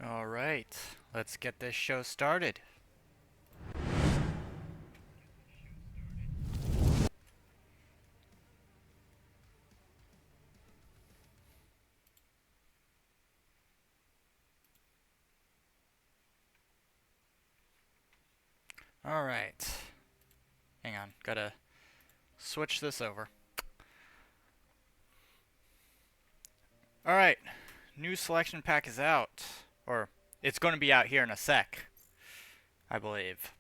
All right, let's get this show started. All right. Hang on, gotta switch this over. All right, new selection pack is out. Or, it's going to be out here in a sec, I believe.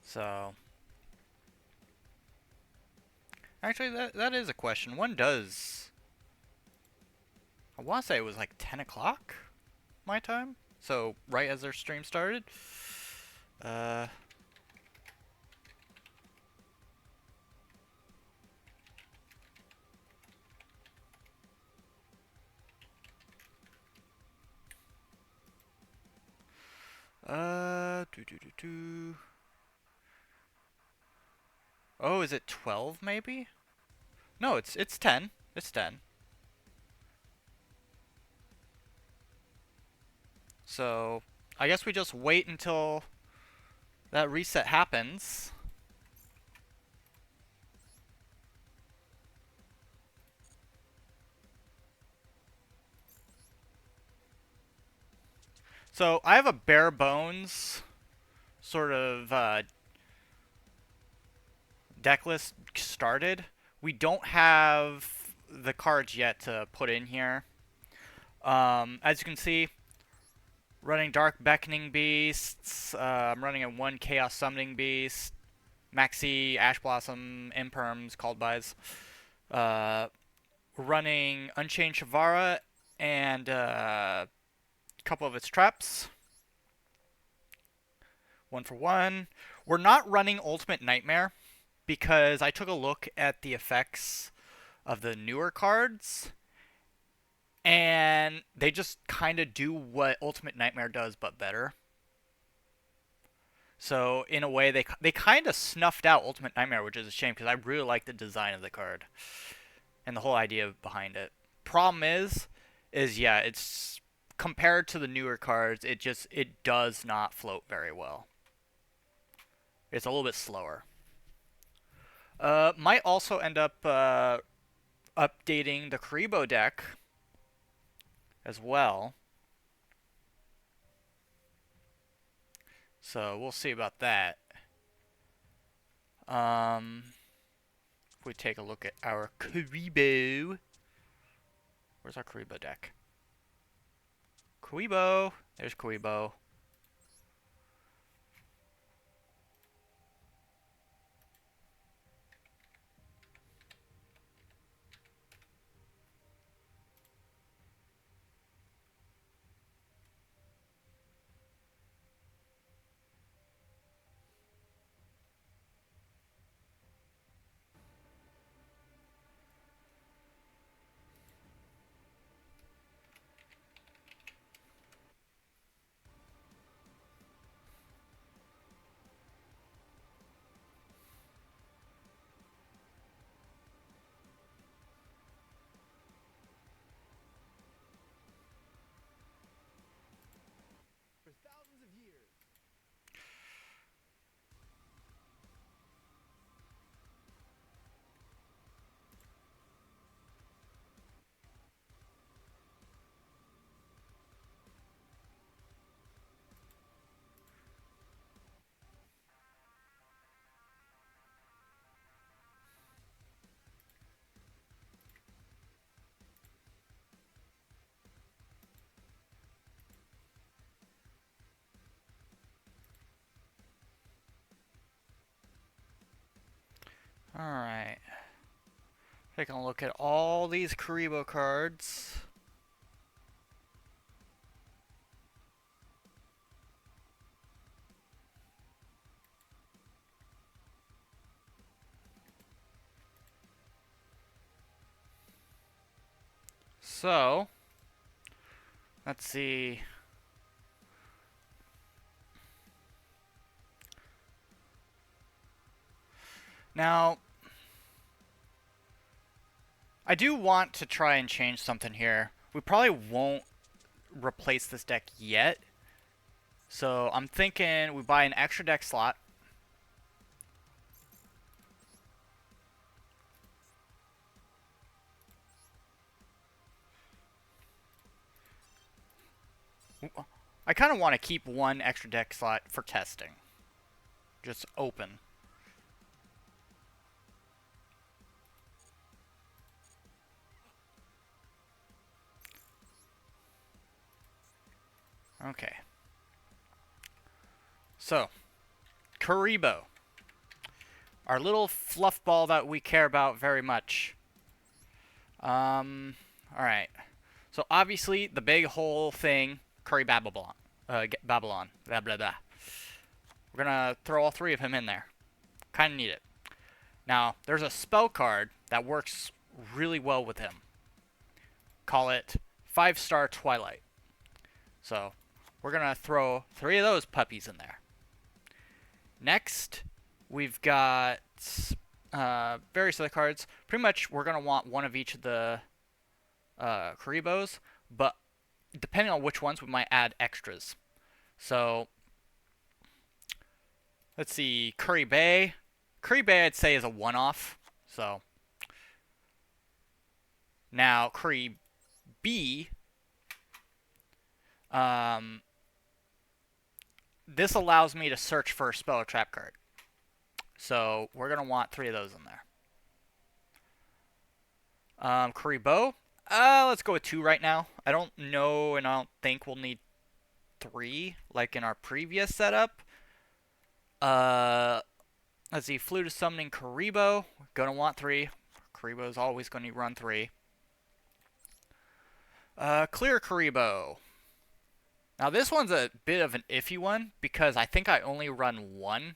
So, actually, that is a question. When does... I want to say it was like 10 o'clock my time? So, right as their stream started? Uh... Do do do do. Oh, is it 12 maybe? No, it's 10. It's 10. So, I guess we just wait until that reset happens. So, I have a bare bones sort of deck list started. We don't have the cards yet to put in here. As you can see, running Dark Beckoning Beasts. I'm running a 1 Chaos Summoning Beast. Maxi, Ash Blossom, Imperms, Called Bys. Running Unchained Shavara and a couple of its traps. 1 for 1. We're not running Ultimate Nightmare because I took a look at the effects of the newer cards and they just kind of do what Ultimate Nightmare does but better. So in a way, they kind of snuffed out Ultimate Nightmare, which is a shame because I really like the design of the card and the whole idea behind it. Problem is yeah, it's compared to the newer cards, it does not float very well. It's a little bit slower. Might also end up updating the Karibo deck as well. So we'll see about that. If we take a look at our Karibo. Where's our Karibo deck? Karibo. There's Karibo. Alright. Taking a look at all these Karibo cards. So, let's see. Now, I do want to try and change something here. We probably won't replace this deck yet. So I'm thinking we buy an extra deck slot. I kind of want to keep one extra deck slot for testing. Just open. Okay. So, Karibo. Our little fluff ball that we care about very much. Alright. So obviously, the big whole thing, Curry Babylon. Babylon. Blah, blah, blah. We're gonna throw all three of him in there. Kinda need it. Now, there's a spell card that works really well with him. Call it 5-star Twilight. So, we're gonna throw 3 of those puppies in there. Next, we've got various other cards. Pretty much, we're gonna want one of each of the Karibos, but depending on which ones, we might add extras. So, let's see, Curry Bay. Curry Bay, I'd say, is a one-off. So, now Curry B. This allows me to search for a spell or trap card. So, we're going to want 3 of those in there. Curry Bow. Let's go with 2 right now. I don't know, and I don't think we'll need 3 like in our previous setup. Let's see, Flute of Summoning Karibo. Gonna want 3. Karibo's always going to run 3. Clear Karibo. Now this one's a bit of an iffy one because I think I only run 1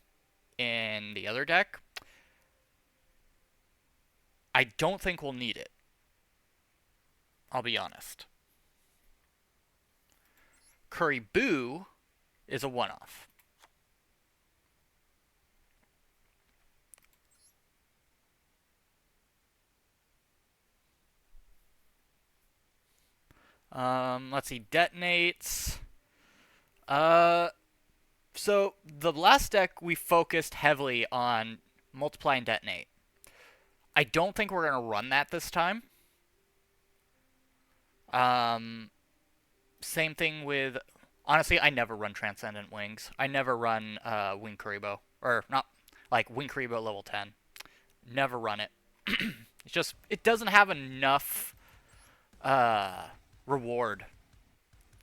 in the other deck. I don't think we'll need it. I'll be honest. Curry Boo is a one-off. Let's see, detonates. So the last deck we focused heavily on multiply and detonate. I don't think we're gonna run that this time. Same thing with. Honestly, I never run Transcendent Wings. I never run Wing Karibo, or not like Wing Karibo level 10. Never run it. It's just it doesn't have enough reward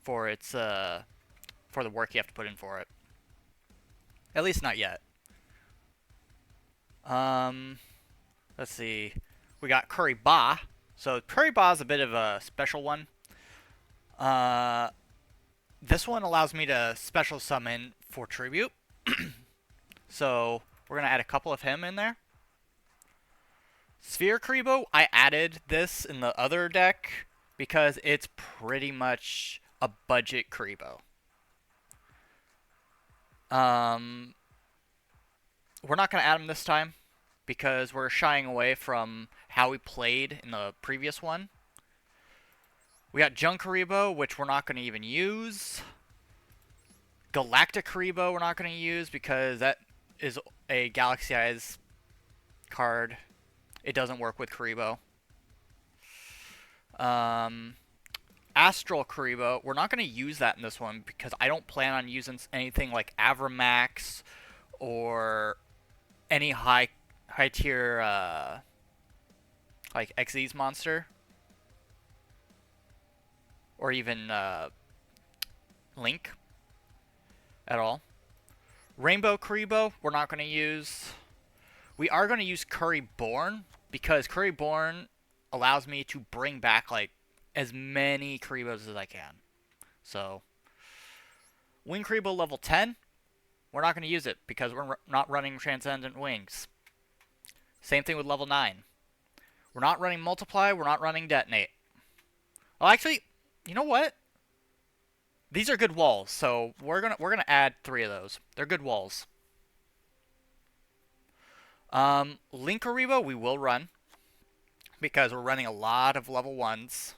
for its for the work you have to put in for it. At least not yet. Let's see. We got Curry Ba. So Curry Ba is a bit of a special one. This one allows me to special summon for tribute. So we're gonna add a couple of him in there. Sphere Karibo, I added this in the other deck because it's pretty much a budget Karibo. We're not going to add him this time because we're shying away from how we played in the previous one. We got Junk Karibo, which we're not going to even use. Galactic Karibo we're not going to use because that is a Galaxy Eyes card. It doesn't work with Karibo. Astral Karibo, we're not going to use that in this one because I don't plan on using anything like Avramax or any high tier like Xyz monster or even Link at all. Rainbow Karibo, we're not going to use. We are going to use Curry Born because Curry Born allows me to bring back like as many Karibos as I can. So, Wing Karibo level 10, we're not going to use it because we're not running Transcendent Wings. Same thing with level 9. We're not running Multiply, we're not running Detonate. Well, actually, you know what? These are good walls, so we're gonna add 3 of those. They're good walls. Link Karibo we will run because we're running a lot of level 1s.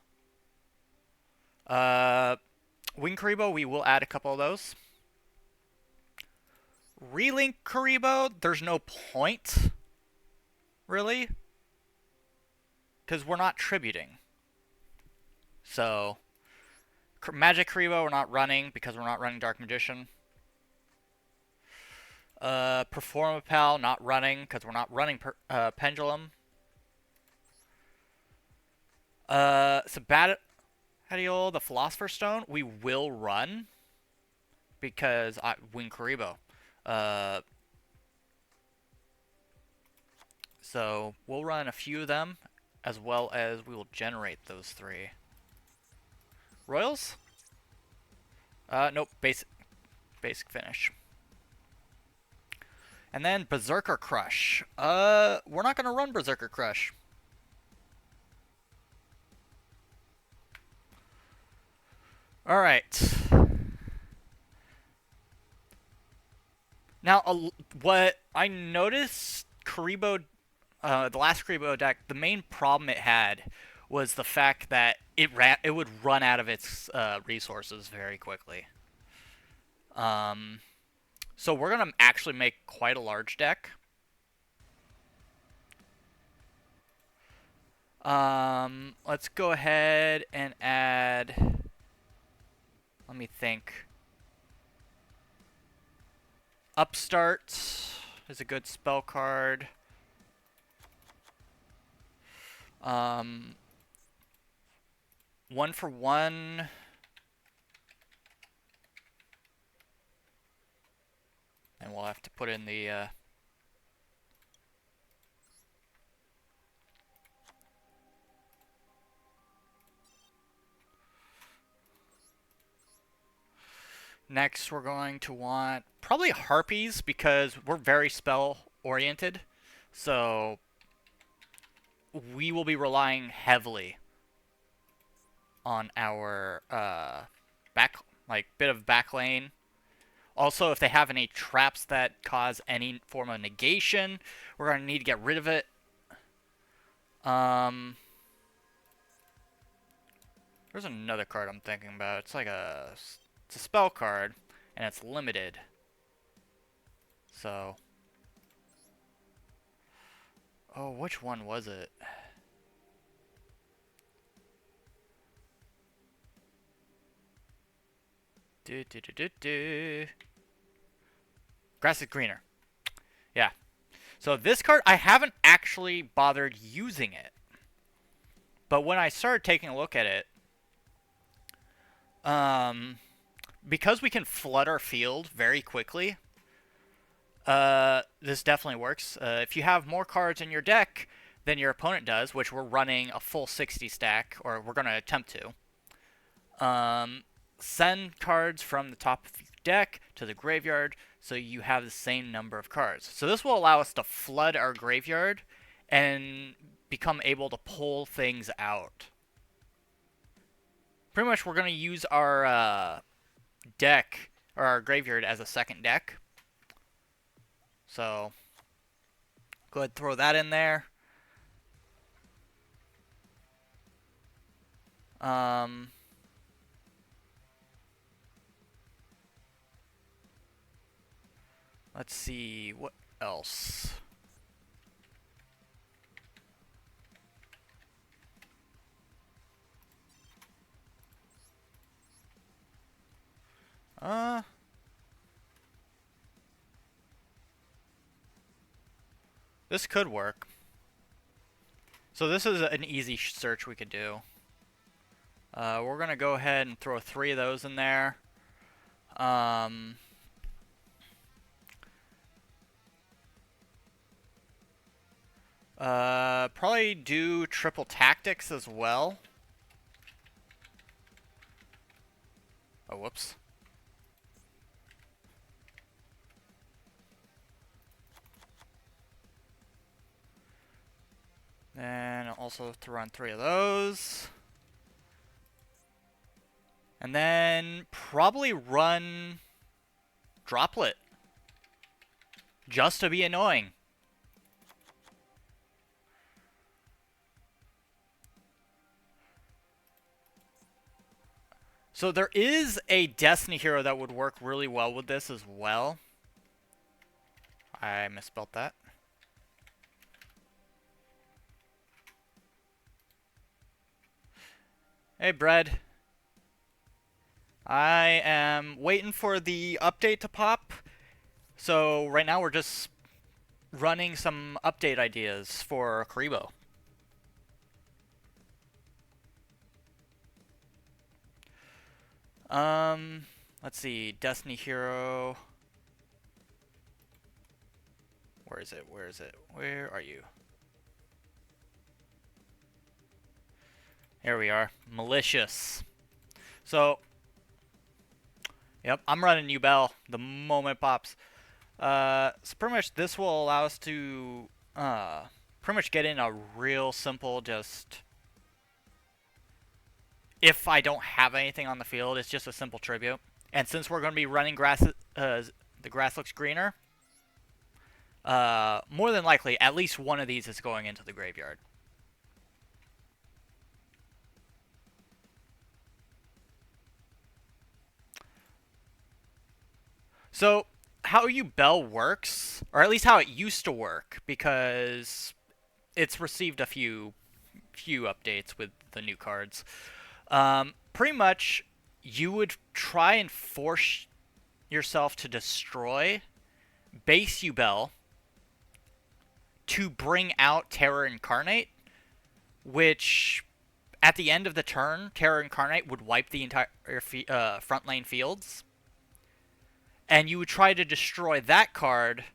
Uh, Wing Karibo, we will add a couple of those. Relink Karibo, there's no point, really, because we're not tributing. So, Magic Karibo, we're not running because we're not running Dark Magician. Performapal, not running because we're not running Pendulum. Sabbatical, the Philosopher's Stone, we will run because Wing Karibo. So we'll run a few of them, as well as we will generate those 3. Royals? Nope, basic finish. And then Berserker Crush. We're not gonna run Berserker Crush. Alright. Now, what I noticed Karibo, the last Karibo deck, the main problem it had was the fact that it would run out of its resources very quickly. So we're gonna actually make quite a large deck. Let's go ahead and add. Let me think. Upstart is a good spell card. 1-for-1. And we'll have to put in the next we're going to want probably Harpies because we're very spell oriented. So we will be relying heavily on our bit of back lane. Also, if they have any traps that cause any form of negation, we're going to need to get rid of it. There's another card I'm thinking about. It's a spell card, and it's limited. So, oh, which one was it? Grass is greener. Yeah. So this card, I haven't actually bothered using it. But when I started taking a look at it, because we can flood our field very quickly, this definitely works. If you have more cards in your deck than your opponent does, which we're running a full 60 stack, or we're going to attempt to, send cards from the top of your deck to the graveyard so you have the same number of cards. So this will allow us to flood our graveyard and become able to pull things out. Pretty much we're going to use our deck, or our graveyard, as a second deck. So, go ahead and throw that in there. Let's see, what else? This could work. So this is an easy search we could do. We're going to go ahead and throw 3 of those in there. Probably do triple tactics as well. Oh, whoops. Then also throw on 3 of those. And then probably run Droplet. Just to be annoying. So there is a Destiny hero that would work really well with this as well. I misspelled that. Hey, Bread. I am waiting for the update to pop. So right now we're just running some update ideas for Karibo. Let's see. Destiny hero. Where is it? Where is it? Where are you? Here we are. Malicious. So, yep, I'm running Yubel the moment it pops. So pretty much this will allow us to pretty much get in a real simple just if I don't have anything on the field, it's just a simple tribute. And since we're going to be running grass, the grass looks greener. More than likely, at least one of these is going into the graveyard. So, how Yubel works, or at least how it used to work, because it's received a few updates with the new cards. Pretty much, you would try and force yourself to destroy base Yubel to bring out Terror Incarnate, which at the end of the turn, Terror Incarnate would wipe the entire front lane fields. And you would try to destroy that card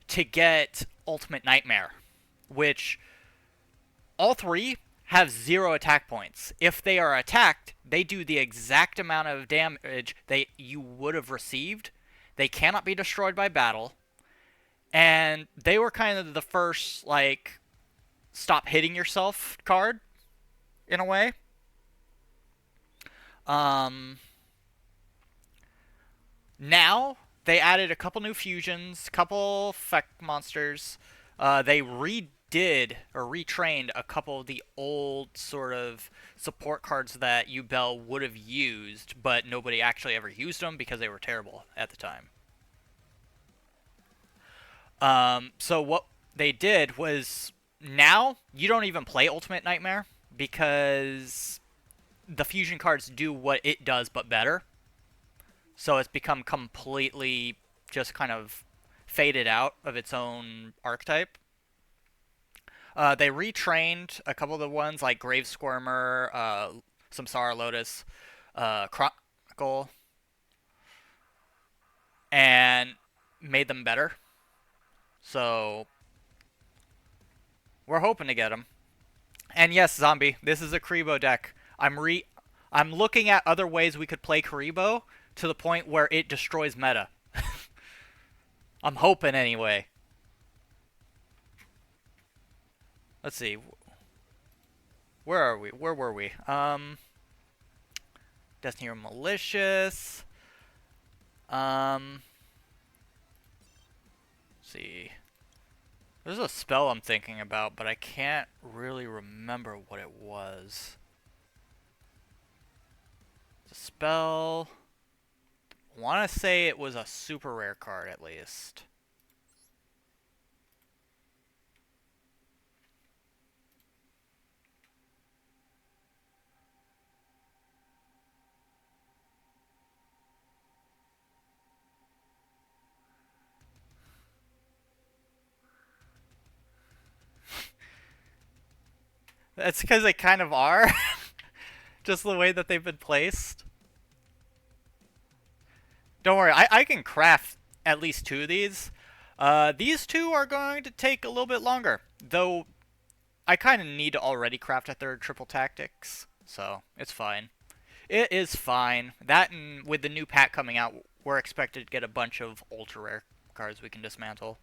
to get Ultimate Nightmare, which all three have 0 attack points. If they are attacked, they do the exact amount of damage you would have received. They cannot be destroyed by battle. And they were kind of the first, like, stop hitting yourself card, in a way. Now, they added a couple new fusions, couple effect monsters. They redid or retrained a couple of the old sort of support cards that Yubel would have used, but nobody actually ever used them because they were terrible at the time. So what they did was now you don't even play Ultimate Nightmare because the fusion cards do what it does but better. So it's become completely just kind of faded out of its own archetype. They retrained a couple of the ones like Grave Squirmer, Samsara Lotus, Chronicle, and made them better. So we're hoping to get them. And yes, Zombie, this is a Karibo deck. I'm looking at other ways we could play Karibo to the point where it destroys meta. I'm hoping anyway. Let's see. Where are we? Where were we? Destiny or Malicious. Let's see. There's a spell I'm thinking about, but I can't really remember what it was. The spell. I want to say it was a super rare card at least. That's because they kind of are. Just the way that they've been placed. Don't worry, I can craft at least 2 of these. These 2 are going to take a little bit longer. Though, I kind of need to already craft a 3rd Triple Tactics. So, it's fine. It is fine. That and with the new pack coming out, we're expected to get a bunch of ultra rare cards we can dismantle.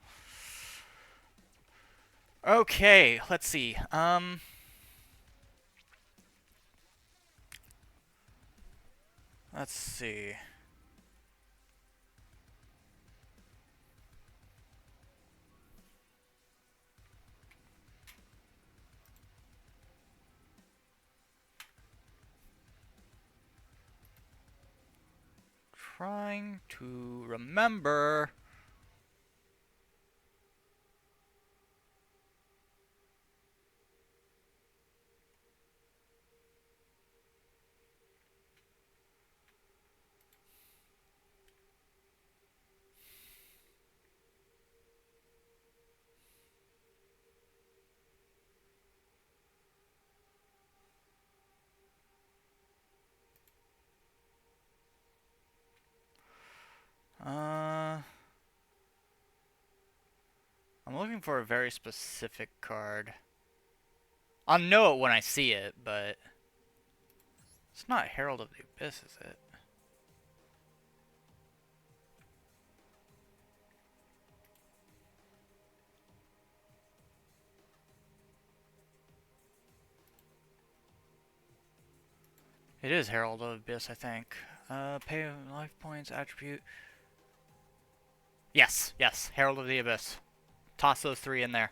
Okay, let's see. Let's see. trying to remember. I'm looking for a very specific card. I'll know it when I see it, but it's not Herald of the Abyss, is it? It is Herald of the Abyss, I think. Pay life points, attribute. Yes, Herald of the Abyss. Toss those 3 in there.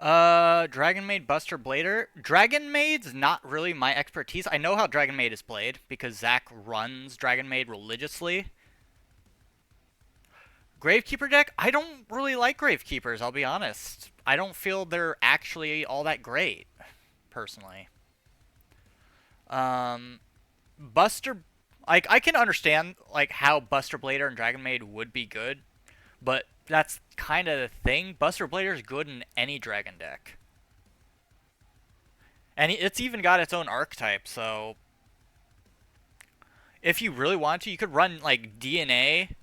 Dragon Maid, Buster Blader. Dragon Maid's not really my expertise. I know how Dragon Maid is played because Zach runs Dragon Maid religiously. Gravekeeper deck? I don't really like Gravekeepers, I'll be honest. I don't feel they're actually all that great, personally. Buster... Like, I can understand, like, how Buster Blader and Dragon Maid would be good, but that's kind of the thing. Buster Blader is good in any dragon deck. And it's even got its own archetype, so... If you really want to, you could run, like, DNA.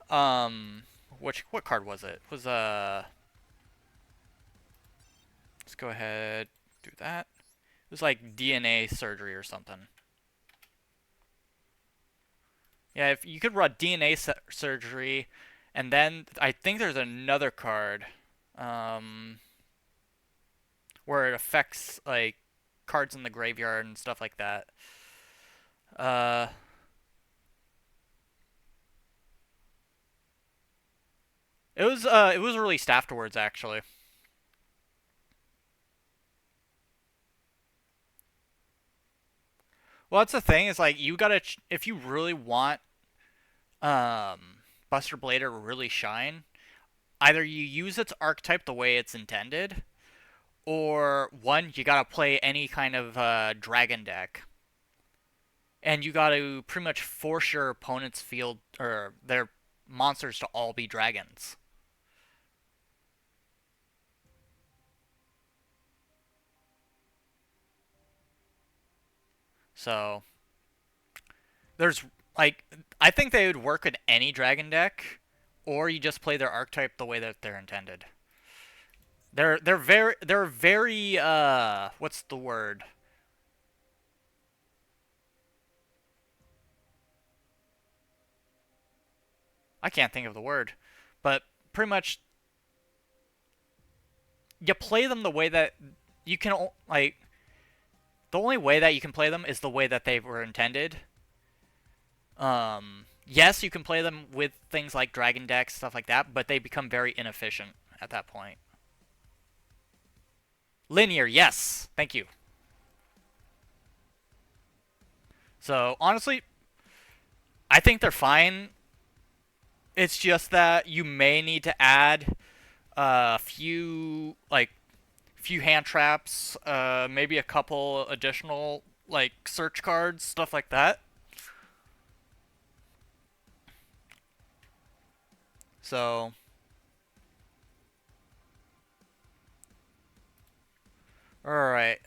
What card was it? It was, let's go ahead, do that. It was, like, DNA surgery or something. Yeah, if you could run DNA surgery, and then I think there's another card, where it affects, like, cards in the graveyard and stuff like that. It was released afterwards, actually. Well, that's the thing, is, like, you gotta, if you really want, Buster Blader to really shine, either you use its archetype the way it's intended, or, one, you gotta play any kind of, dragon deck. And you gotta pretty much force your opponent's field, or their monsters to all be dragons. So, there's, like, I think they would work in any dragon deck, or you just play their archetype the way that they're intended. They're very what's the word? I can't think of the word, but pretty much you play them the way that you can, like, the only way that you can play them is the way that they were intended. Yes, you can play them with things like dragon decks, stuff like that, but they become very inefficient at that point. Linear, yes. Thank you. So, honestly, I think they're fine. It's just that you may need to add a few, like, hand traps, maybe a couple additional, like, search cards, stuff like that. So, alright.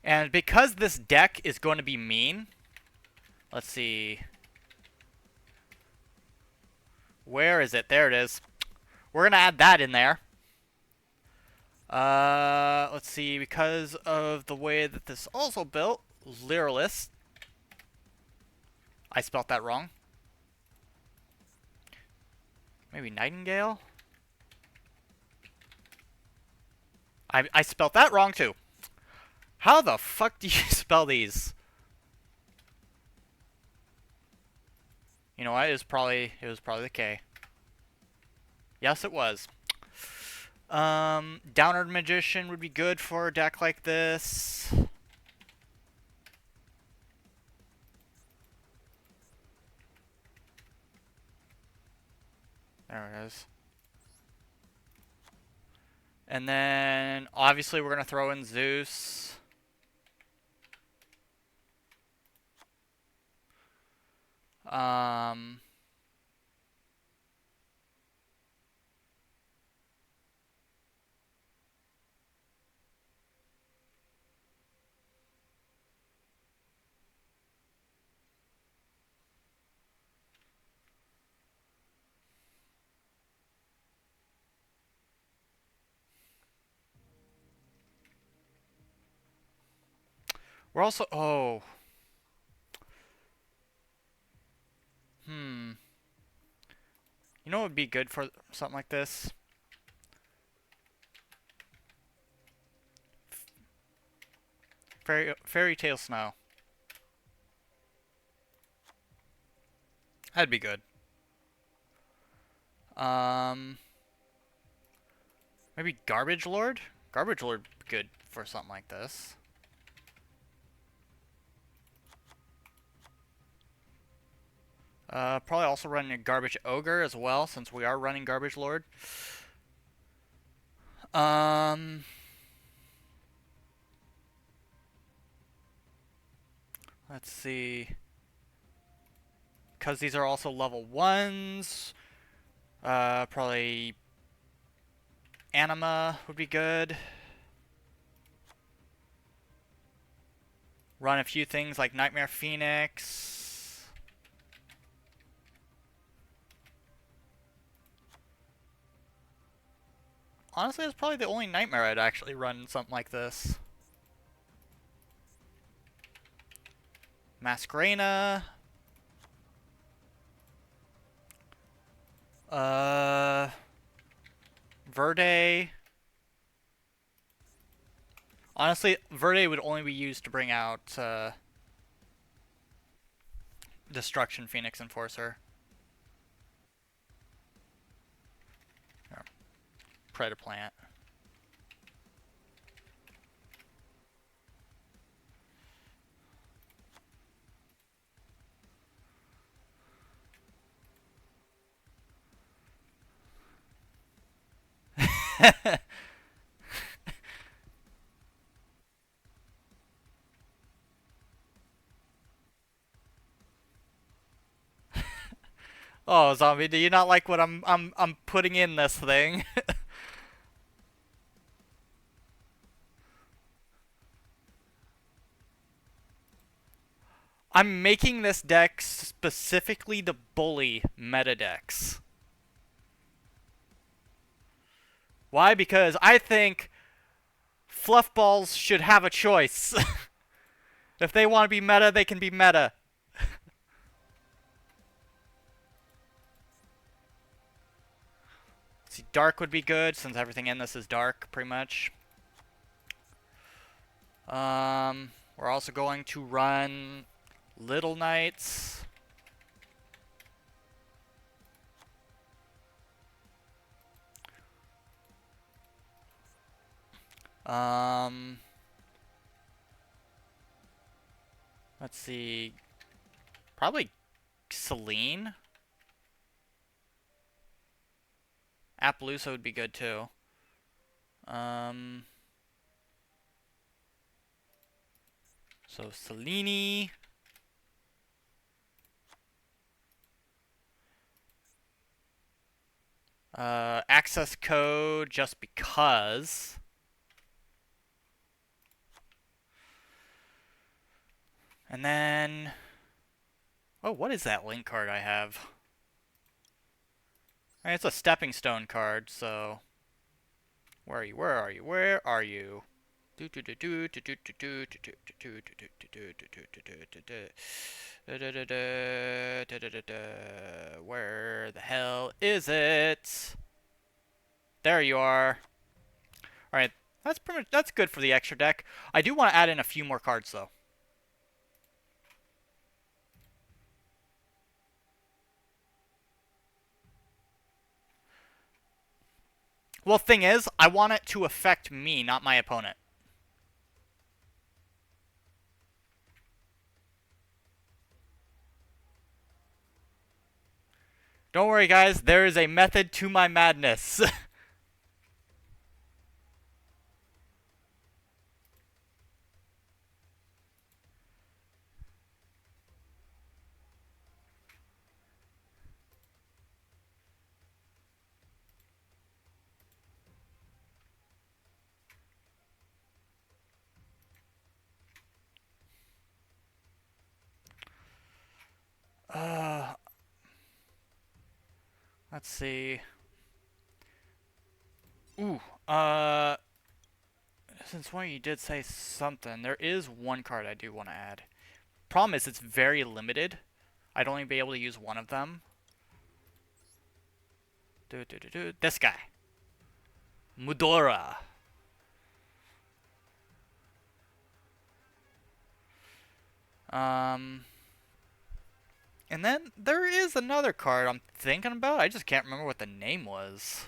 And because this deck is going to be mean, let's see. Where is it? There it is. We're going to add that in there. Let's see. Because of the way that this is also built, Lyralist. I spelt that wrong. Maybe Nightingale? I spelt that wrong too. How the fuck do you spell these? You know what? It was probably the K. Yes, it was. Downward Magician would be good for a deck like this. There it is. And then, obviously, we're going to throw in Zeus. We're also... Oh. You know what would be good for something like this? Fairy Tale Snow. That'd be good. Maybe Garbage Lord? Garbage Lord would be good for something like this. Probably also running a Garbage Ogre as well, since we are running Garbage Lord. Let's see. Because these are also level 1s, probably Anima would be good. Run a few things like Nightmare Phoenix. Honestly, that's probably the only Nightmare I'd actually run something like this. Masquerena. Verde. Honestly, Verde would only be used to bring out Destruction Phoenix Enforcer. Or Predaplant. Oh, zombie, do you not like what I'm putting in this thing? I'm making this deck specifically to bully meta decks. Why? Because I think fluffballs should have a choice. If they want to be meta, they can be meta. See, dark would be good, since everything in this is dark, pretty much. We're also going to run Little Knights. Let's see. Probably Celine. Appaloosa would be good too. So Selene. Access code just because. And then... Oh, what is that link card I have? It's a stepping stone card, so... Where are you? Where are you? Where are you? Where the hell is it? There you are. Alright, that's good for the extra deck. I do want to add in a few more cards though. Well, thing is, I want it to affect me, not my opponent. Don't worry, guys. There is a method to my madness. uh, let's see. Ooh. Since one of you did say something, there is one card I do want to add. Problem is, it's very limited. I'd only be able to use one of them. This guy. Mudora. And then there is another card I'm thinking about. I just can't remember what the name was.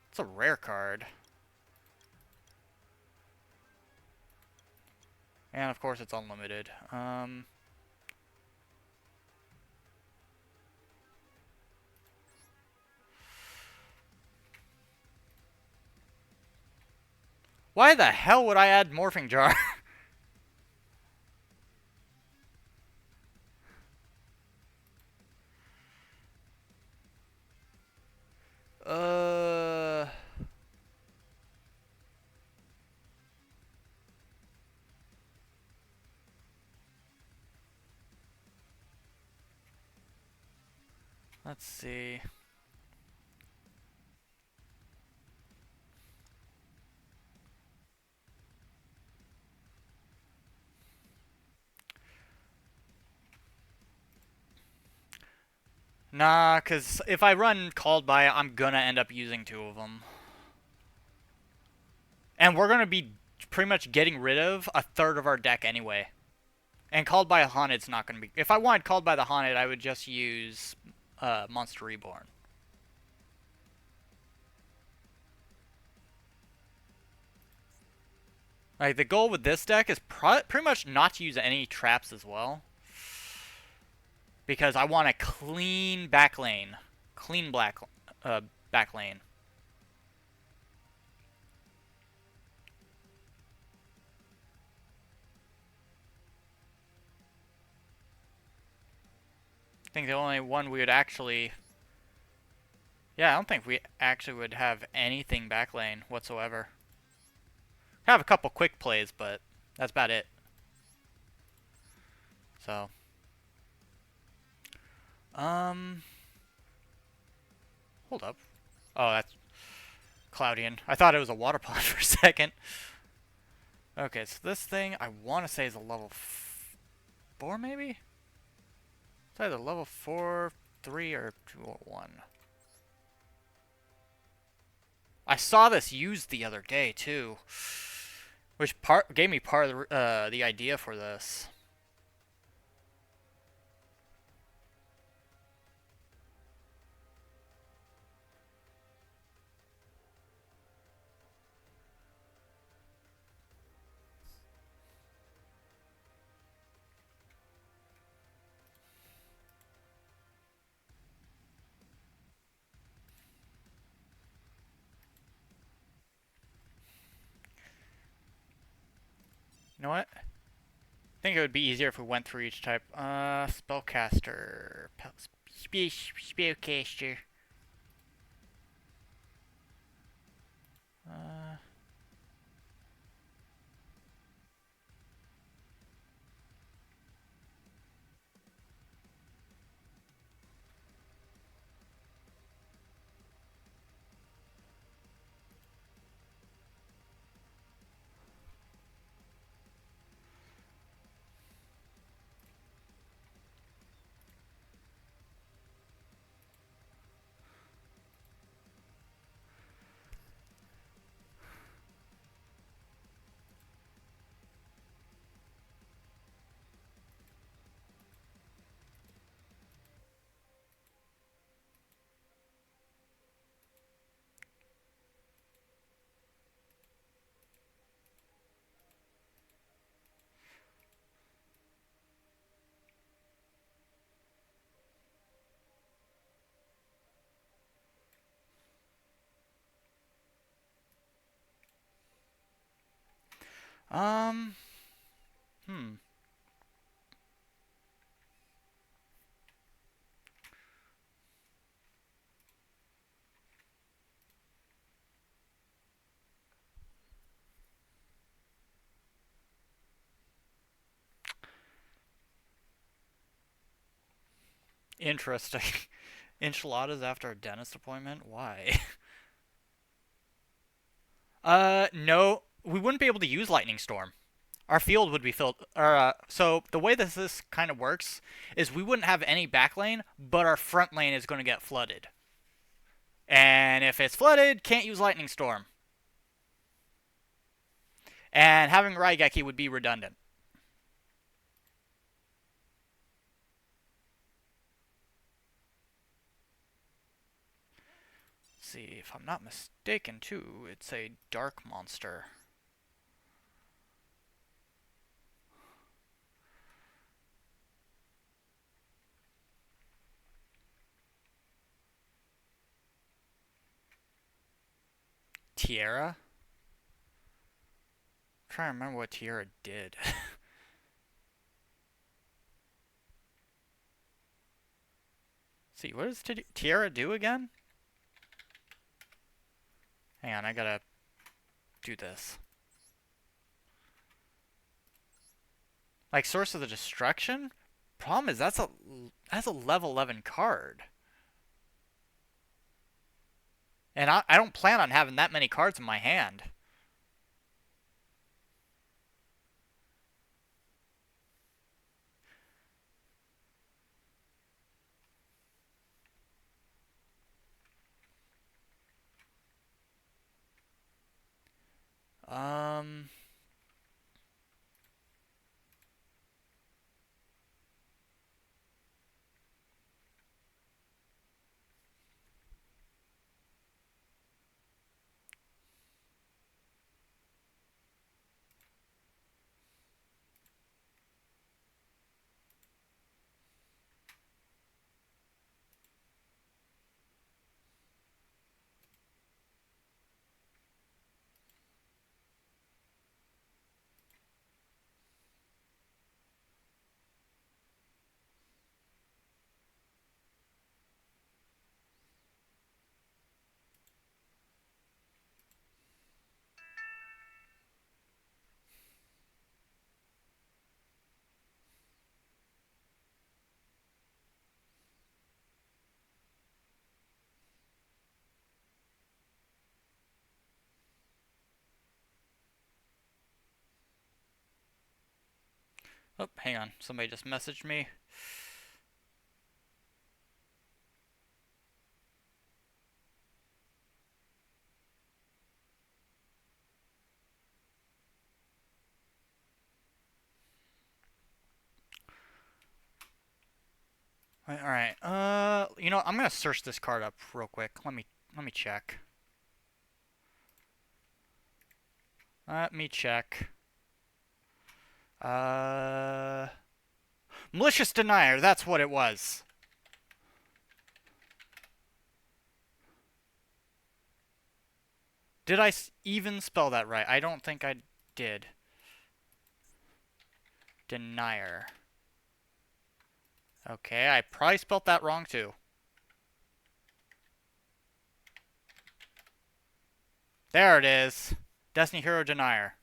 It's a rare card. And of course it's unlimited. Why the hell would I add Morphing Jar? uh... Let's see. Nah, because if I run Called By, I'm gonna end up using two of them. And we're gonna be pretty much getting rid of a third of our deck anyway. And Called By a Haunted's not gonna be... If I wanted Called By the Haunted, I would just use Monster Reborn. Like, the goal with this deck is pretty much not to use any traps as well. Because I want a clean back lane. Clean back lane. I think the only one we would actually... Yeah, I don't think we actually would have anything back lane whatsoever. Have a couple quick plays, but that's about it. So... Hold up. Oh, that's Cloudian. I thought it was a water pond for a second. Okay, so this thing I want to say is a level 4, maybe? It's either level 4, 3, or 2 or 1. I saw this used the other day, too. Which gave me part of the idea for this. You know what? I think it would be easier if we went through each type. Spellcaster. Spellcaster. Um, hmm. Interesting. Enchiladas after a dentist appointment? Why? No. We wouldn't be able to use Lightning Storm. Our field would be filled. So the way this kind of works is we wouldn't have any back lane, but our front lane is going to get flooded. And if it's flooded, can't use Lightning Storm. And having Raigeki would be redundant. Let's see, if I'm not mistaken, too, it's a dark monster. Tierra? I'm trying to remember what Tierra did. See, what does Tierra do again? Hang on, I gotta do this. Like, Source of the Destruction? Problem is, that's a level 11 card. And I don't plan on having that many cards in my hand. Um... Oh, hang on. Somebody just messaged me. Alright, you know, I'm gonna search this card up real quick. Let me check. Let me check. Malicious Denier, that's what it was. Did I even spell that right? I don't think I did. Denier. Okay, I probably spelt that wrong too. There it is. Destiny Hero Denier.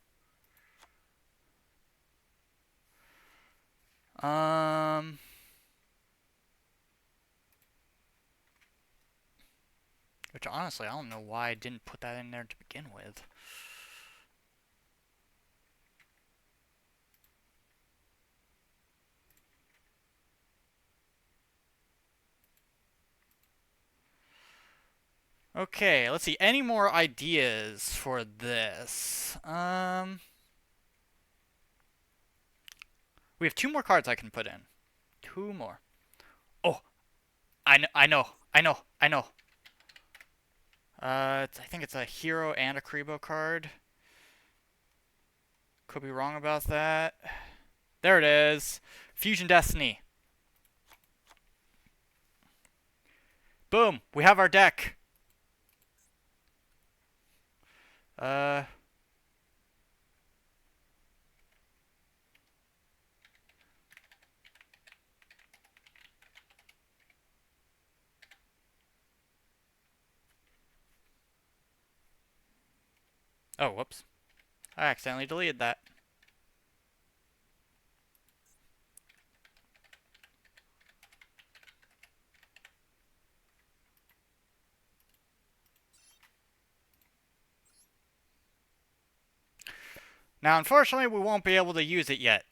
Which honestly, I don't know why I didn't put that in there to begin with. Okay, let's see. Any more ideas for this? We have two more cards I can put in. Two more. Oh, I know. I think it's a hero and a Kribo card. Could be wrong about that. There it is. Fusion Destiny. Boom. We have our deck. Oh, whoops. I accidentally deleted that. Now, unfortunately, we won't be able to use it yet.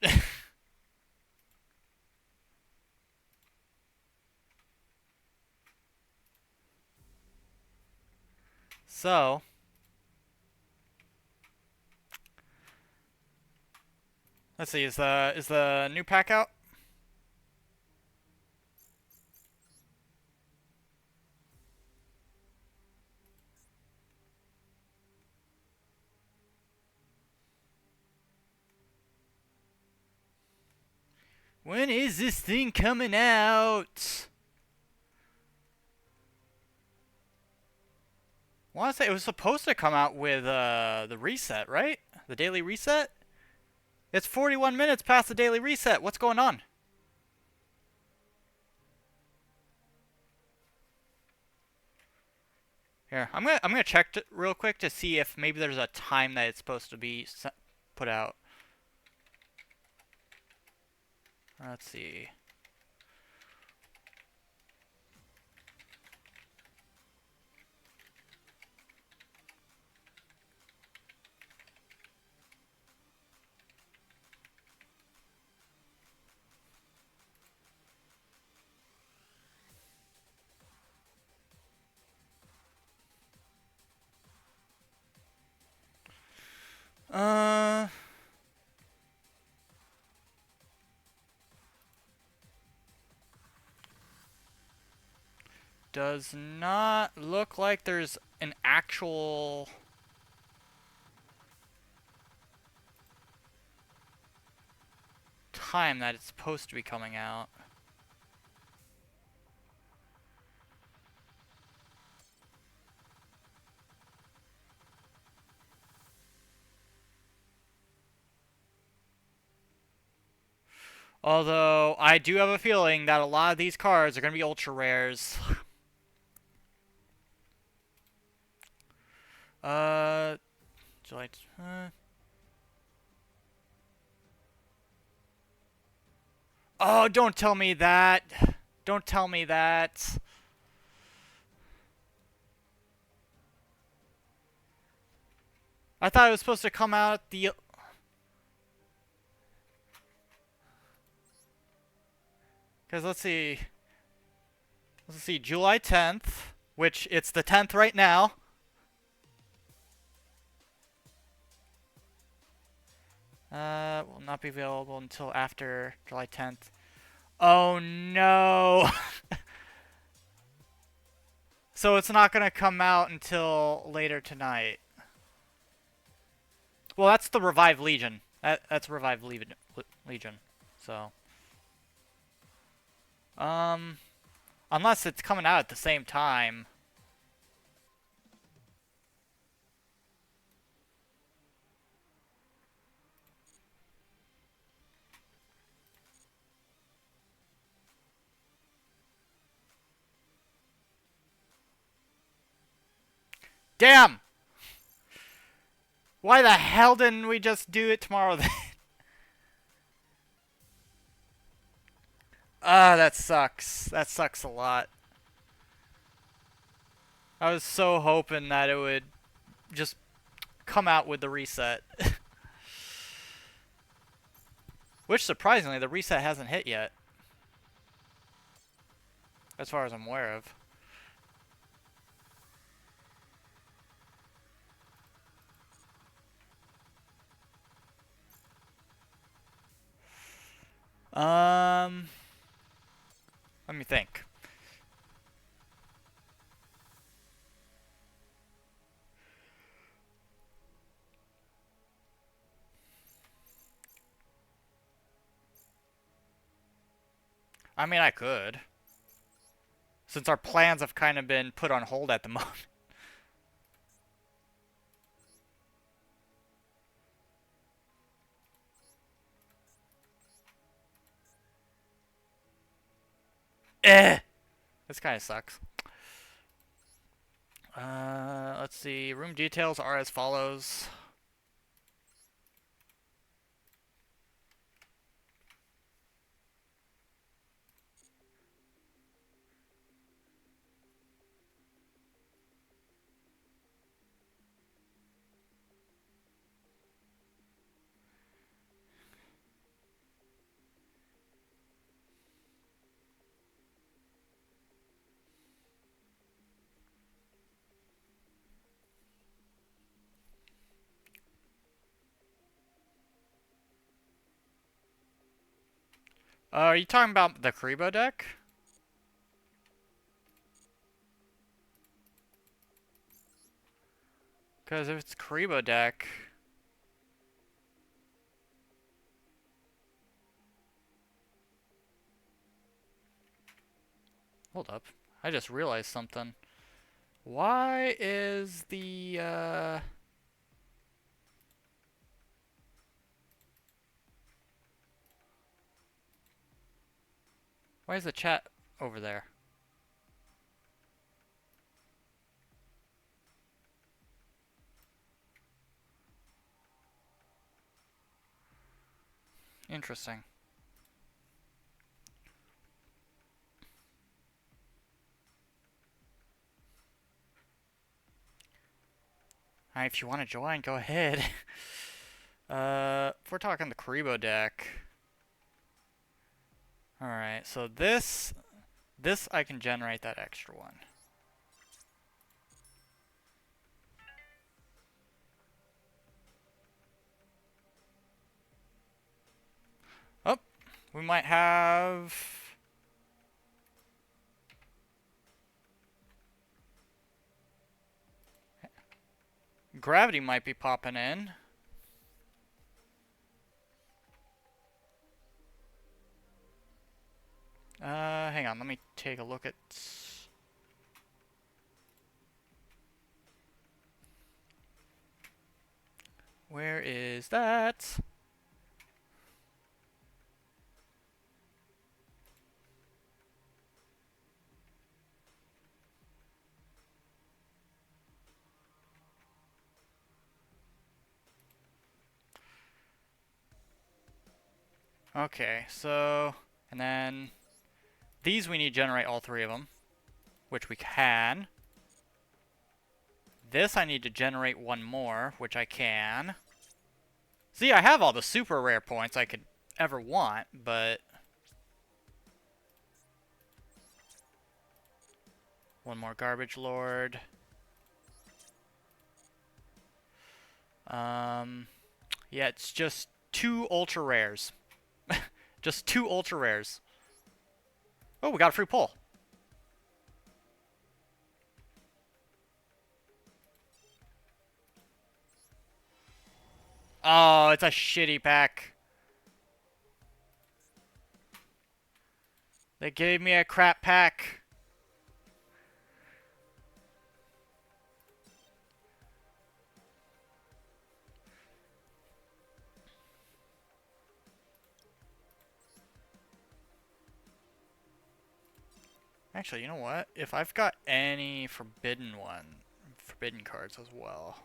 So, let's see. Is the new pack out? When is this thing coming out? I want to say it was supposed to come out with the reset, right? The daily reset? It's 41 minutes past the daily reset. What's going on? Here, I'm gonna check real quick to see if maybe there's a time that it's supposed to be put out. Let's see. Uh, does not look like there's an actual time that it's supposed to be coming out. Although, I do have a feeling that a lot of these cards are going to be ultra rares. uh, July. Oh, don't tell me that. Don't tell me that. I thought it was supposed to come out the... Because let's see. Let's see, July 10th, which it's the 10th right now. Will not be available until after July 10th. Oh no! So it's not gonna come out until later tonight. Well, that's the Revive Legion. That's Revive Legion. So, um, unless it's coming out at the same time. Damn! Why the hell didn't we just do it tomorrow then? Ah, that sucks. That sucks a lot. I was so hoping that it would just come out with the reset. Which, surprisingly, the reset hasn't hit yet. As far as I'm aware of. Let me think. I mean, I could. Since our plans have kind of been put on hold at the moment. Eh! This kind of sucks. Let's see. Room details are as follows. Are you talking about the Karibo deck? Because if it's Karibo deck... Hold up. I just realized something. Why is the, why is the chat over there? Interesting. Alright, if you want to join, go ahead. If we're talking the Karibo deck... Alright, so this I can generate that extra one. Oh, we might have... Gravity might be popping in. Hang on, let me take a look at... Where is that? Okay, so... And then... These we need to generate all three of them. Which we can. This I need to generate one more, which I can. See, I have all the super rare points I could ever want, but... One more Garbage Lord. Yeah, it's just 2 ultra rares. Just 2 ultra rares. Oh, we got a free pull. Oh, it's a shitty pack. They gave me a crap pack. Actually, you know what? If I've got any forbidden cards as well.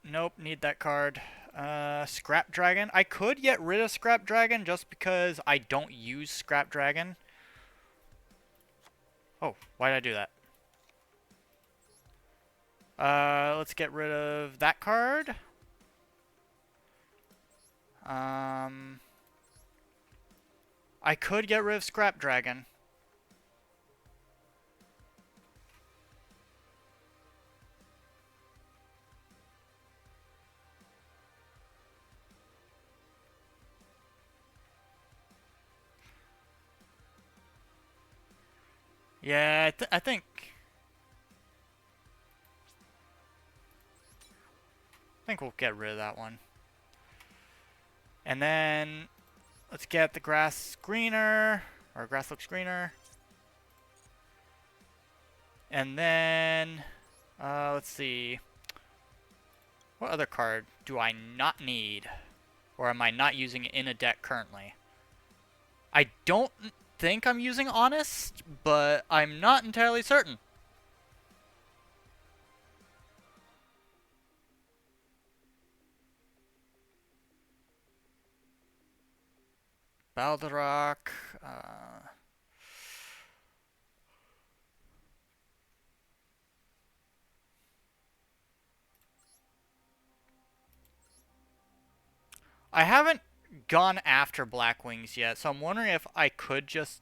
Nope, need that card. Scrap Dragon. I could get rid of Scrap Dragon just because I don't use Scrap Dragon. Oh, why did I do that? Let's get rid of that card. I could get rid of Scrap Dragon. Yeah, I think we'll get rid of that one. And then let's get the grass greener, or grass looks greener. And then let's see. What other card do I not need? Or am I not using it in a deck currently? I don't think I'm using Honest, but I'm not entirely certain. Baldarok. I haven't gone after Black Wings yet, so I'm wondering if I could just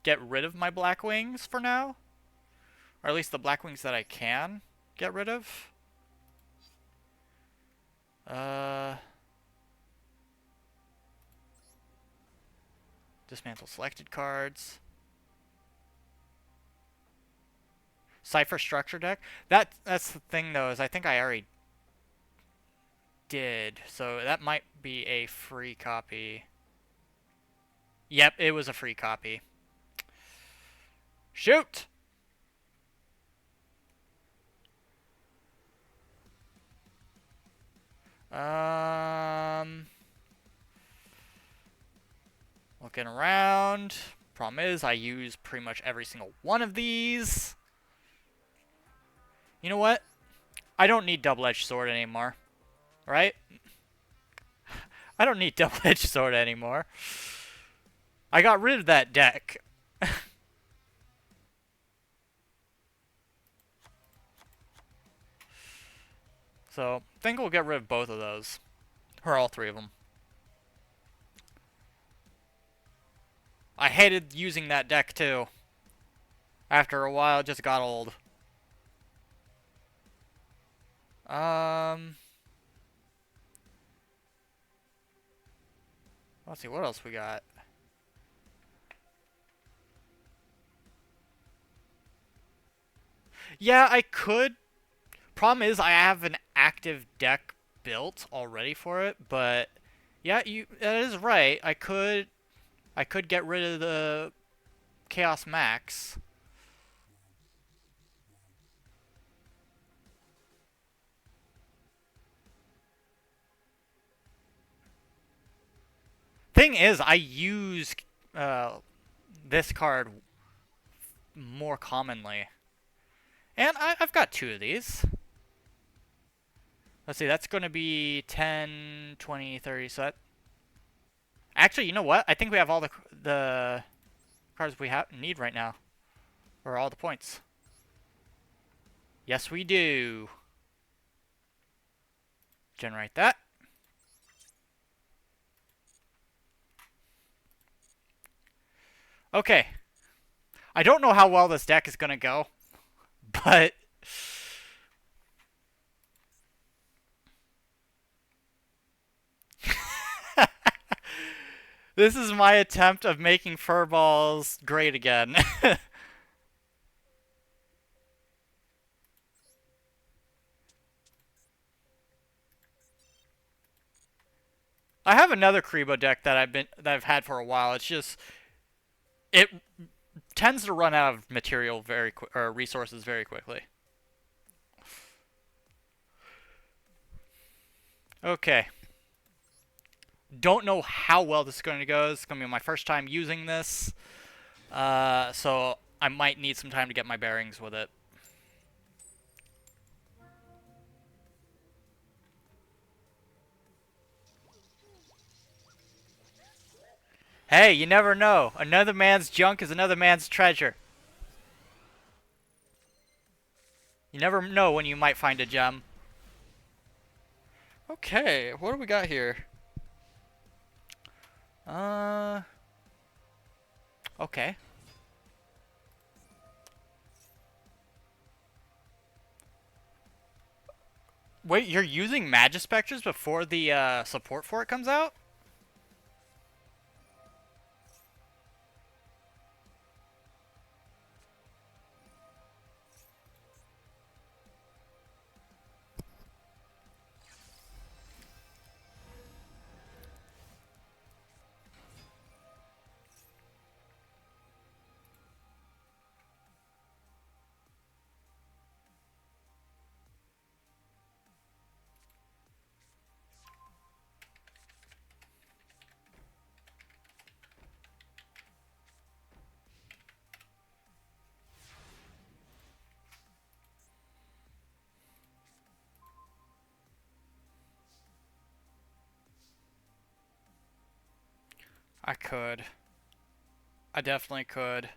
get rid of my Black Wings for now. Or at least the Black Wings that I can get rid of. Dismantle selected cards. Cipher structure deck. That's the thing though, is I think I already did. So that might be a free copy. Yep, it was a free copy. Shoot! Looking around. Problem is, I use pretty much every single one of these. You know what? I don't need double-edged sword anymore. Right? I don't need double-edged sword anymore. I got rid of that deck. So, I think we'll get rid of both of those. Or all three of them. I hated using that deck too. After a while, it just got old. Let's see, what else we got? Yeah, I could. Problem is, I have an active deck built already for it, but yeah, that is right. I could get rid of the Chaos Max. Thing is, I use this card more commonly. And I've got two of these. Let's see, that's going to be 10, 20, 30, so that... Actually, you know what? I think we have all the cards we need right now. Or all the points. Yes, we do. Generate that. Okay. I don't know how well this deck is going to go, but... This is my attempt of making furballs great again. I have another Kribo deck that I've had for a while. It's just it tends to run out of material or resources very quickly. Okay. Don't know how well this is going to go. It's going to be my first time using this. So I might need some time to get my bearings with it. Hey, you never know. Another man's junk is another man's treasure. You never know when you might find a gem. Okay, what do we got here? Okay. Wait, you're using Magispecters before the support for it comes out? I could. I definitely could.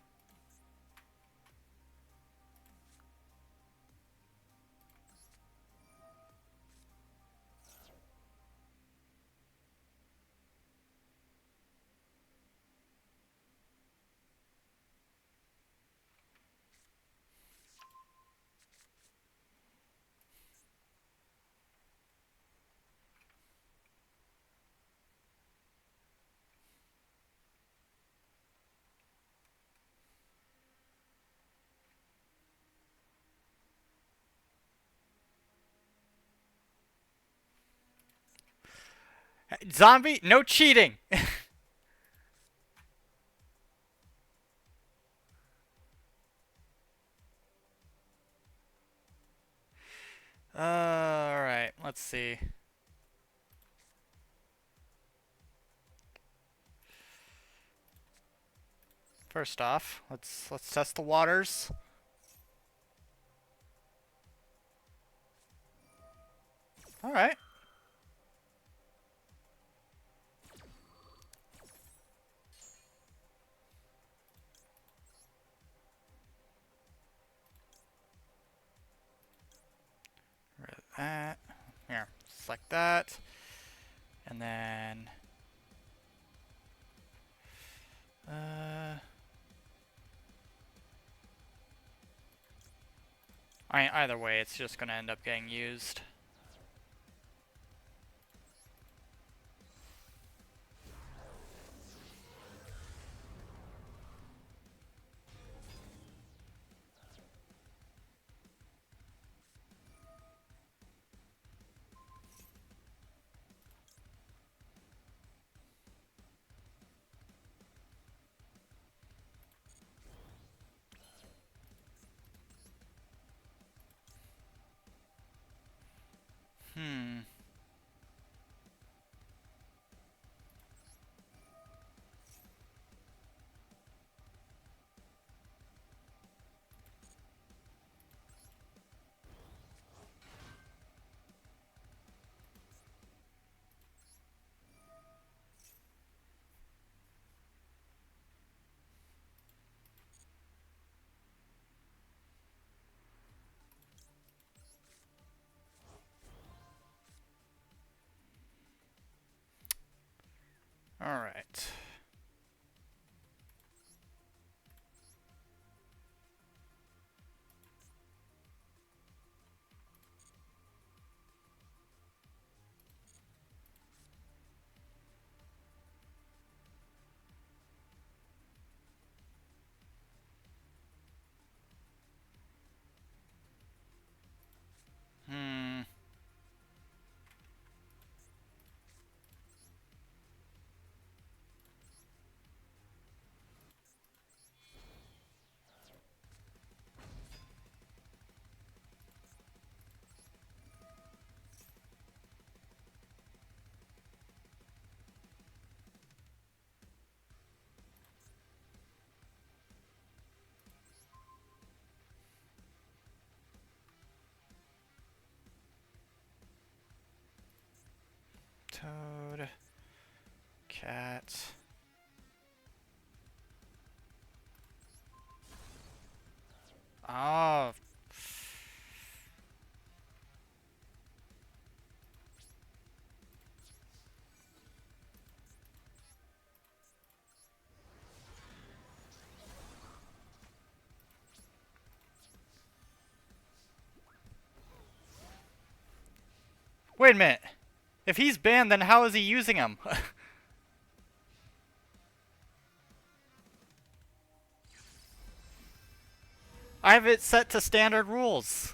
Zombie, no cheating. Alright, let's see. First off, let's test the waters. Alright. That. Here, select that. And then either way, it's just gonna end up getting used. Hmm. Alright. Hmm. Toad. Cat. Oh. Wait a minute. If he's banned, then how is he using them? I have it set to standard rules.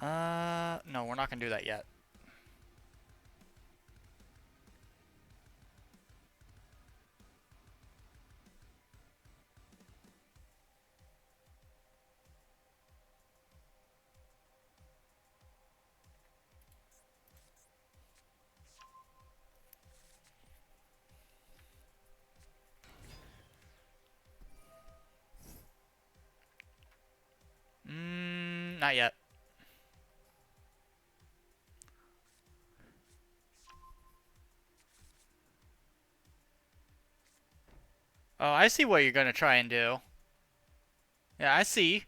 No, we're not gonna do that yet. Not yet. Oh, I see what you're gonna try and do. Yeah, I see.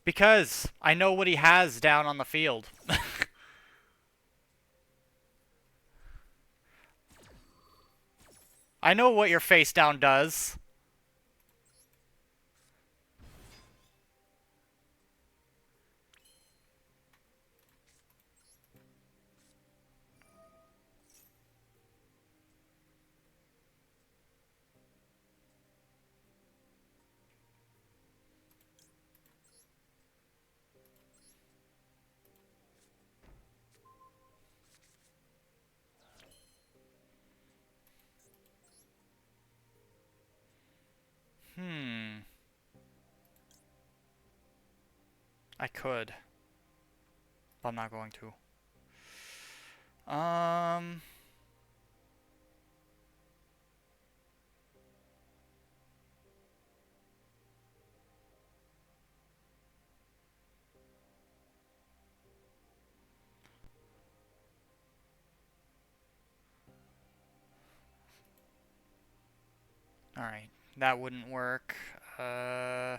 Because I know what he has down on the field. I know what your face down does. Hmm. I could. But I'm not going to. Um. Alright. That wouldn't work. Huh.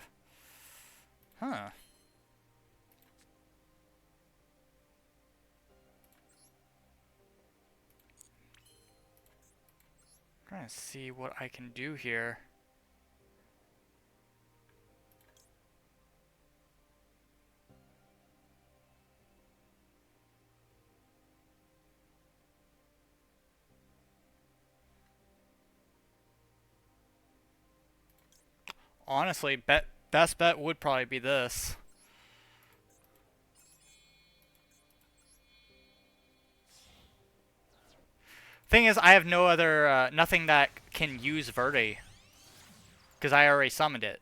Trying to see what I can do here. Honestly, best bet would probably be this. Thing is, I have no other, nothing that can use Verde. Because I already summoned it.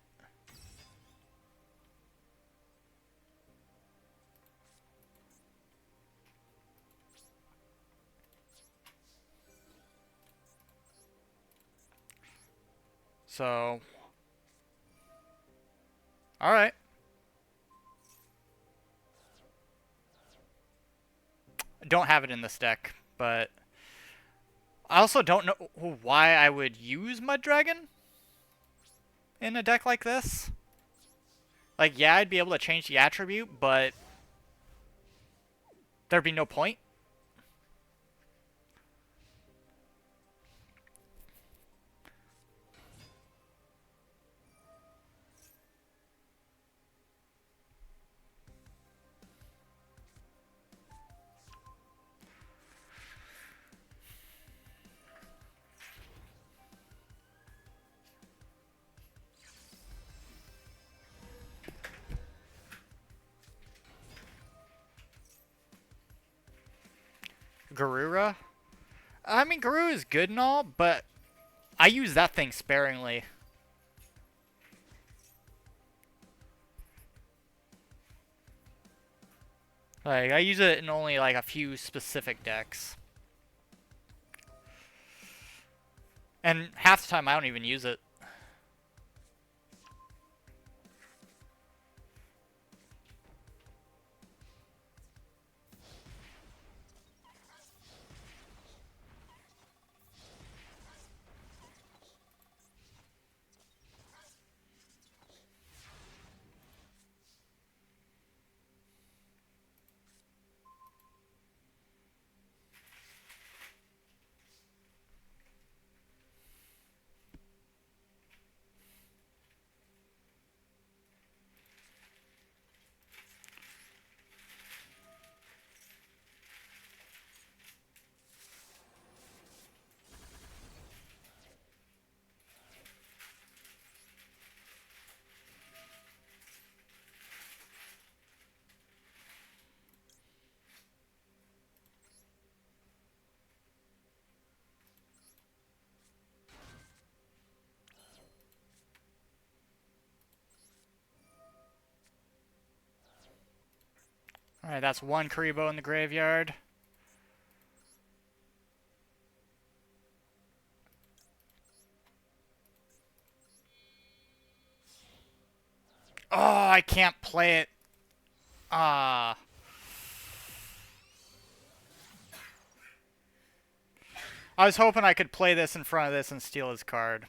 So. Alright. Don't have it in this deck, but I also don't know why I would use Mud Dragon in a deck like this. Like, yeah, I'd be able to change the attribute, but there'd be no point. Garura? I mean, Garura is good and all, but I use that thing sparingly. Like, I use it in only, like, a few specific decks. And half the time, I don't even use it. Alright, that's one Karibo in the graveyard. Oh, I can't play it. Ah. I was hoping I could play this in front of this and steal his card.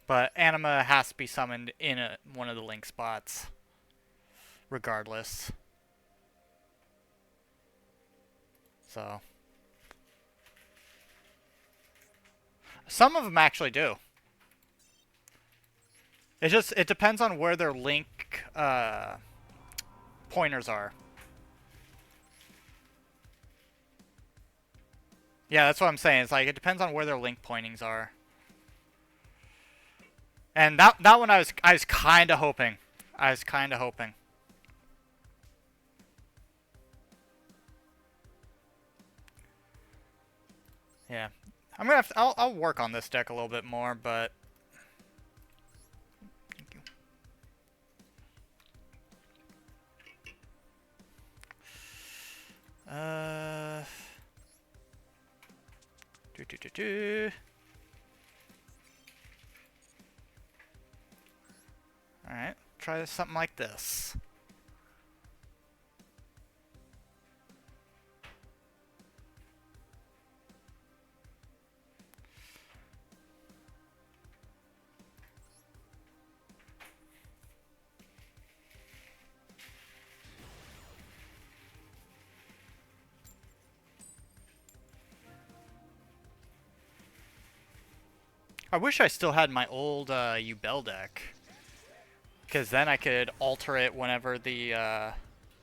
But Anima has to be summoned in one of the link spots. Regardless. So. Some of them actually do. It depends on where their link pointers are. Yeah, that's what I'm saying. It's like it depends on where their link pointings are. And that one I was kind of hoping. I was kind of hoping. Yeah. I'm gonna have to, I'll work on this deck a little bit more, but thank you. Alright, try something like this. I wish I still had my old Yubel deck. Because then I could alter it whenever the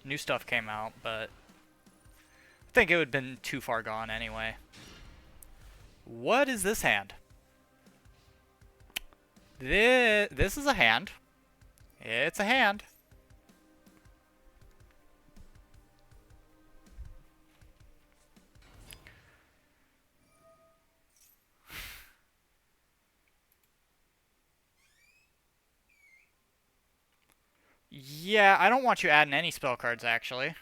new stuff came out, but I think it would have been too far gone anyway. What is this hand? This is a hand. It's a hand. Yeah, I don't want you adding any spell cards, actually.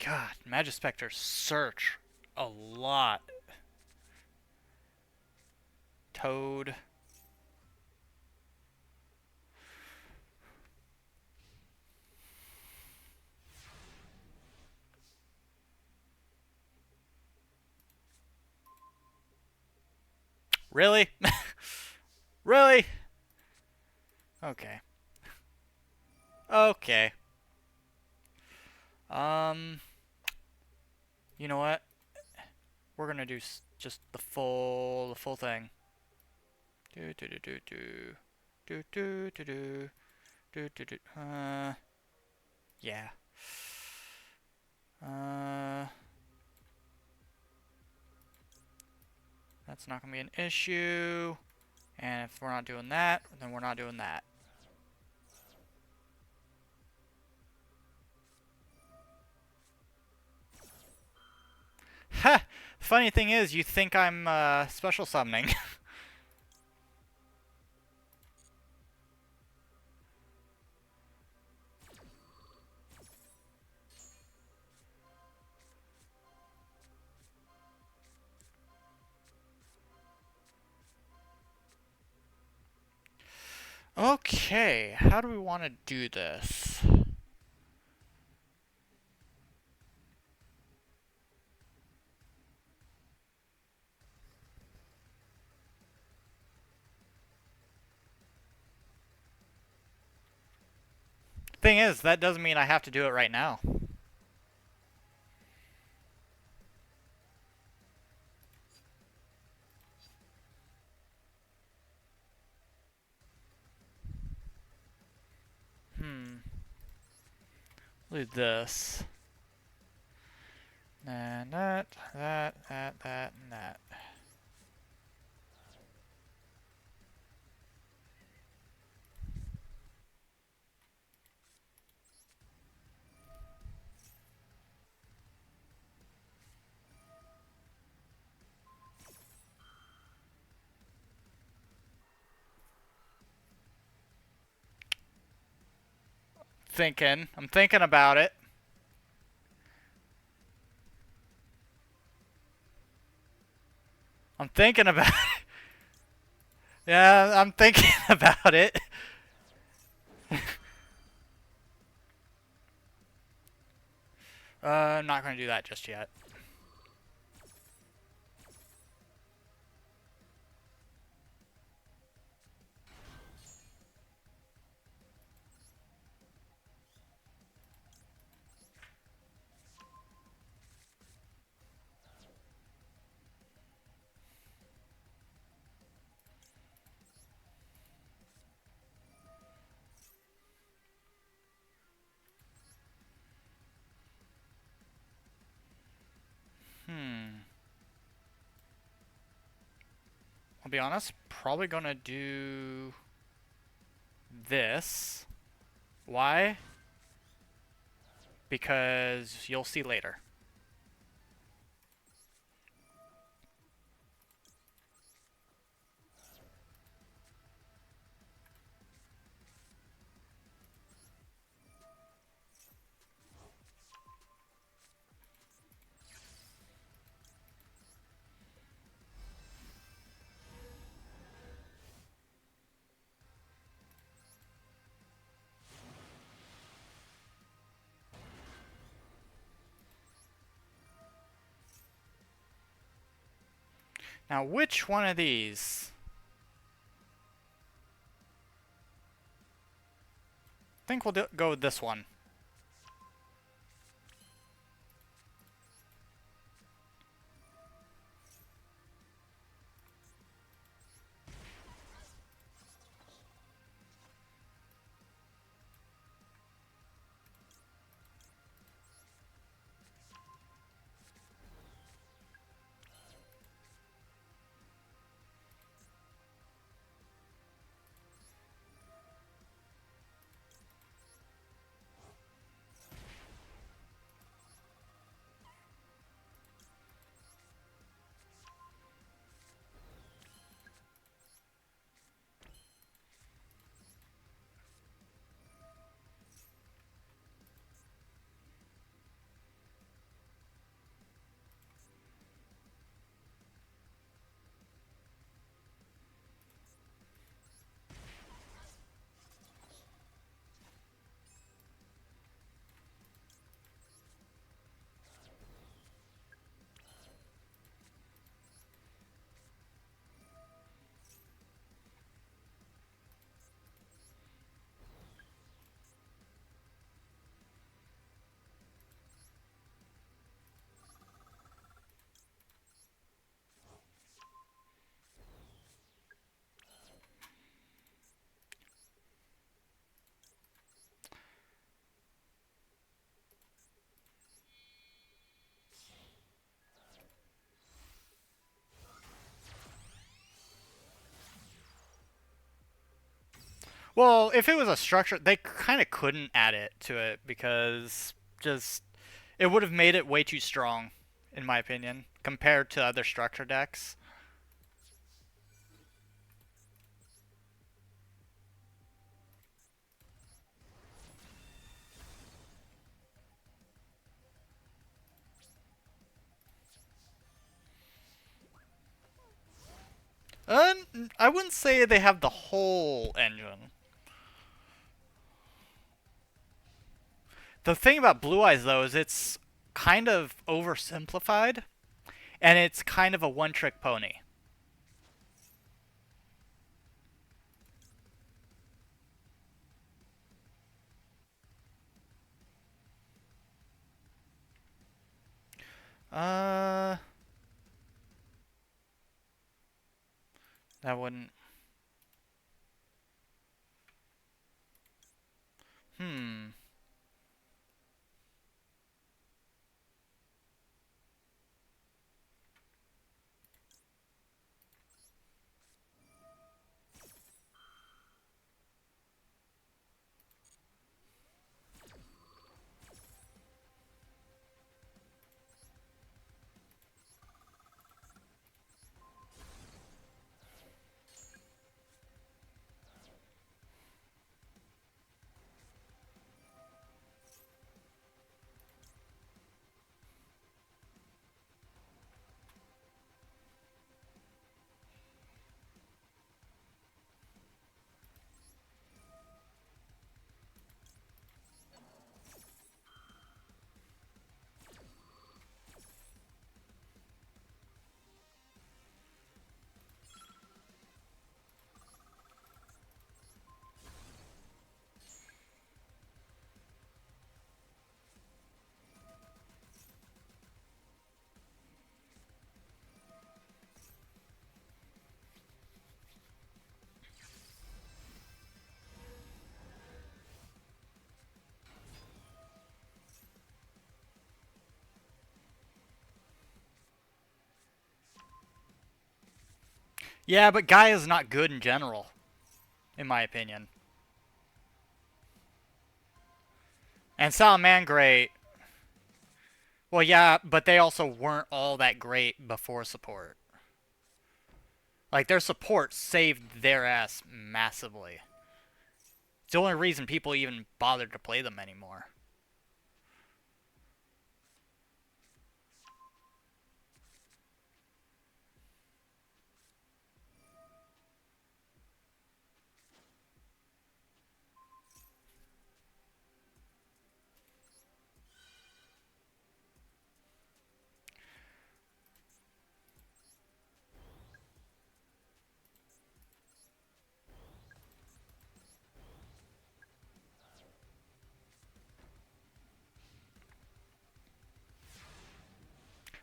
God, Magispector search a lot. Toad. Really? Really? Okay. Okay. You know what? We're gonna do just the full thing. Do do do do do do do do do do do do. Yeah. That's not gonna be an issue. And if we're not doing that, then we're not doing that. Ha! Funny thing is, you think I'm special summoning. Okay, how do we want to do this? Thing is, that doesn't mean I have to do it right now. Look at this. And that, and that. I'm thinking about it. I'm thinking about it. Yeah, I'm thinking about it. I'm not going to do that just yet. I'll be honest, probably going to do this. Why? Because you'll see later. Now, which one of these? I think we'll go with this one. Well, if it was a structure, they kind of couldn't add it to it because just it would have made it way too strong, in my opinion, compared to other structure decks. I wouldn't say they have the whole engine. The thing about Blue Eyes, though, is it's kind of oversimplified, and it's kind of a one-trick pony. Uh, that wouldn't. Hmm. Yeah, but Gaia's not good in general, in my opinion. And Salamangreat, well, yeah, but they also weren't all that great before support. Like, their support saved their ass massively. It's the only reason people even bothered to play them anymore.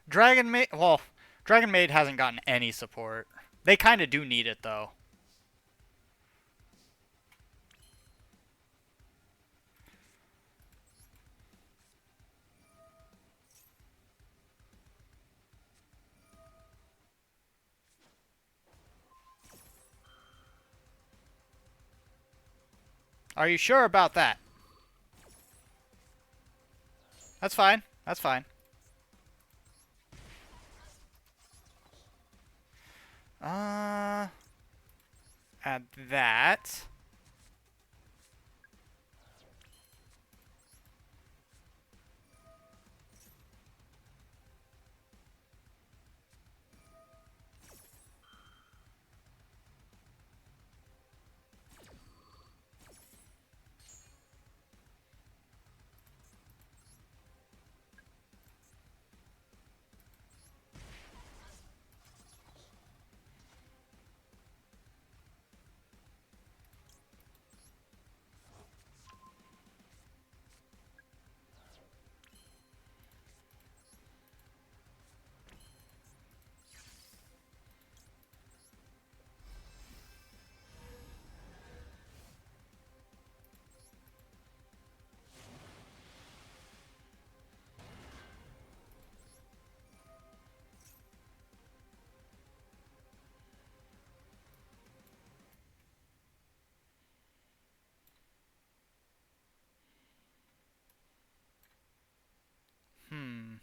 Dragon Maid hasn't gotten any support. They kind of do need it, though. Are you sure about that? That's fine. That's fine. Add that. Hmm.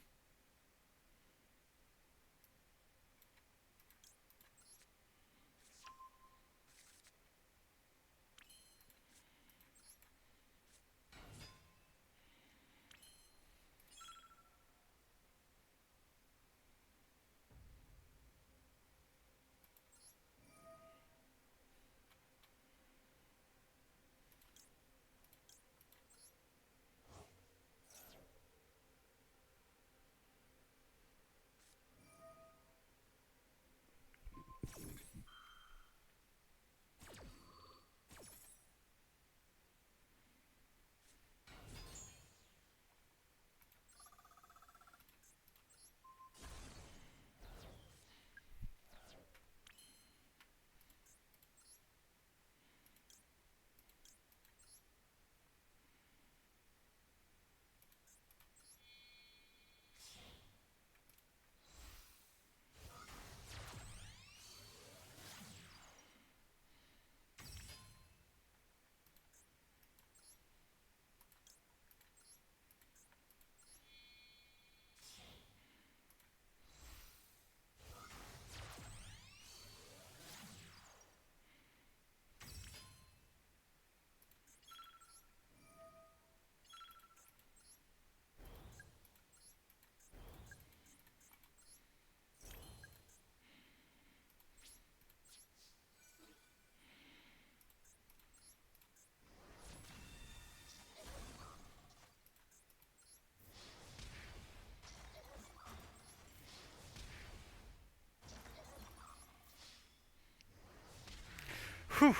Whew.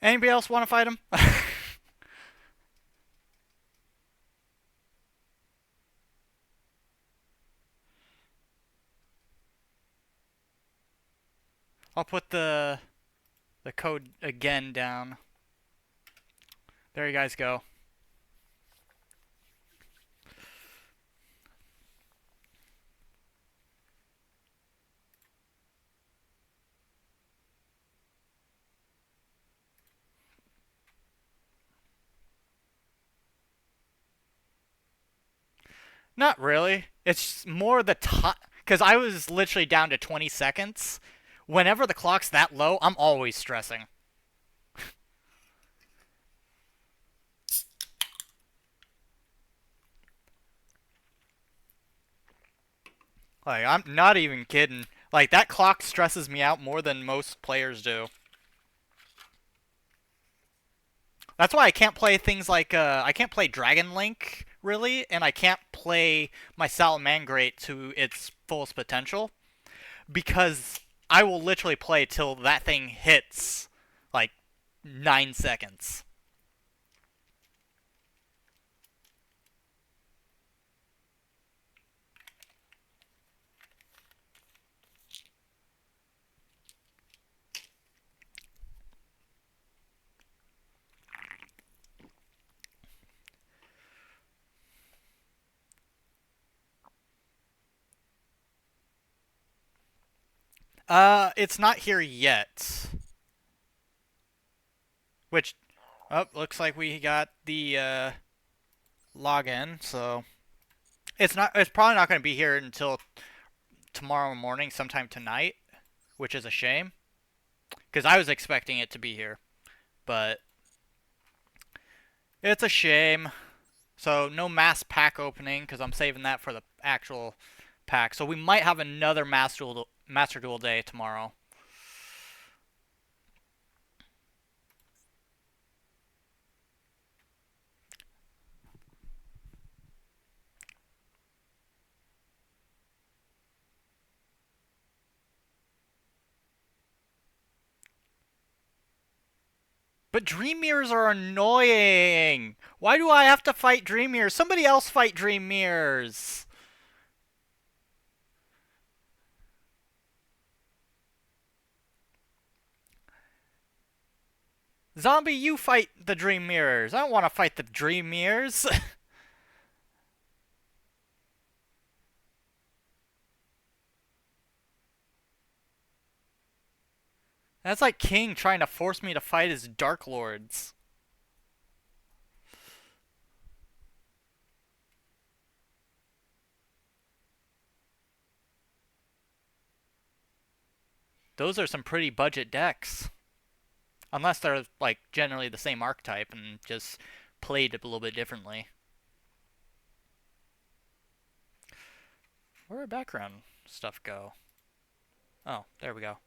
Anybody else want to fight him? I'll put the the code again down. There you guys go. Not really. It's more the time, because I was literally down to 20 seconds. Whenever the clock's that low, I'm always stressing. Like, I'm not even kidding. Like, that clock stresses me out more than most players do. That's why I can't play things like, I can't play Dragon Link, really, and I can't play my Salamangreat to its fullest potential, because I will literally play till that thing hits, like, 9 seconds. It's not here yet. Which, oh, looks like we got the, login, so it's probably not going to be here until tomorrow morning, sometime tonight, which is a shame, because I was expecting it to be here, but it's a shame. So no mass pack opening, because I'm saving that for the actual pack. So we might have another Master Duel day tomorrow. But Dream Mirrors are annoying! Why do I have to fight Dream Mirrors? Somebody else fight Dream Mirrors! Zombie, you fight the Dream Mirrors. I don't want to fight the Dream Mirrors. That's like King trying to force me to fight his Dark Lords. Those are some pretty budget decks. Unless they're, like, generally the same archetype and just played a little bit differently. Where did background stuff go? Oh, there we go.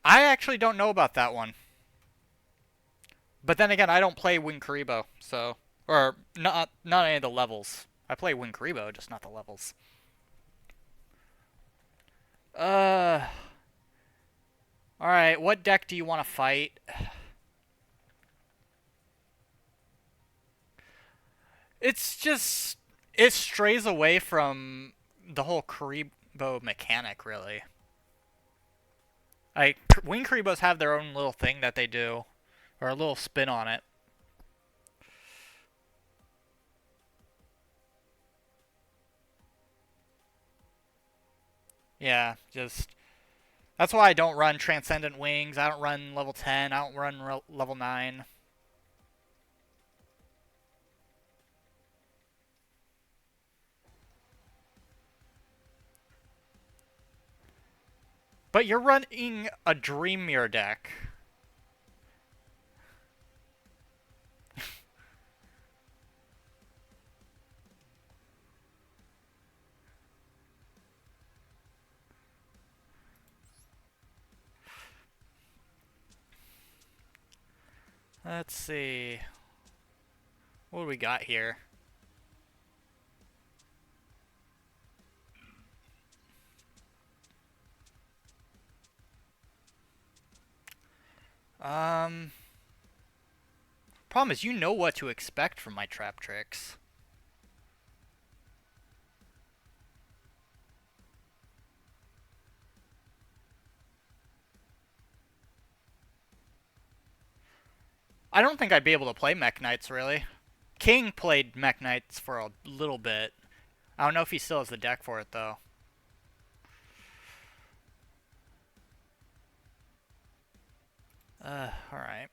I actually don't know about that one. But then again, I don't play Winkaribo, so... Or, not any of the levels. I play Winkaribo, just not the levels. Alright, what deck do you want to fight? It's just... It strays away from the whole Karibo mechanic, really. Like, Wing Karibos have their own little thing that they do. Or a little spin on it. Yeah, just... That's why I don't run Transcendent Wings, I don't run level 10, I don't run level 9. But you're running a Dream Mirror deck. Let's see. What do we got here? Problem is, you know what to expect from my trap tricks. I don't think I'd be able to play Mech Knights, really. King played Mech Knights for a little bit. I don't know if he still has the deck for it, though. Alright.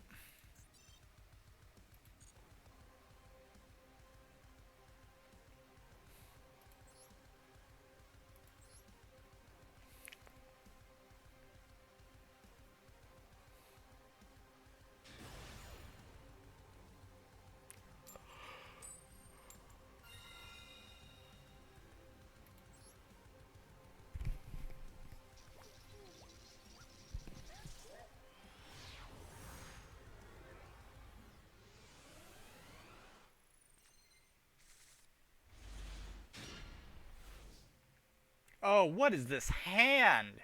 Oh, what is this hand?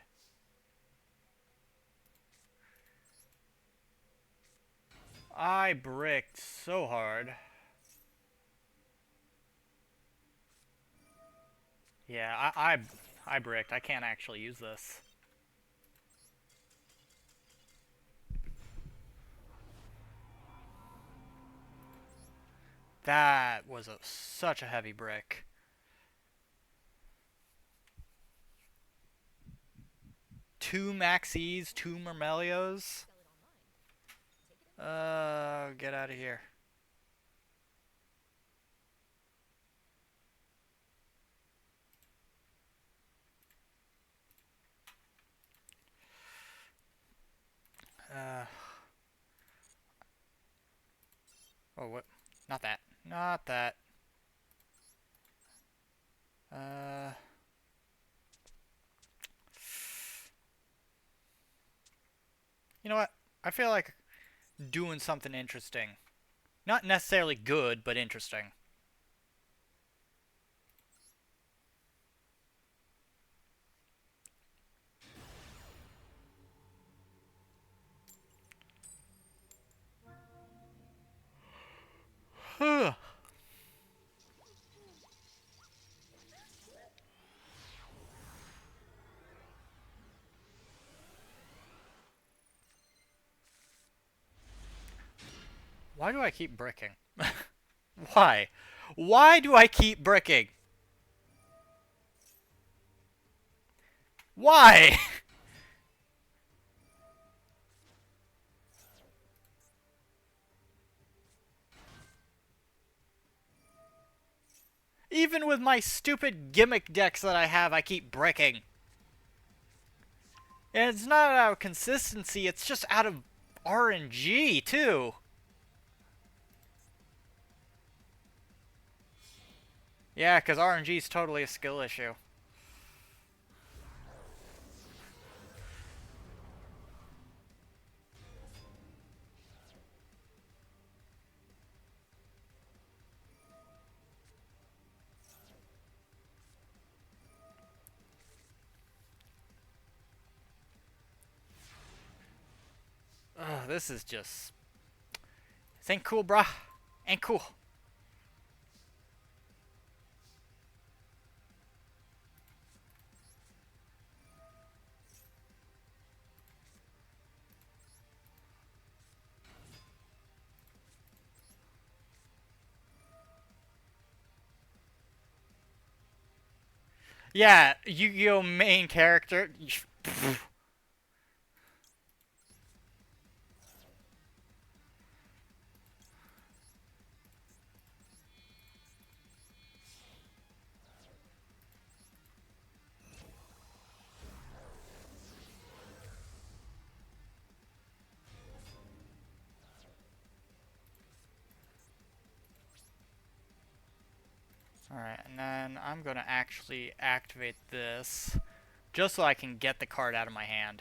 I bricked so hard. Yeah, I bricked. I can't actually use this. That was such a heavy brick. Two Maxis, two Mermelios. Get out of here. Uh, oh, what? Not that. Not that. Uh, you know what? I feel like doing something interesting. Not necessarily good, but interesting. Why do I keep bricking? Why? Why do I keep bricking? Why? Even with my stupid gimmick decks that I have, I keep bricking. And it's not out of consistency, it's just out of RNG, too. Yeah, because RNG is totally a skill issue. Ugh, this is just... This ain't cool, bruh. Ain't cool. Yeah, Yu-Gi-Oh! Main character. Alright, and then I'm going to actually activate this just so I can get the card out of my hand.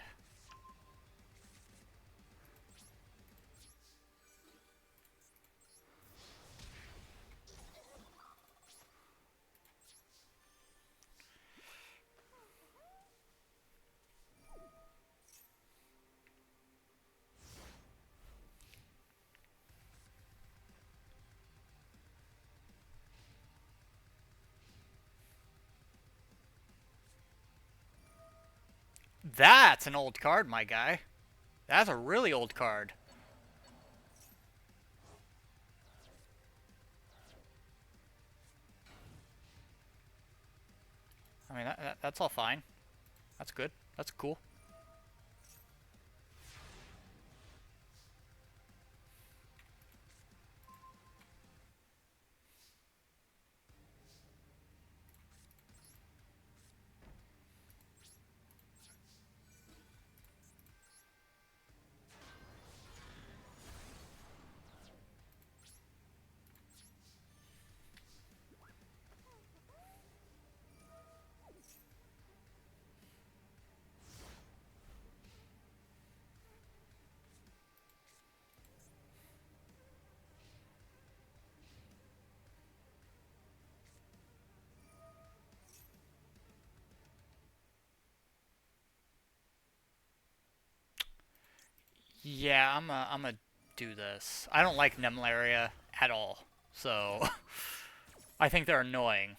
That's an old card, my guy. That's a really old card. I mean, that's all fine. That's good. That's cool. Yeah, I'm a do this. I don't like Nemlaria at all, so I think they're annoying.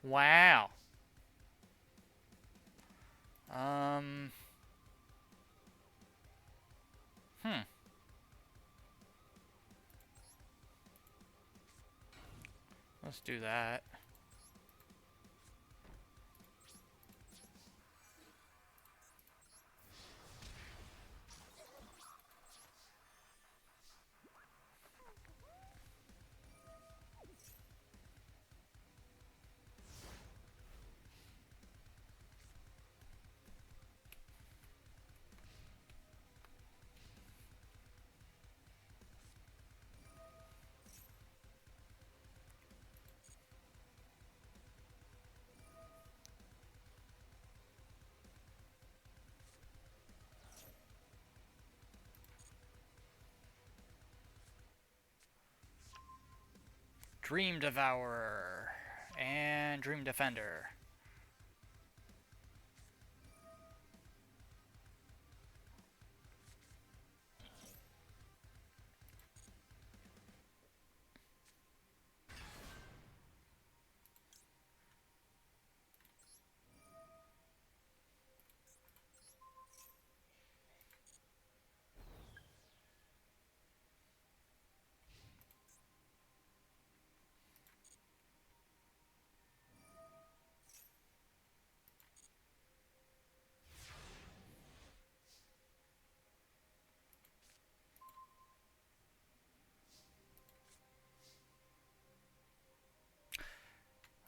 Wow. Um. Hmm. Let's do that. Dream Devourer and Dream Defender.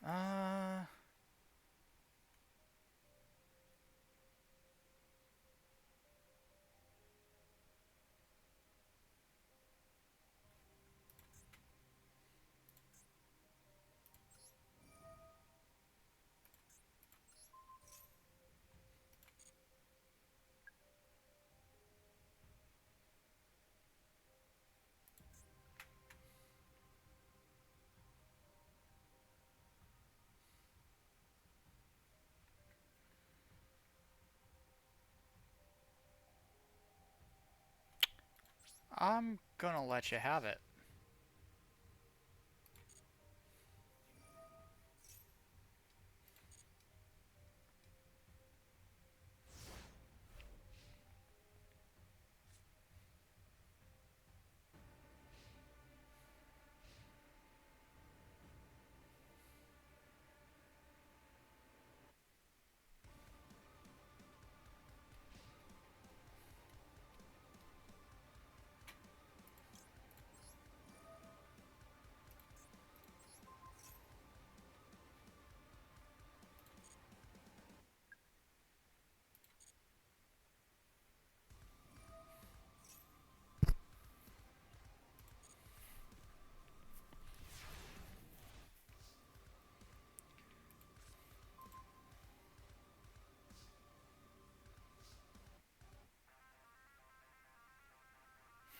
Uh. I'm gonna let you have it.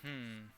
Hmm.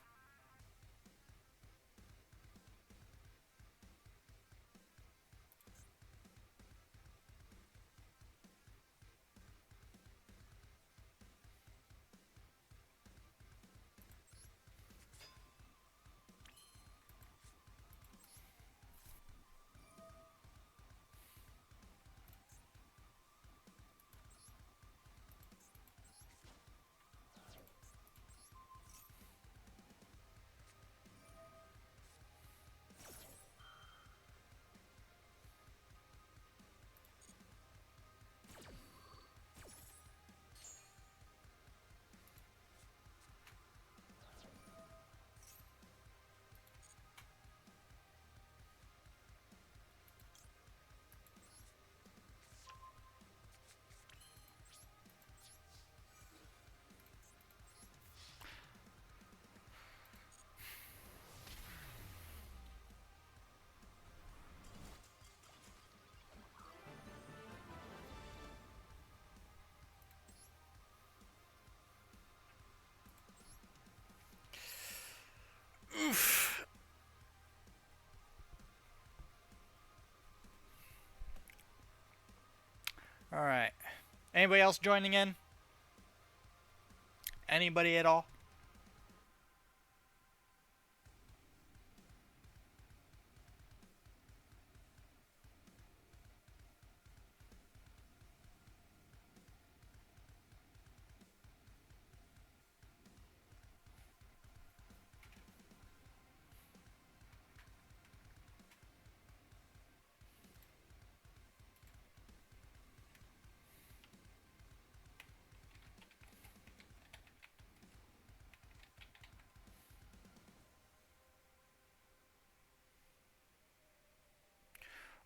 Anybody else joining in? Anybody at all?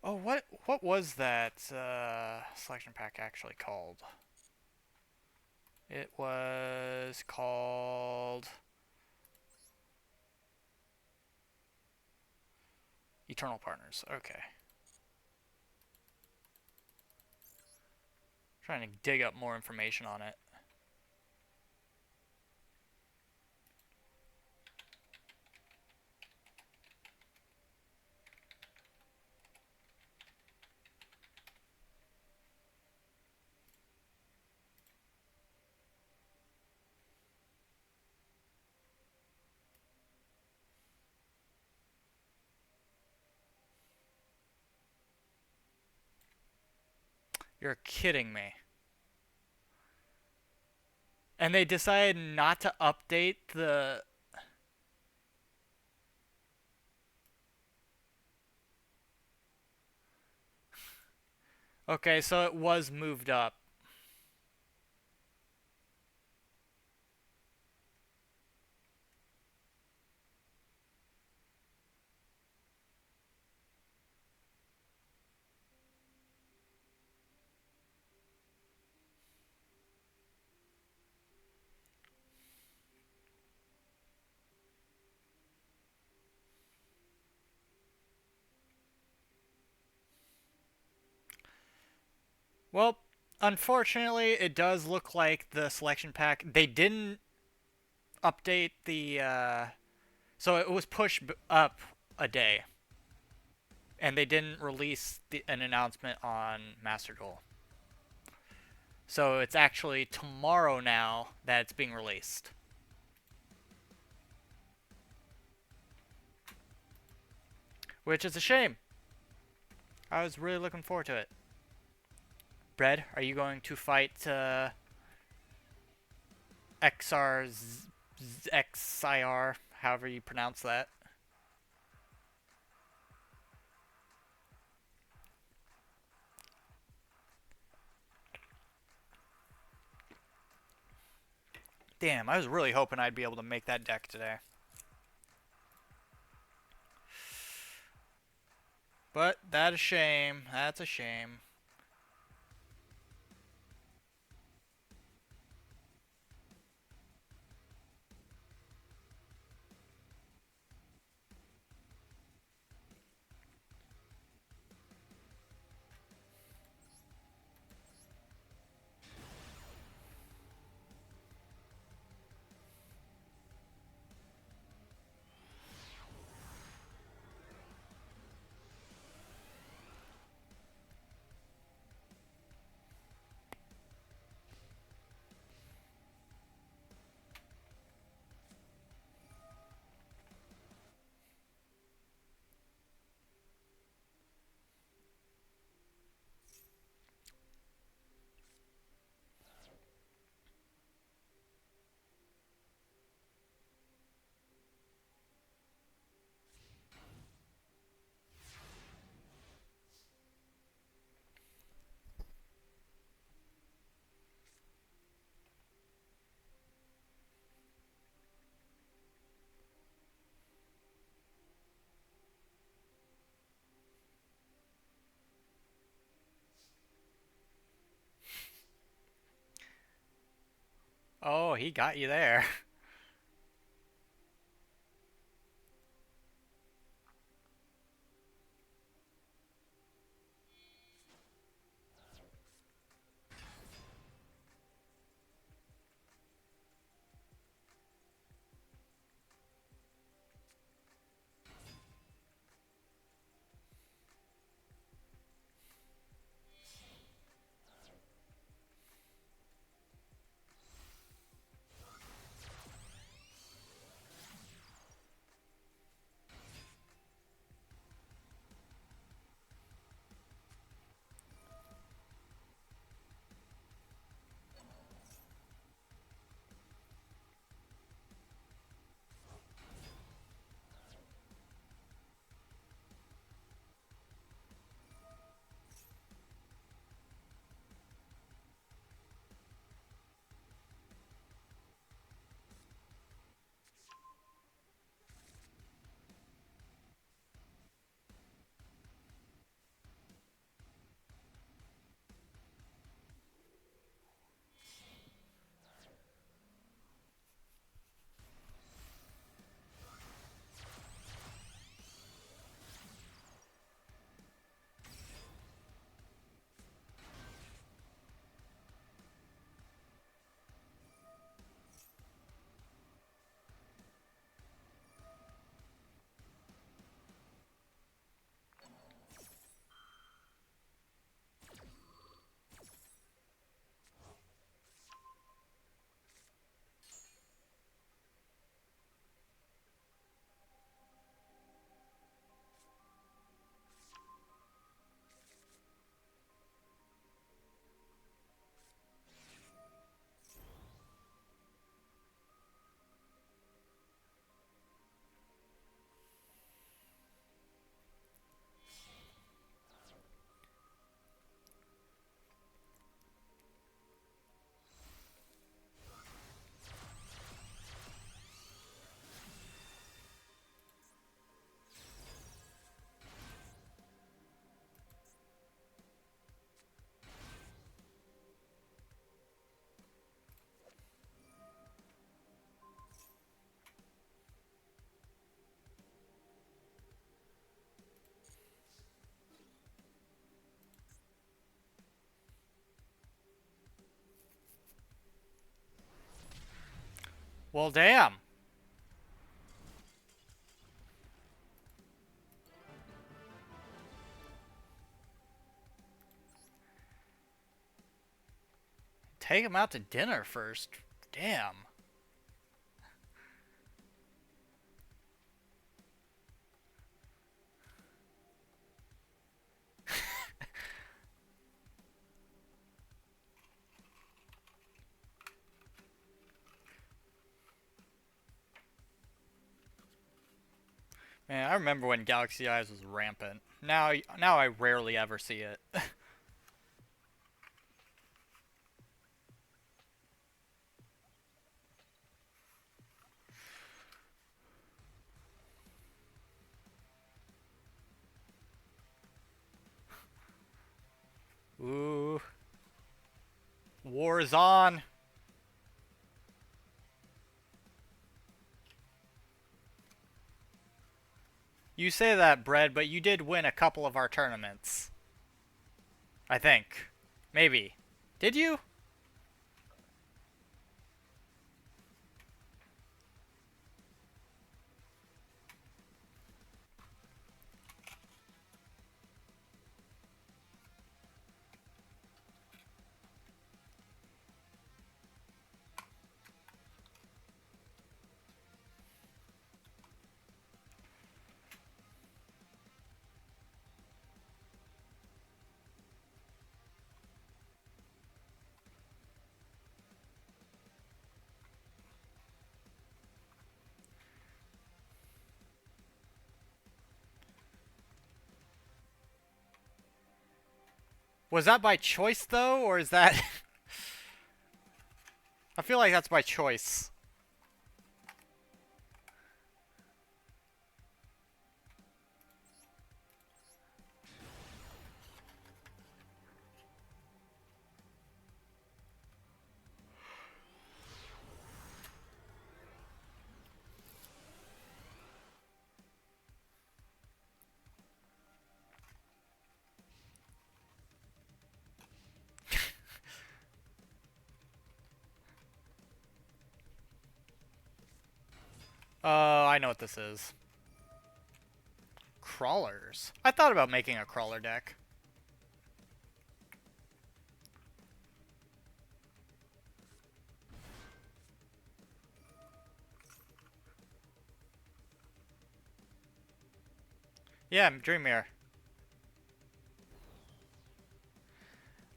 Oh, what was that selection pack actually called? It was called Eternal Partners. Okay. Trying to dig up more information on it. You're kidding me. And they decided not to update the... Okay, so it was moved up. Well, unfortunately, it does look like the selection pack... They didn't update the... So it was pushed up a day. And they didn't release an announcement on Master Duel. So it's actually tomorrow now that it's being released. Which is a shame. I was really looking forward to it. Bread, are you going to fight XIR, however you pronounce that? Damn, I was really hoping I'd be able to make that deck today. But that's a shame. That's a shame. Oh, he got you there. Well, damn. Take him out to dinner first. Damn. Man, I remember when Galaxy Eyes was rampant. Now I rarely ever see it. Ooh. War is on. You say that, Bread, but you did win a couple of our tournaments. I think. Maybe. Did you? Was that by choice, though, or is that... I feel like that's by choice. I know what this is. Crawlers. I thought about making a crawler deck. Yeah, Dreamir.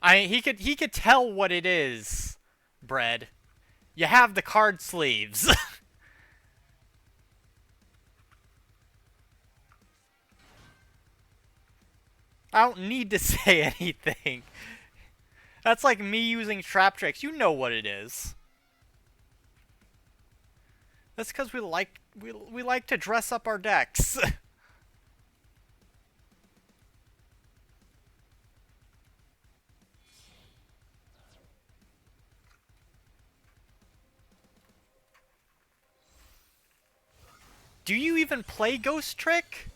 He could tell what it is, Bread. You have the card sleeves. I don't need to say anything. That's like me using trap tricks. You know what it is. That's because we like to dress up our decks. Do you even play Ghost Trick?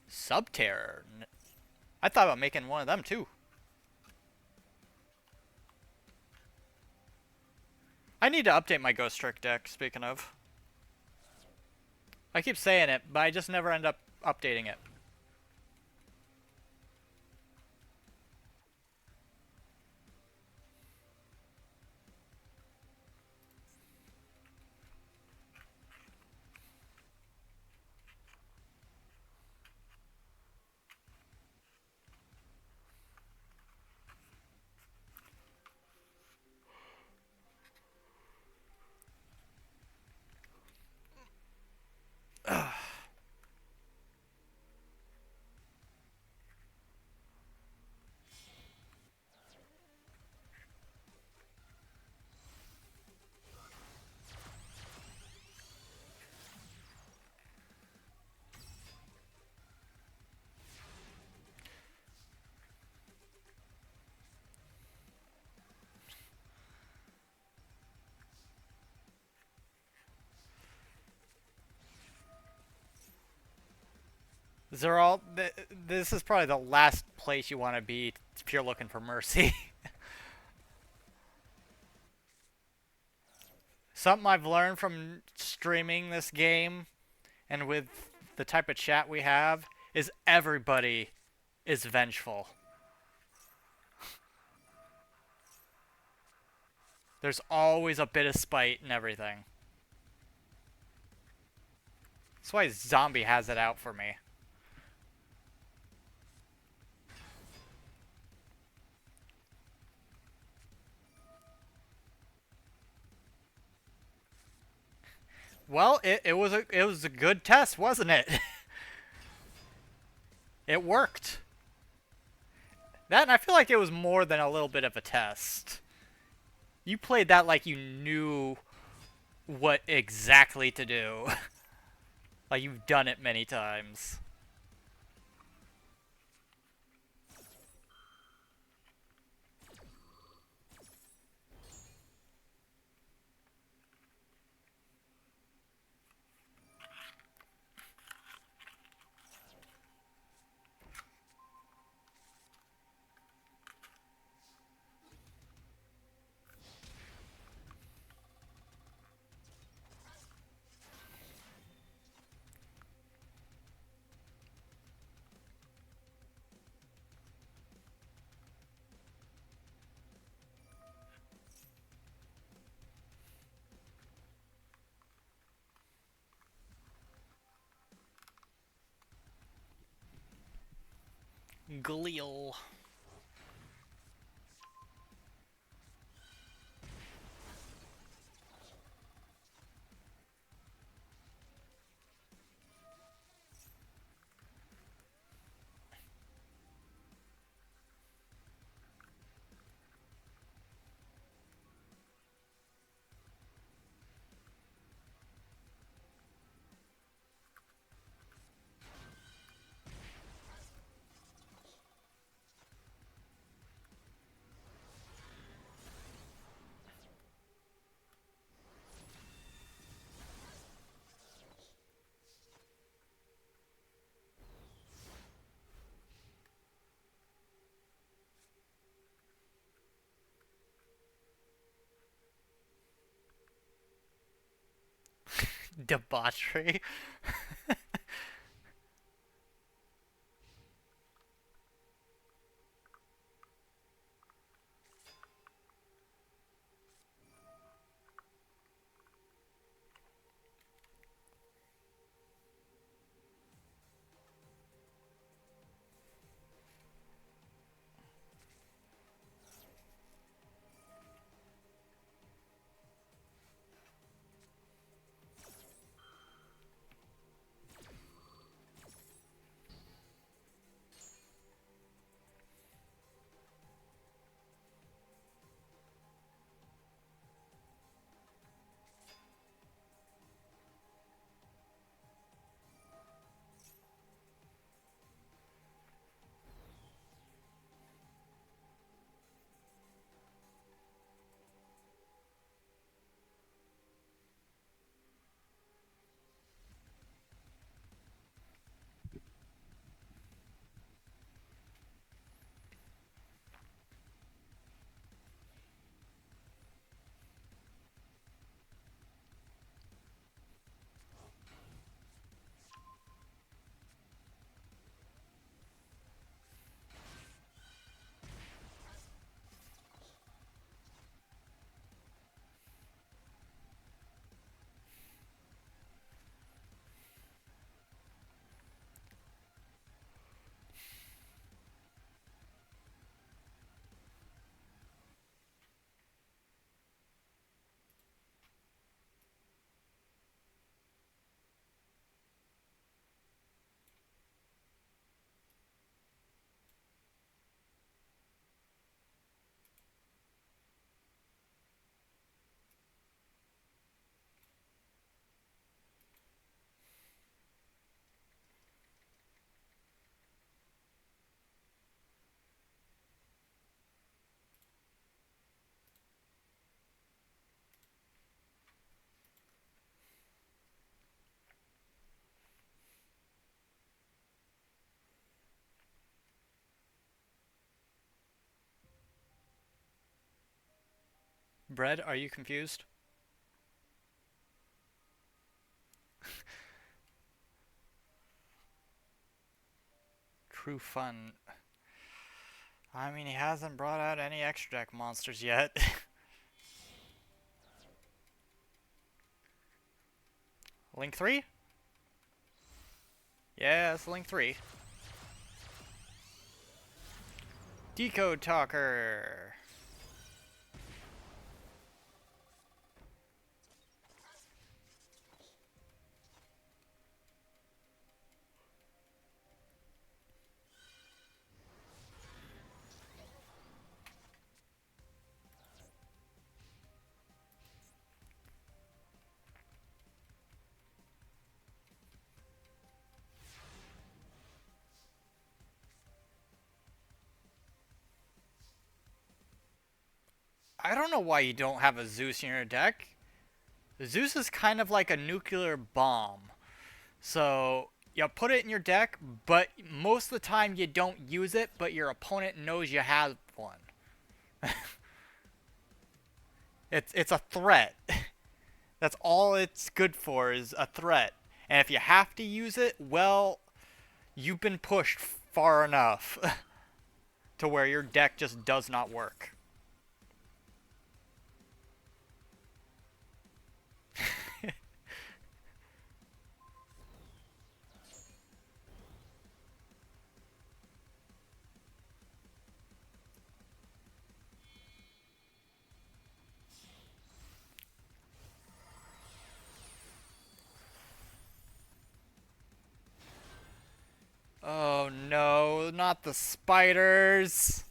Subterror. I thought about making one of them too. I need to update my Ghost Trick deck, speaking of. I keep saying it, but I just never end up updating it. Zeralt, this is probably the last place you want to be if you're looking for mercy. Something I've learned from streaming this game and with the type of chat we have is everybody is vengeful. There's always a bit of spite and everything. That's why Zombie has it out for me. Well, it was a good test, wasn't it? It worked. That, and I feel like it was more than a little bit of a test. You played that like you knew what exactly to do. Like you've done it many times. Gleal. Debauchery. Bread, are you confused? Crew fun. I mean, he hasn't brought out any extra deck monsters yet. Link 3? Yeah, it's Link 3. Decode Talker. I don't know why you don't have a Zeus in your deck. Zeus is kind of like a nuclear bomb. So, you put it in your deck, but most of the time you don't use it, but your opponent knows you have one. It's a threat. That's all it's good for, is a threat. And if you have to use it, well, you've been pushed far enough to where your deck just does not work. Oh no, not the spiders.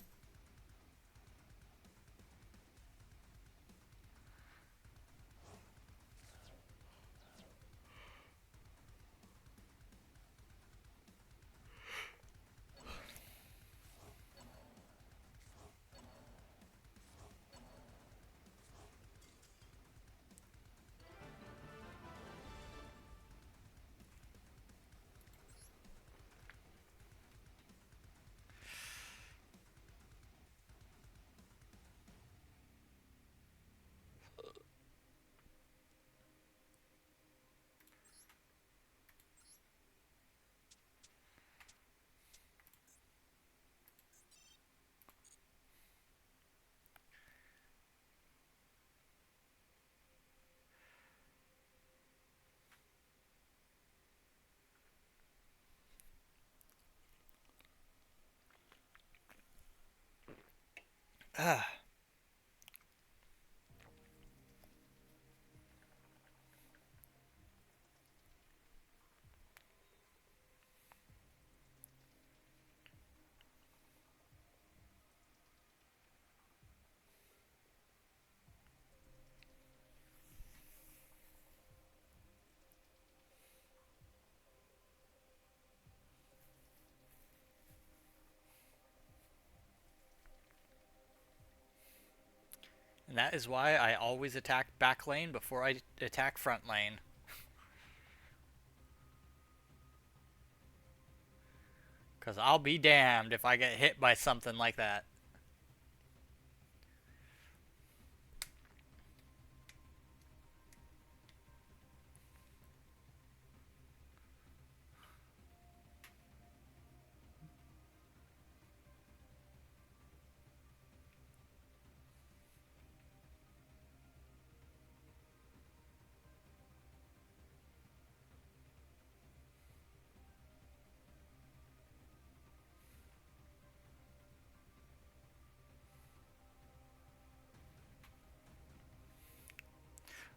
Ugh. And that is why I always attack back lane before I attack front lane. Because I'll be damned if I get hit by something like that.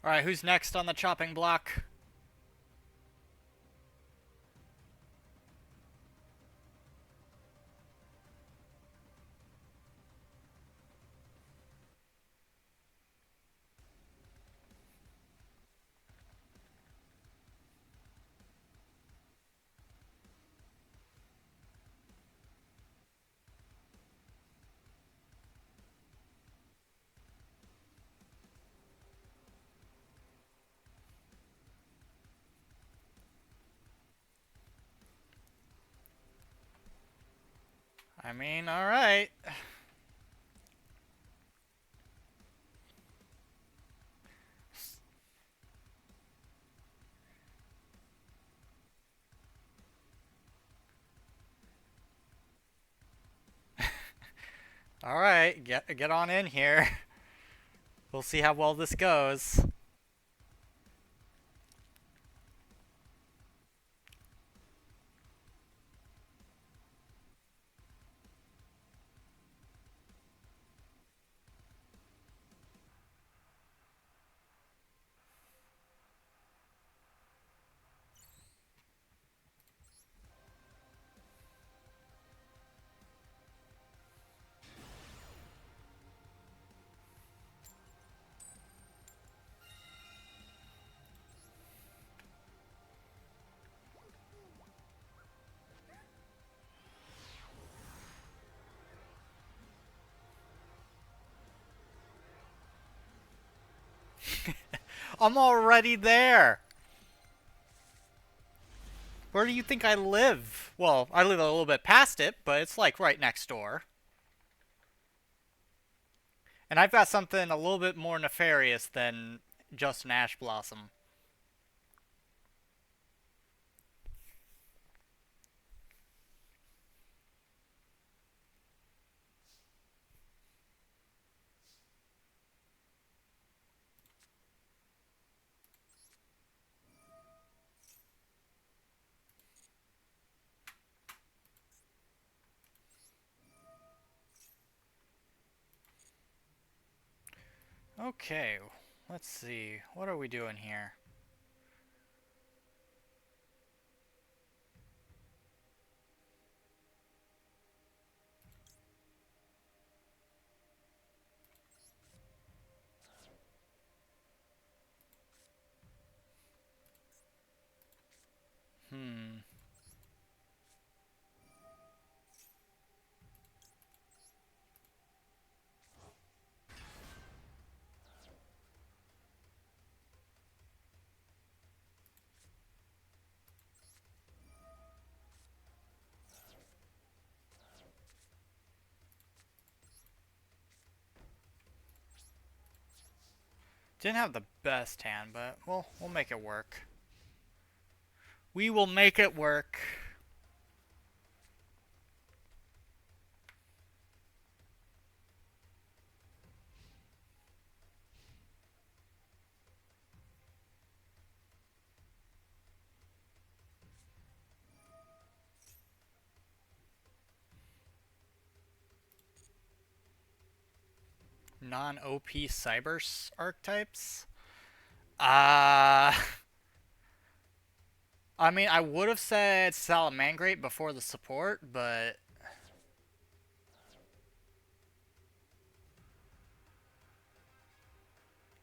Alright, who's next on the chopping block? I mean, alright. Alright, get on in here. We'll see how well this goes. I'm already there! Where do you think I live? Well, I live a little bit past it, but it's like right next door. And I've got something a little bit more nefarious than just an Ash Blossom. Okay, let's see. What are we doing here? Hmm. Didn't have the best hand, but we'll make it work. We will make it work. Non-OP Cyber archetypes? Uh... I mean, I would have said Salamangrate before the support, but...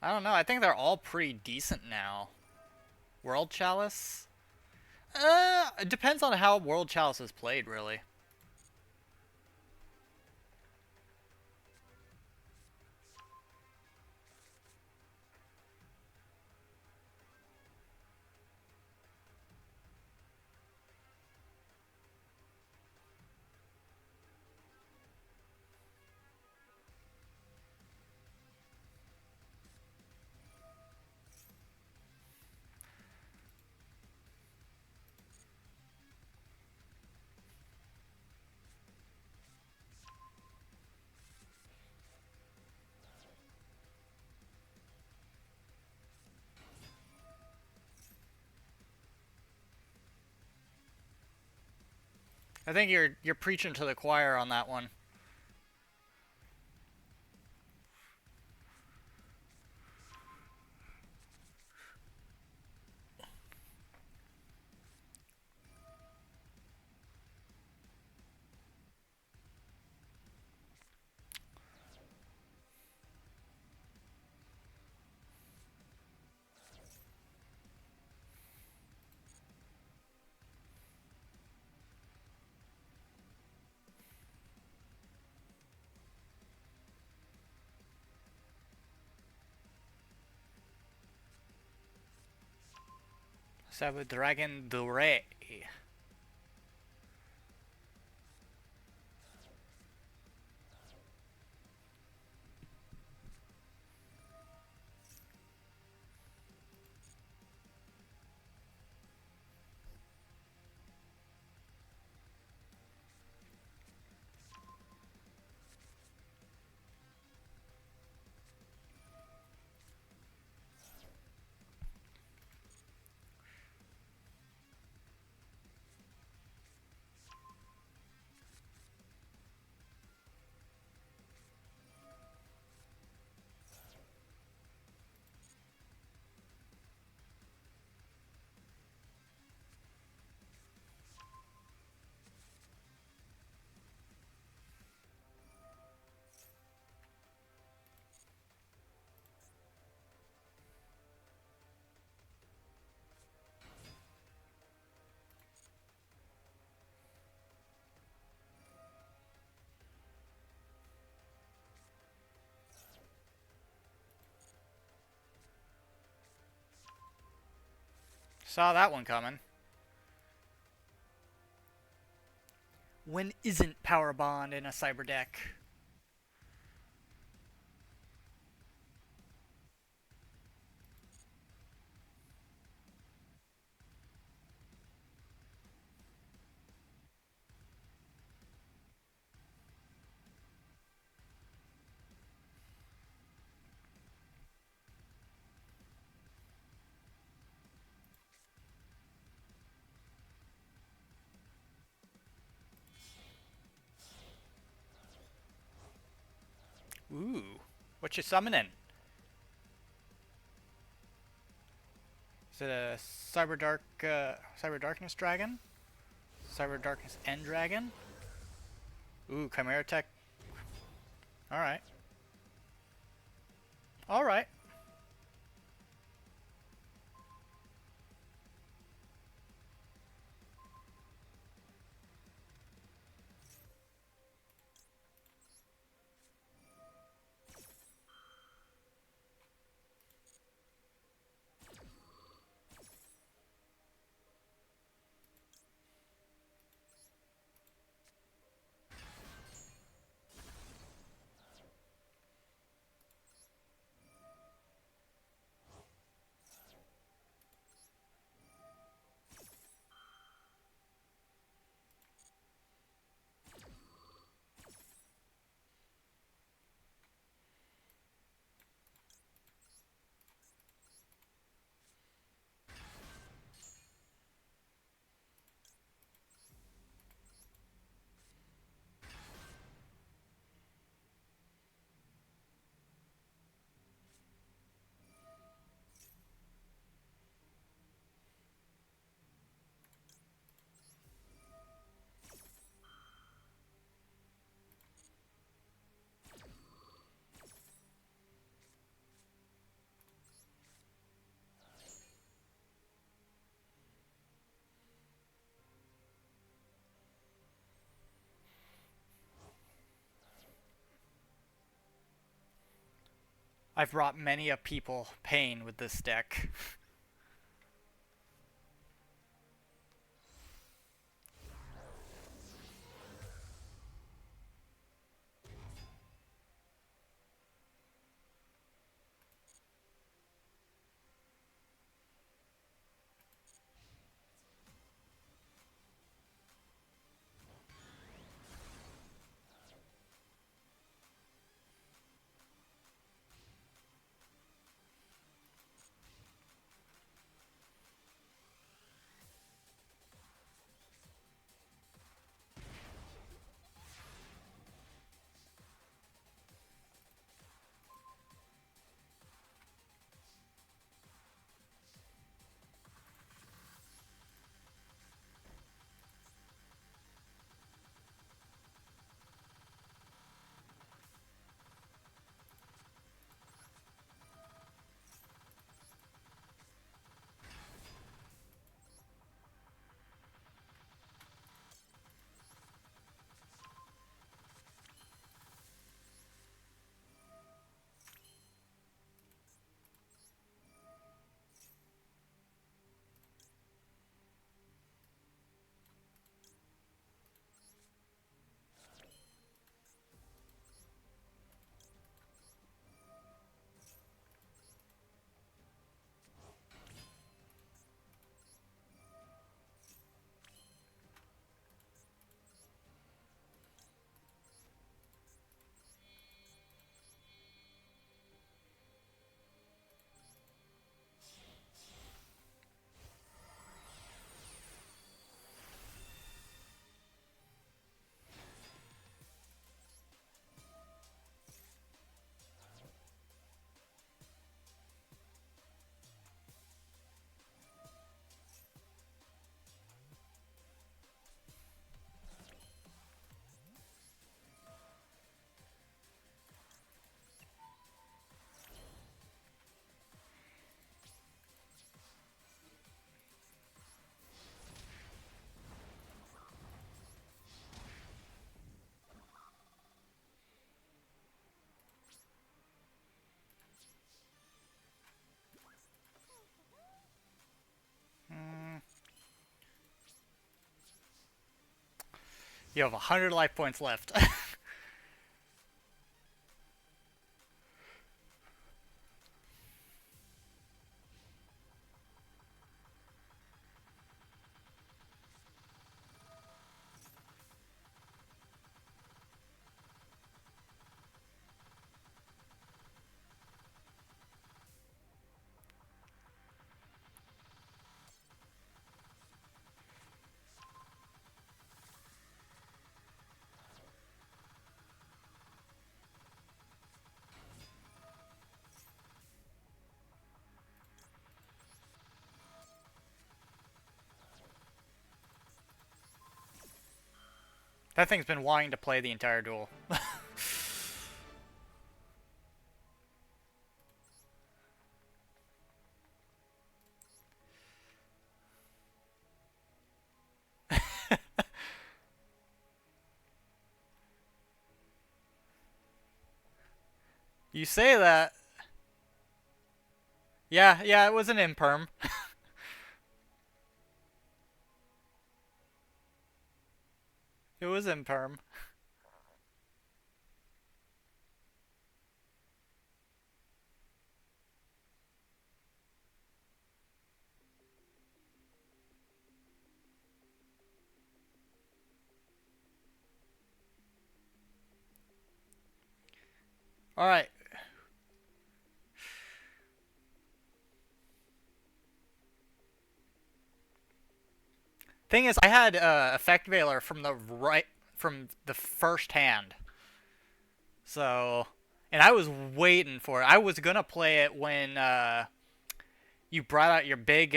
I don't know, I think they're all pretty decent now. World Chalice? It depends on how World Chalice is played, really. I think you're preaching to the choir on that one. Let's have a Dragon Duré. Saw that one coming. When isn't Power Bond in a cyber deck? Ooh. What you summoning? Is it a Cyber Darkness Dragon? Cyber Darkness End Dragon? Ooh, Chimera Tech. Alright. Alright. I've brought many a people pain with this deck. You have 100 life points left. That thing's been wanting to play the entire duel. You say that. Yeah, it was an imperm. It was imperm. Alright. Thing is, I had Effect Veiler from the first hand. So, and I was waiting for it. I was gonna play it when you brought out your big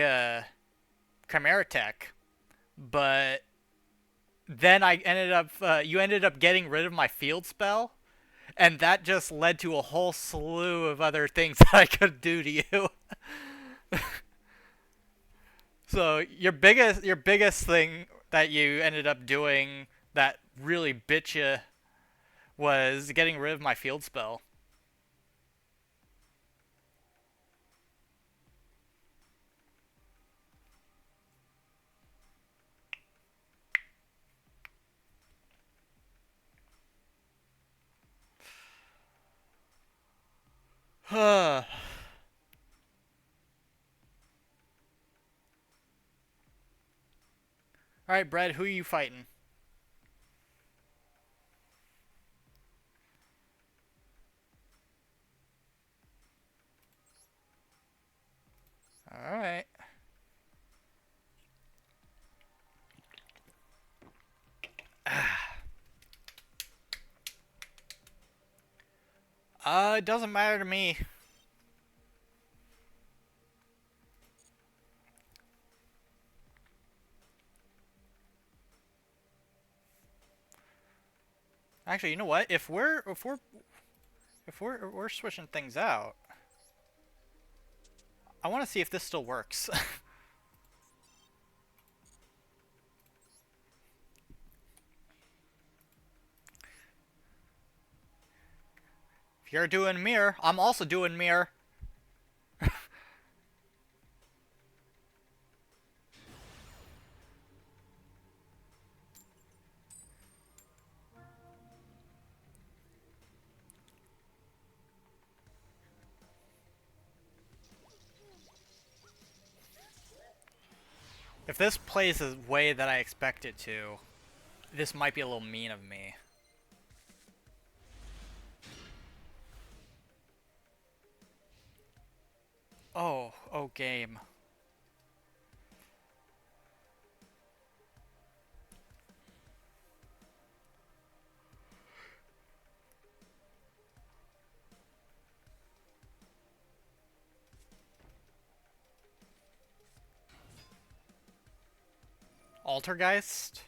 Chimera Tech, but then I ended up, you ended up getting rid of my field spell, and that just led to a whole slew of other things that I could do to you. So your biggest thing that you ended up doing that really bit you was getting rid of my field spell. Alright, Brad, who are you fighting? Alright. It doesn't matter to me. Actually, you know what? If we're switching things out, I want to see if this still works. If you're doing mirror, I'm also doing mirror. If this plays the way that I expect it to, this might be a little mean of me. Oh, game. Altergeist?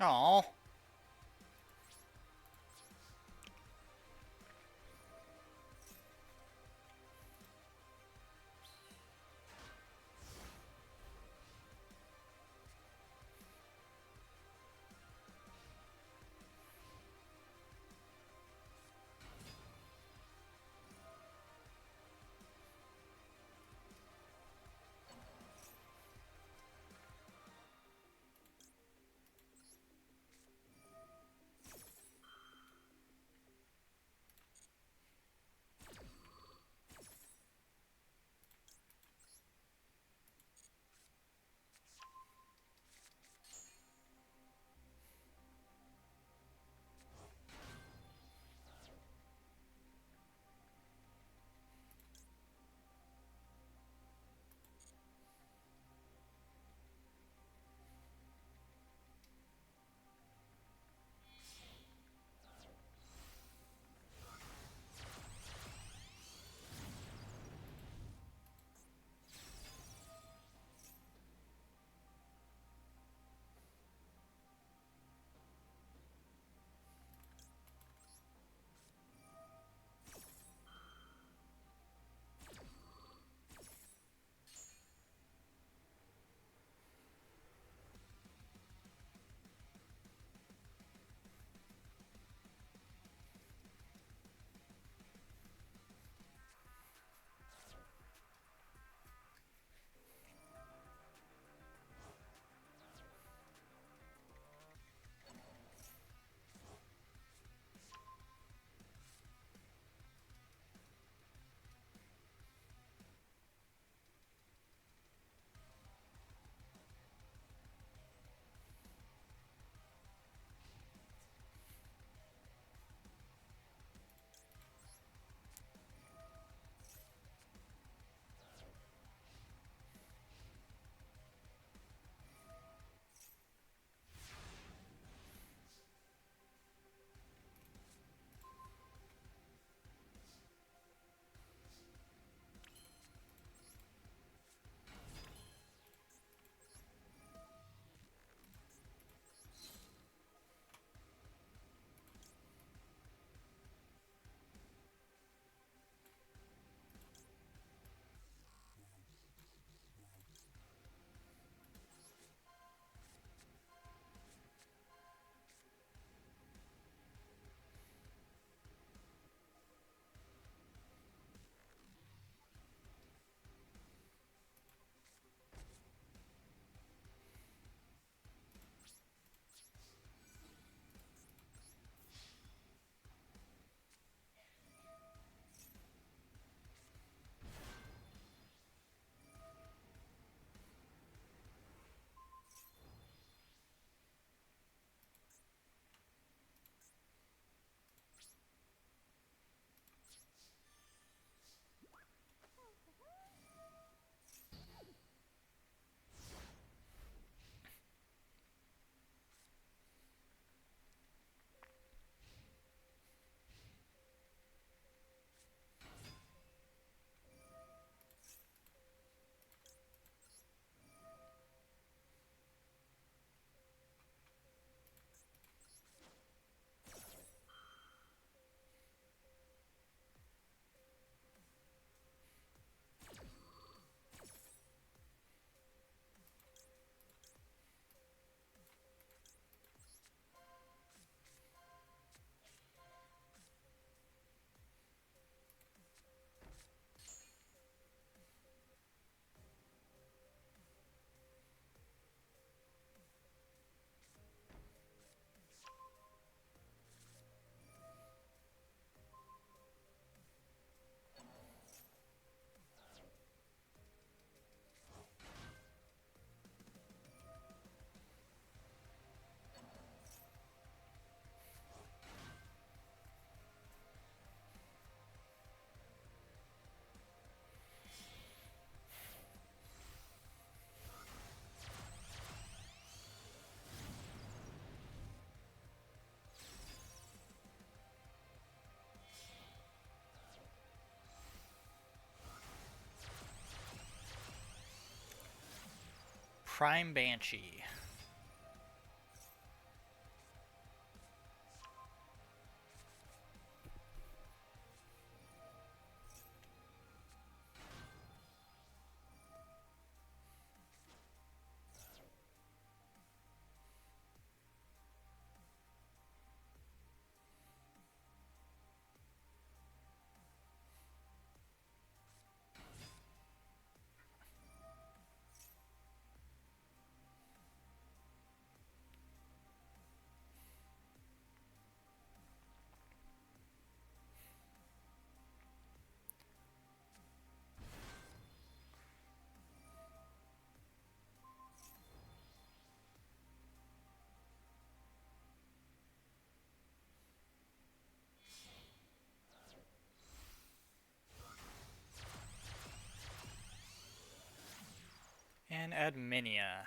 Oh. Prime Banshee. Adminia.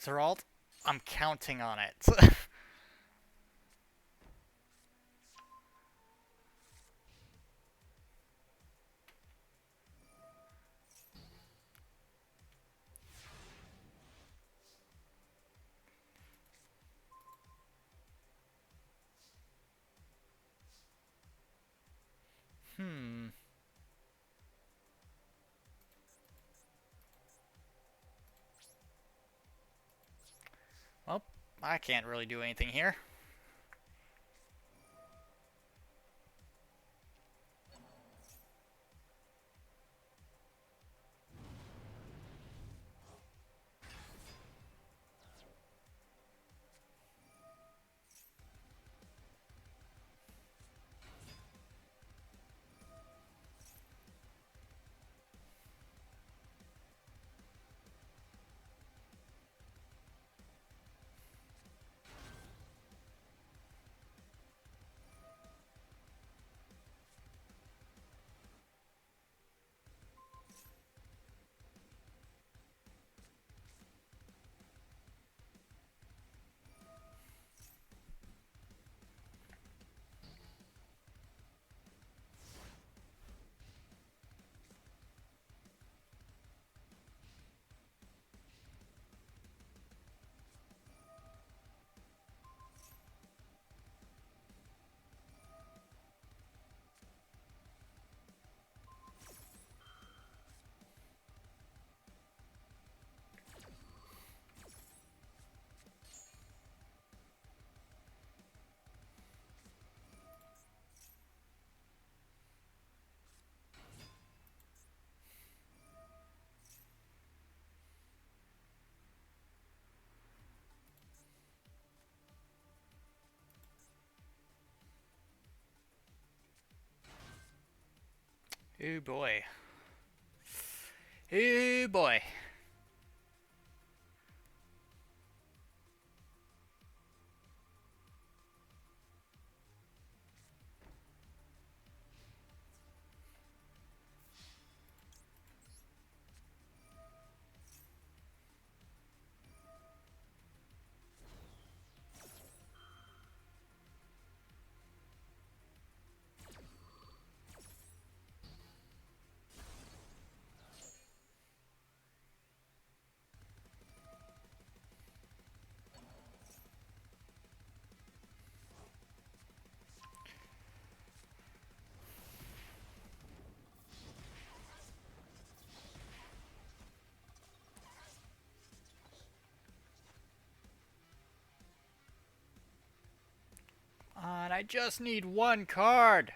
Zeralt, I'm counting on it. Hmm. Well, I can't really do anything here. Oh boy. Oh boy. And I just need one card.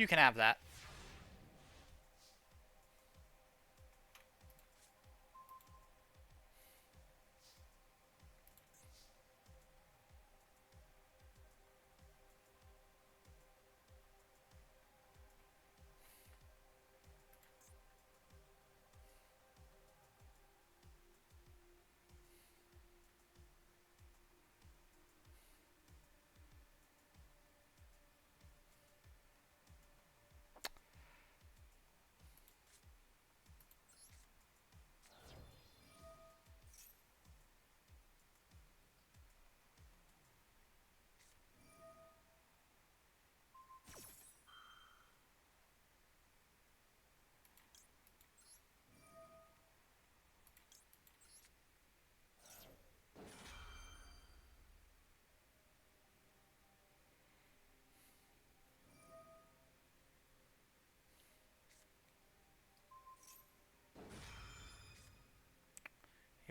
You can have that.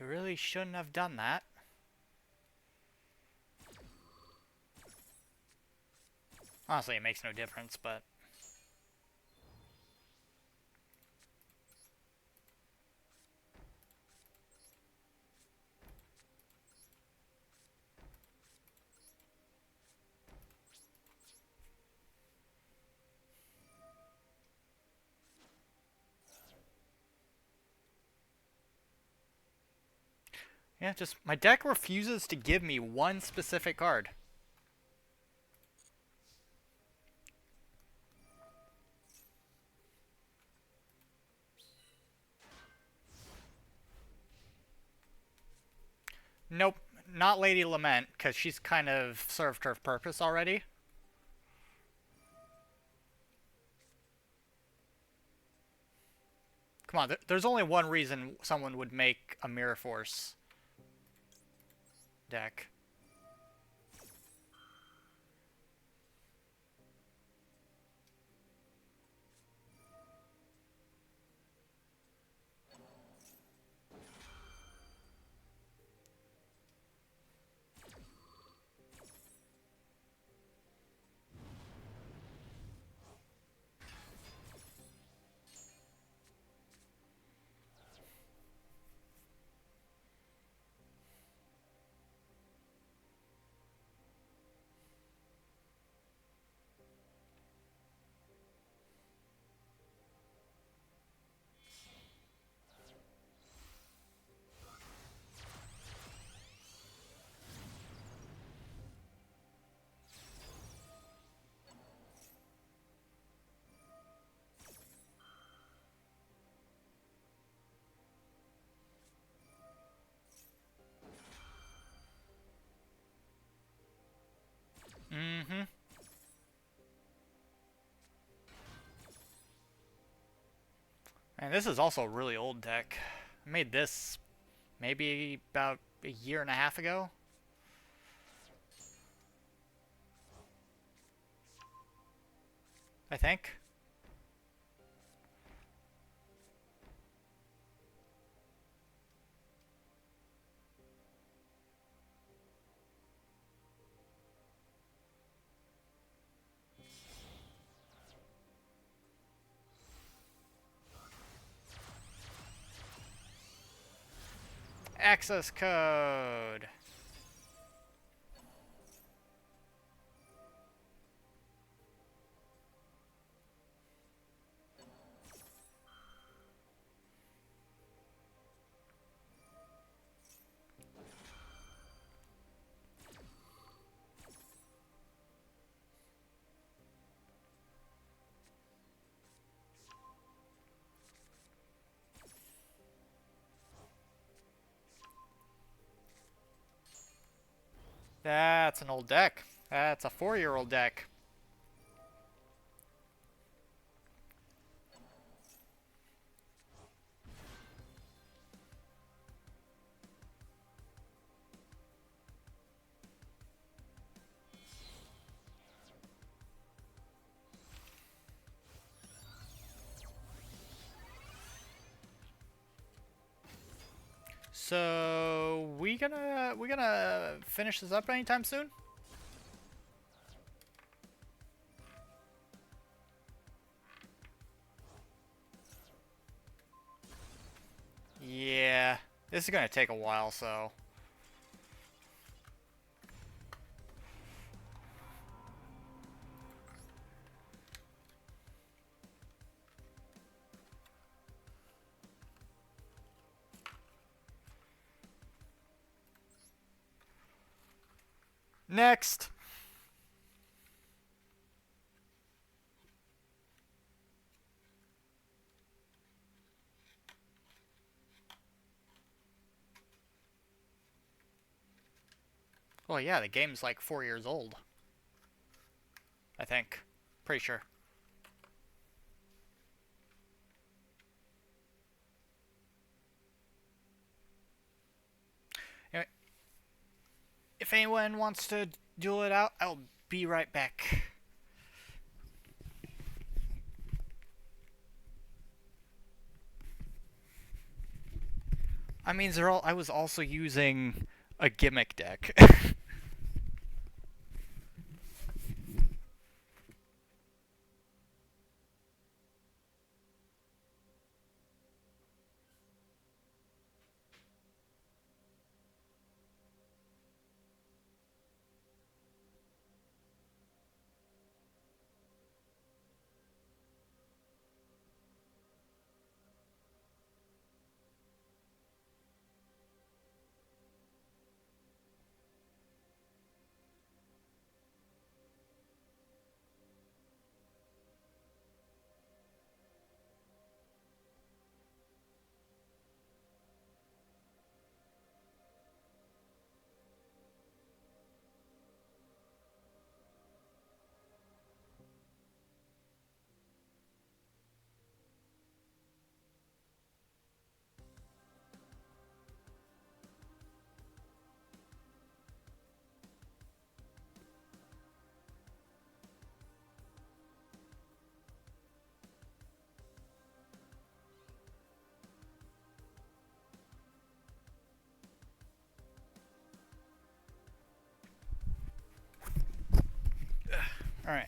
You really shouldn't have done that. Honestly, it makes no difference, but... yeah, just... my deck refuses to give me one specific card. Nope, not Lady Lament, because she's kind of served her purpose already. Come on, there's only one reason someone would make a Mirror Force deck. Mm-hmm. And this is also a really old deck. I made this maybe about a year and a half ago. I think. Access code. That's an old deck. That's a 4-year-old deck. So we gonna finish this up anytime soon? Yeah, this is gonna take a while, so. Next! Well, yeah, the game's like 4 years old. I think. Pretty sure. Anyway, if anyone wants to duel it out, I'll be right back. I mean, I was also using a gimmick deck. All right.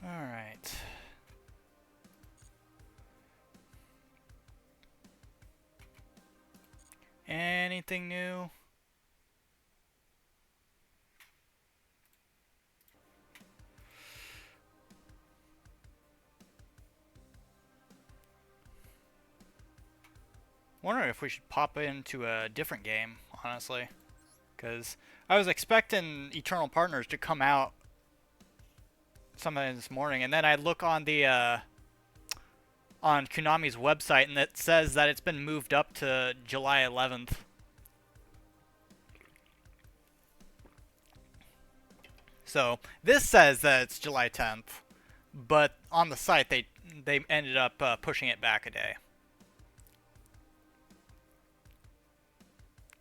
All right. Anything new? Wondering if we should pop into a different game, honestly, because I was expecting Eternal Partners to come out sometime this morning, and then I look on the on Konami's website, and it says that it's been moved up to July 11th. So this says that it's July 10th, but on the site they ended up pushing it back a day.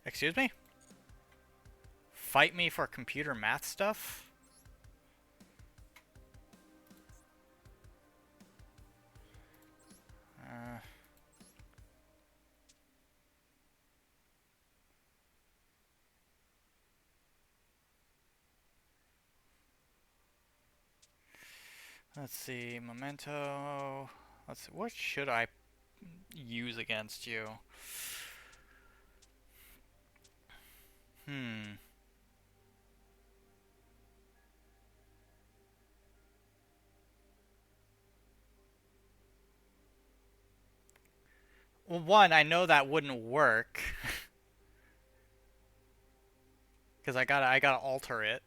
Excuse me? Fight me for computer math stuff? Let's see, Memento. Let's see, what should I use against you? Hmm. Well, one, I know that wouldn't work. Because I gotta alter it.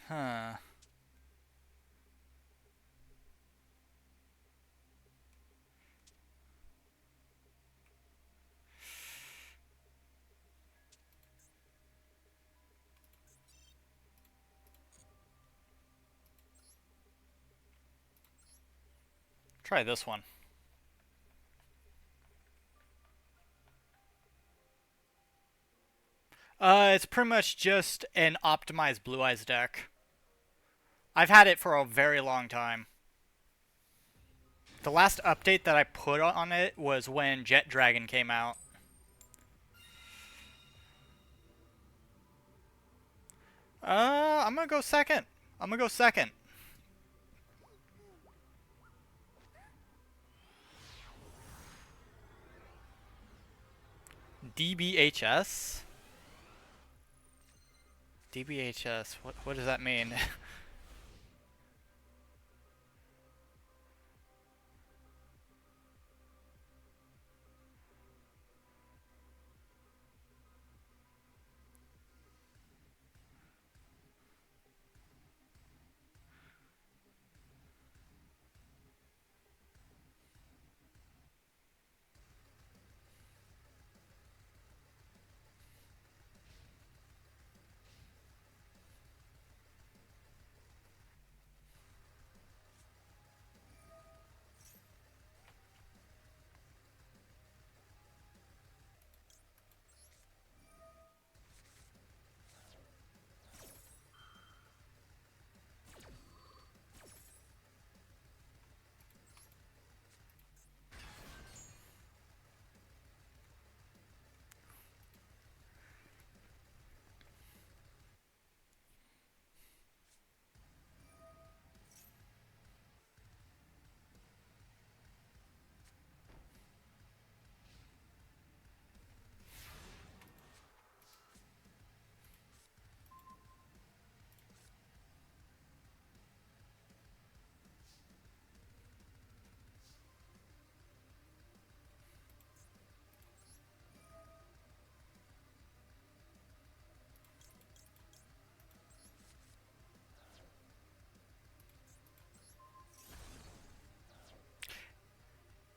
Huh. Try this one. It's pretty much just an optimized Blue Eyes deck. I've had it for a very long time. The last update that I put on it was when Jet Dragon came out. I'm gonna go second. I'm gonna go second. DBHS? DBHS, what does that mean?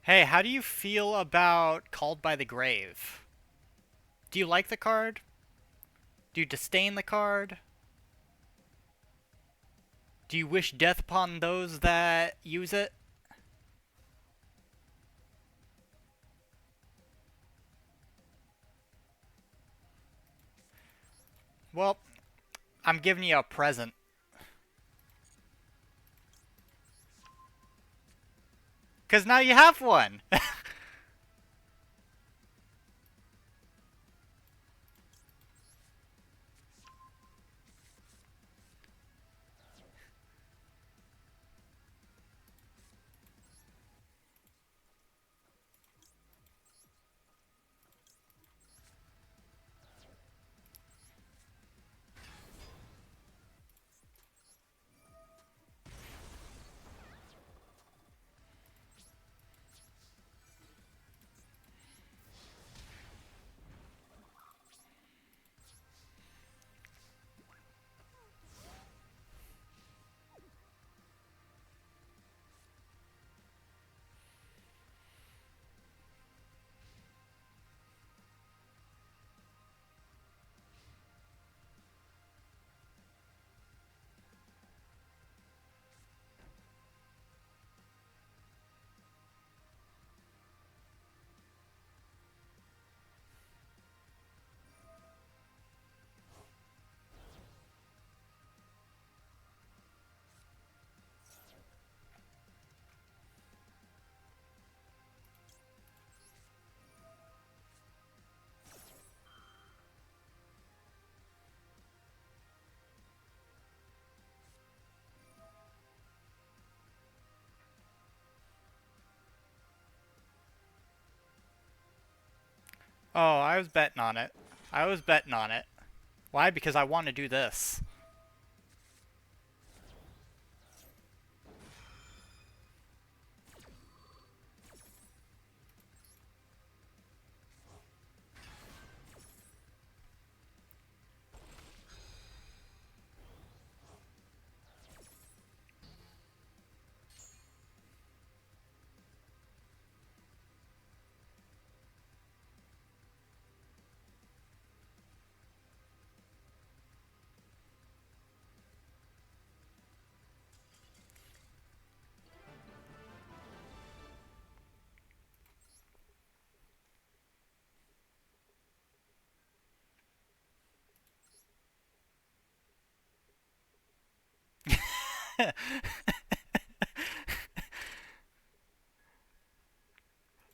Hey, how do you feel about Called by the Grave? Do you like the card? Do you disdain the card? Do you wish death upon those that use it? Well, I'm giving you a present. Because now you have one! Oh, I was betting on it. I was betting on it. Why? Because I want to do this.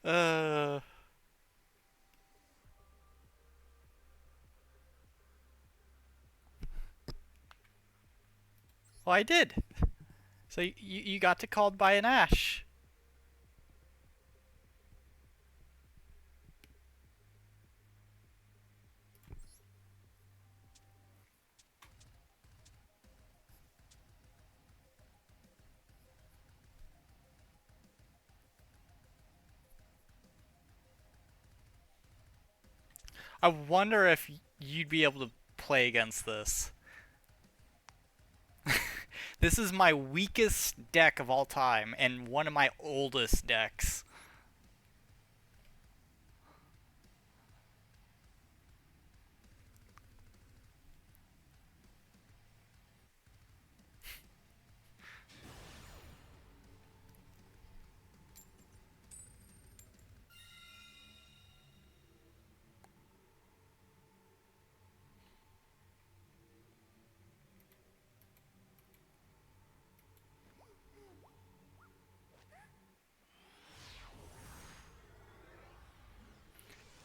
uh... Well, I did. So you got to Called by an Ash. I wonder if you'd be able to play against this. This is my weakest deck of all time and one of my oldest decks.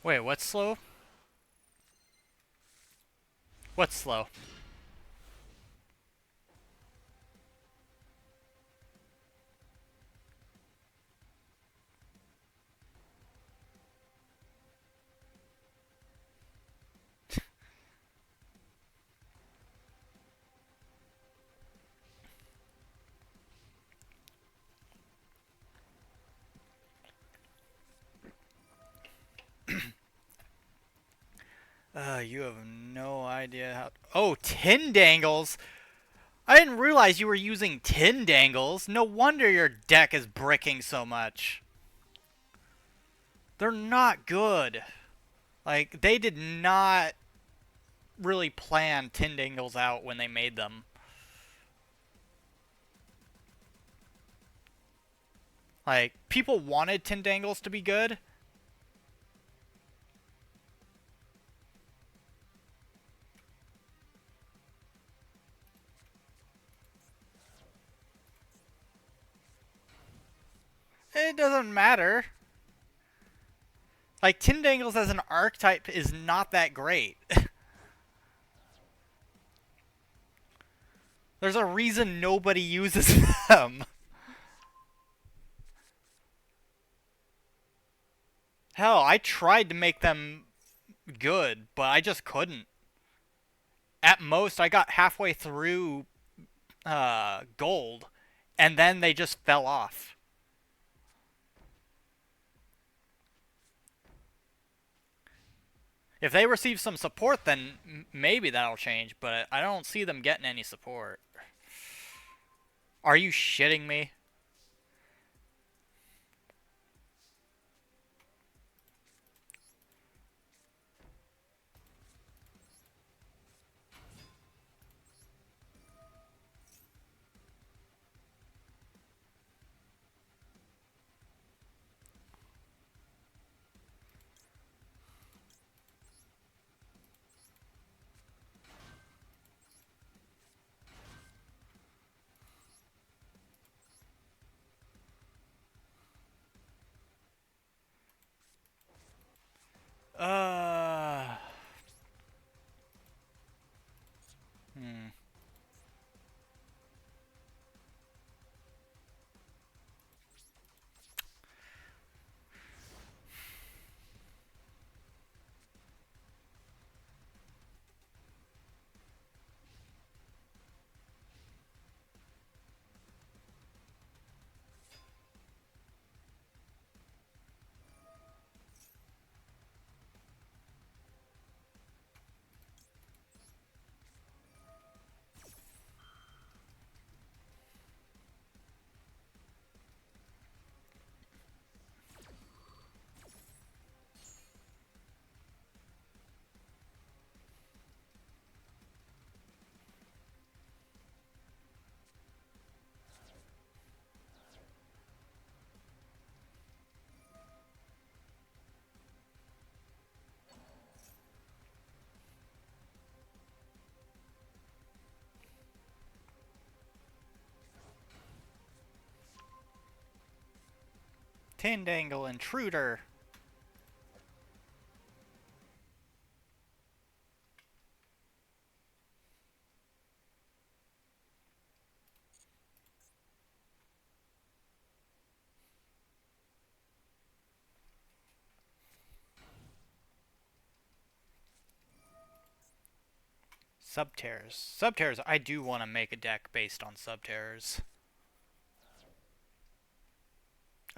Wait, what's slow? What's slow? You have no idea how. Oh, tin dangles! I didn't realize you were using tin dangles. No wonder your deck is bricking so much. They're not good. Like, they did not really plan tin dangles out when they made them. Like, people wanted tin dangles to be good. It doesn't matter. Like, tin dangles as an archetype is not that great. There's a reason nobody uses them. Hell, I tried to make them good, but I just couldn't. At most, I got halfway through gold, and then they just fell off. If they receive some support, then maybe that'll change, but I don't see them getting any support. Are you shitting me? Uh... Hmm. Tin dangle intruder. Subterrors. Subterrors, I do want to make a deck based on subterrors.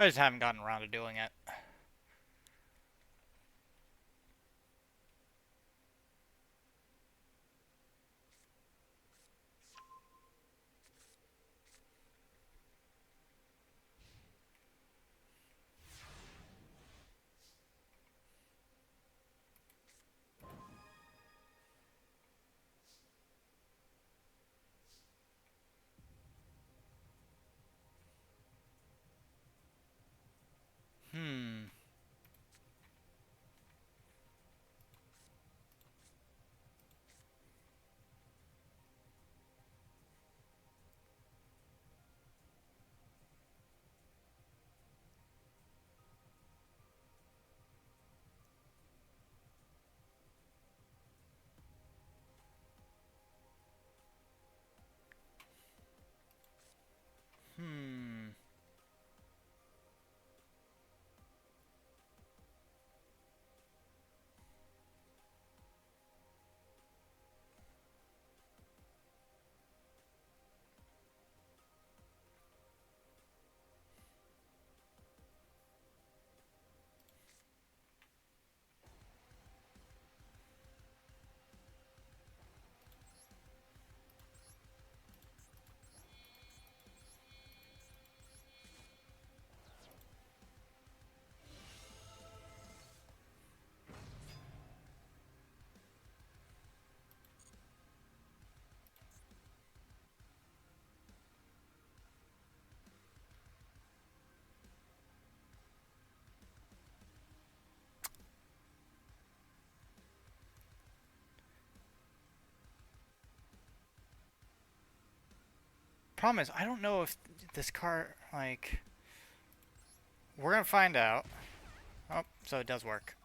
I just haven't gotten around to doing it. Hmm. Problem is, I don't know if this card, like... We're gonna find out. Oh, so it does work.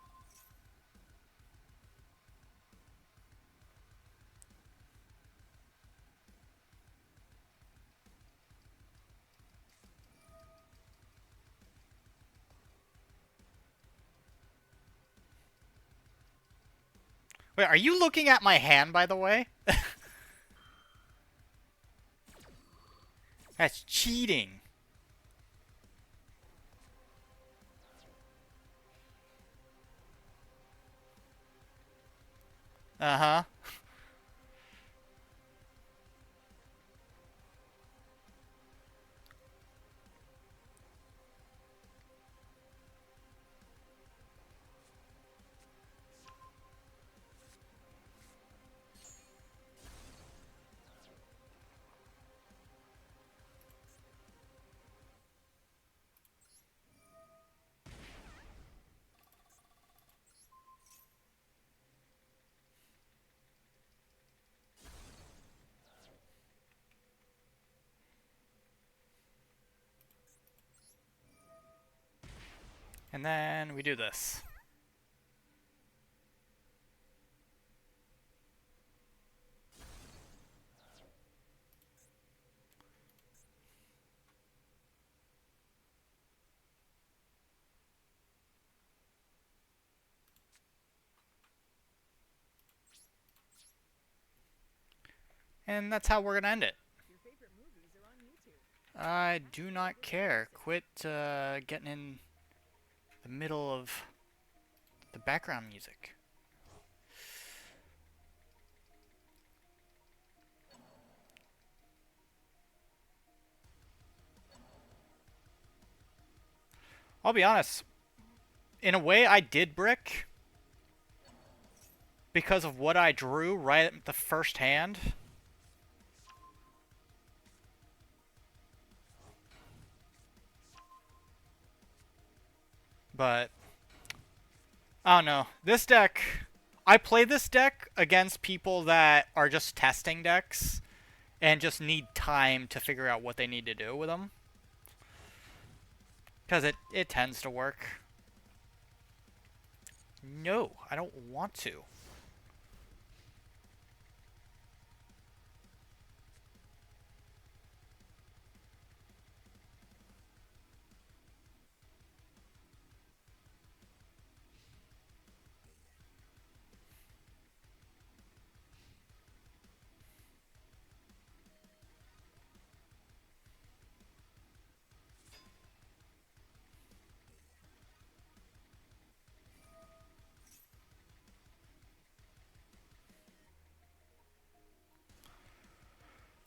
Wait, are you looking at my hand, by the way? That's cheating. Uh-huh. And then we do this. And that's how we're gonna end it. I do not care. Quit getting in the middle of the background music. I'll be honest. In a way, I did brick because of what I drew right at the first hand. But I don't know. This deck, I play this deck against people that are just testing decks and just need time to figure out what they need to do with them. Because it tends to work. No, I don't want to.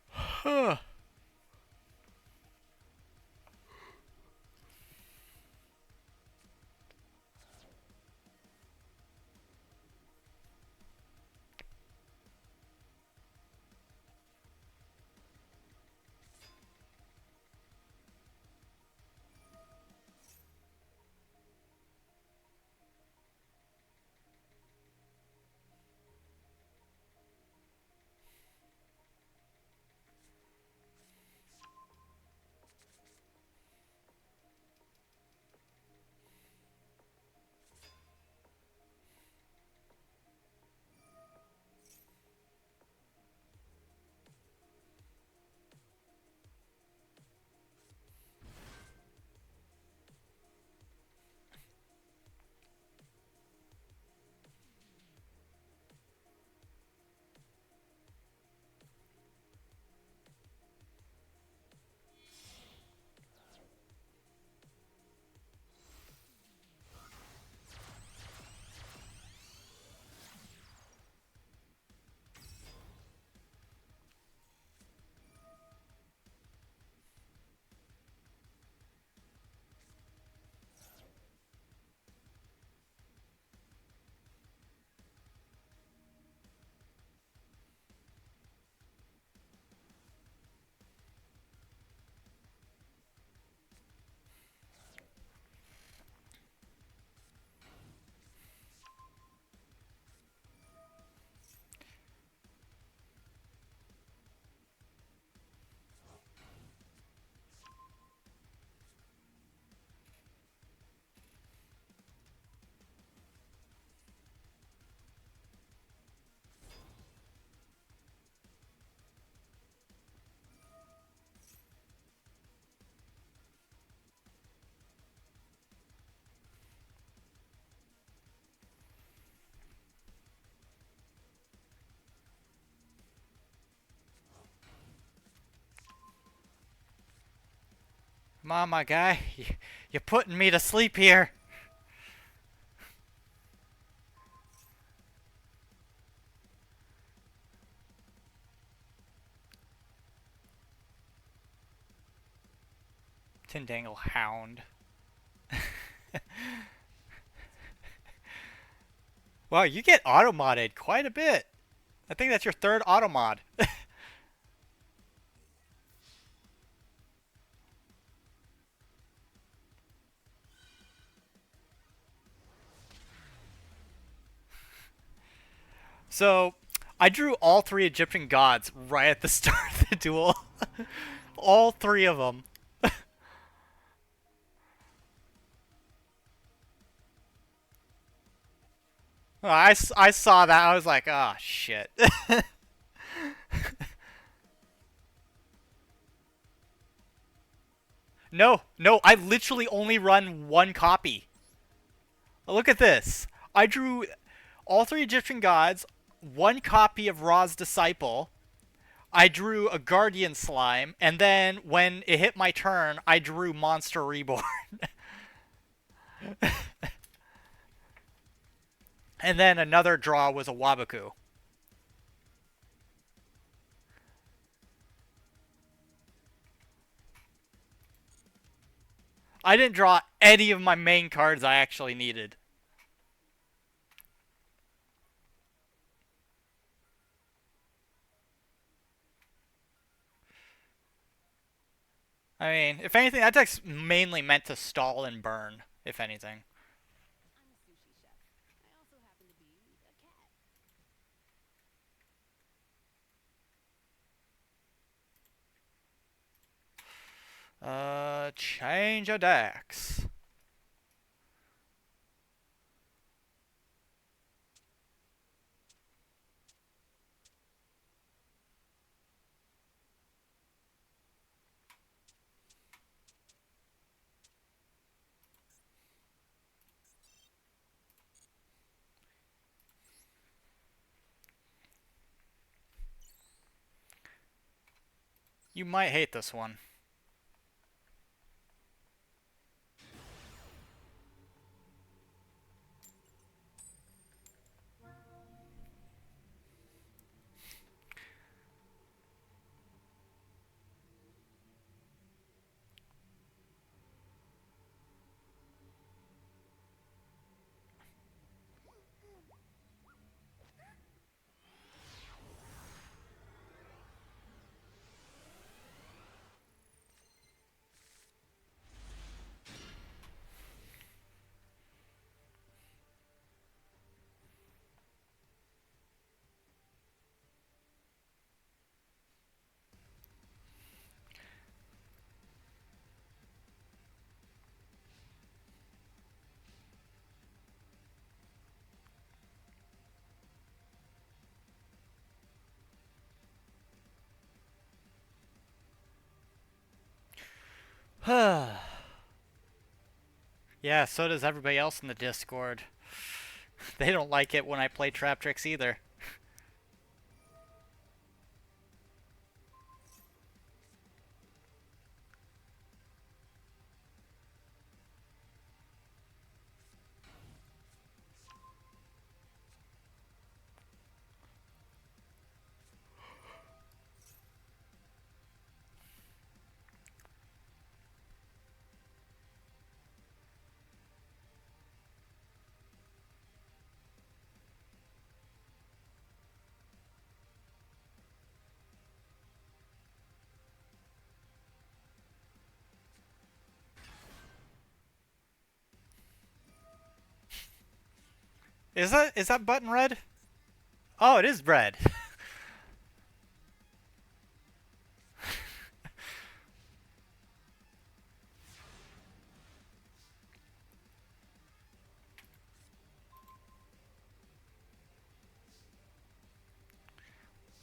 Huh. Come on, my guy. You're putting me to sleep here. Tindangle Hound. Wow, you get auto-modded quite a bit. I think that's your third auto-mod. So, I drew all three Egyptian gods right at the start of the duel. All three of them. I saw that. I was like, oh, shit. No, no, I literally only run one copy. Look at this. I drew all three Egyptian gods, one copy of Ra's Disciple. I drew a Guardian Slime, and then when it hit my turn, I drew Monster Reborn. And then another draw was a Wabaku. I didn't draw any of my main cards I actually needed. I mean, if anything, that deck's mainly meant to stall and burn, if anything. Change of decks. You might hate this one. Yeah, so does everybody else in the Discord. They don't like it when I play Trap Tricks either. Is that button red? Oh, it is red.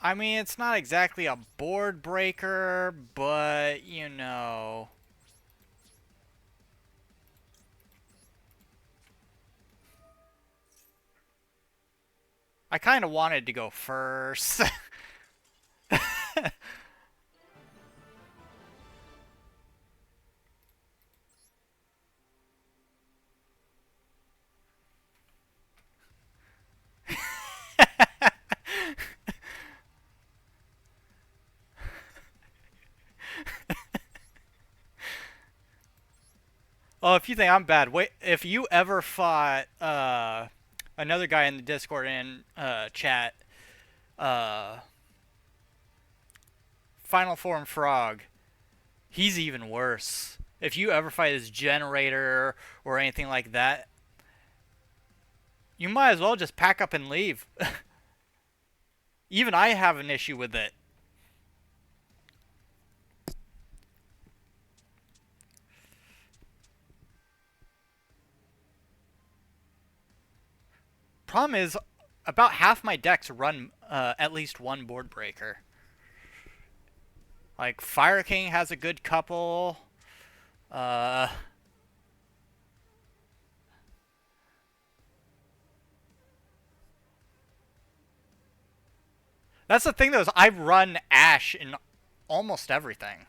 I mean, it's not exactly a board breaker, but you know. I kind of wanted to go first. Oh, if you think I'm bad, wait. If you ever fought another guy in the Discord and chat, uh, Final Form Frog, he's even worse. If you ever fight his generator or anything like that, you might as well just pack up and leave. Even I have an issue with it. Problem is, about half my decks run at least one board breaker. Like Fire King has a good couple. Uh, that's the thing though, is I run Ash in almost everything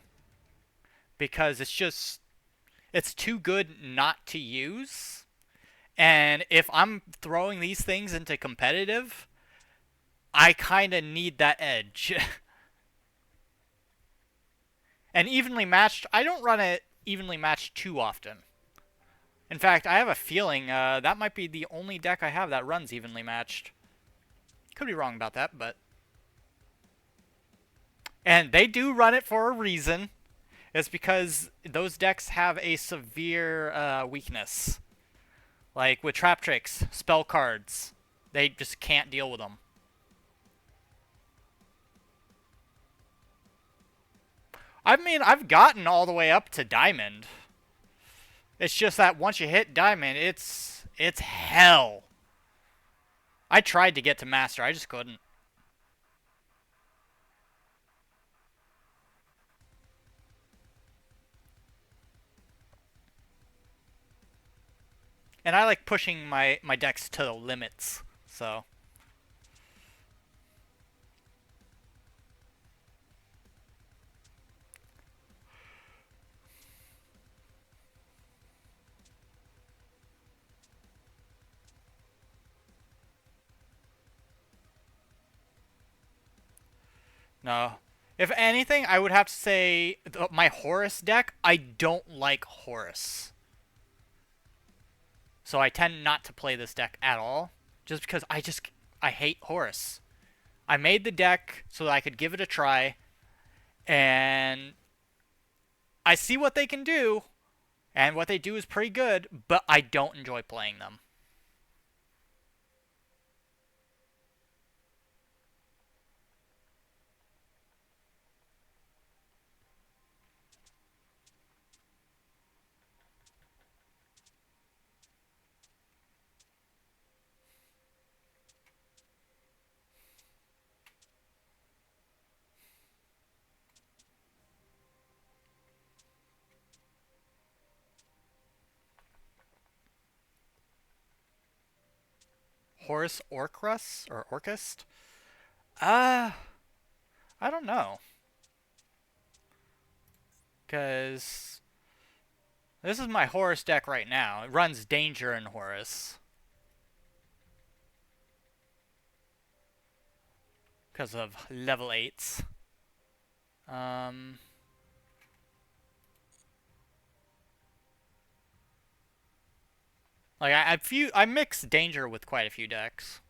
because it's too good not to use. And if I'm throwing these things into competitive, I kind of need that edge. And evenly matched, I don't run it evenly matched too often. In fact, I have a feeling that might be the only deck I have that runs evenly matched. Could be wrong about that, but... And they do run it for a reason. It's because those decks have a severe weakness. Like with trap tricks, spell cards. They just can't deal with them. I mean, I've gotten all the way up to Diamond. It's just that once you hit Diamond, it's hell. I tried to get to Master, I just couldn't. And I like pushing my decks to the limits, so... No. If anything, I would have to say my Horus deck, I don't like Horus. So I tend not to play this deck at all. Just because I hate Horus. I made the deck so that I could give it a try. And I see what they can do. And what they do is pretty good. But I don't enjoy playing them. Horus Orcrus? Or Orcust? Uh, I don't know. Because this is my Horus deck right now. It runs Danger in Horus. Because of level 8s. Like I mix Danger with quite a few decks.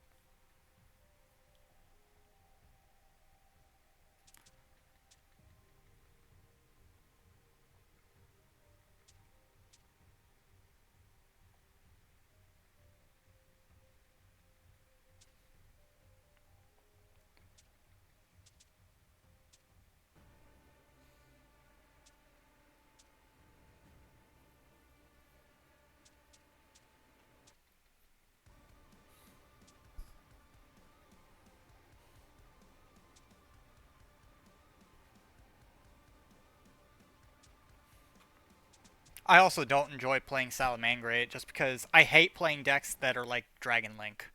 I also don't enjoy playing Salamangreat just because I hate playing decks that are like Dragon Link.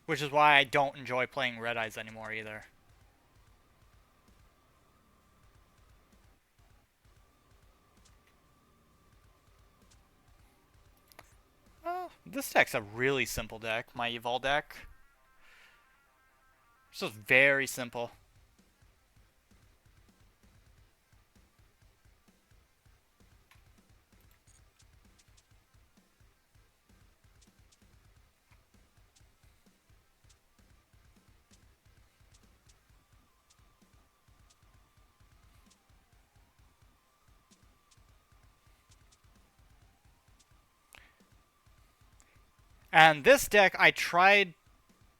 Which is why I don't enjoy playing Red Eyes anymore either. Oh, this deck's a really simple deck, my Evol deck. It's just very simple. And this deck I tried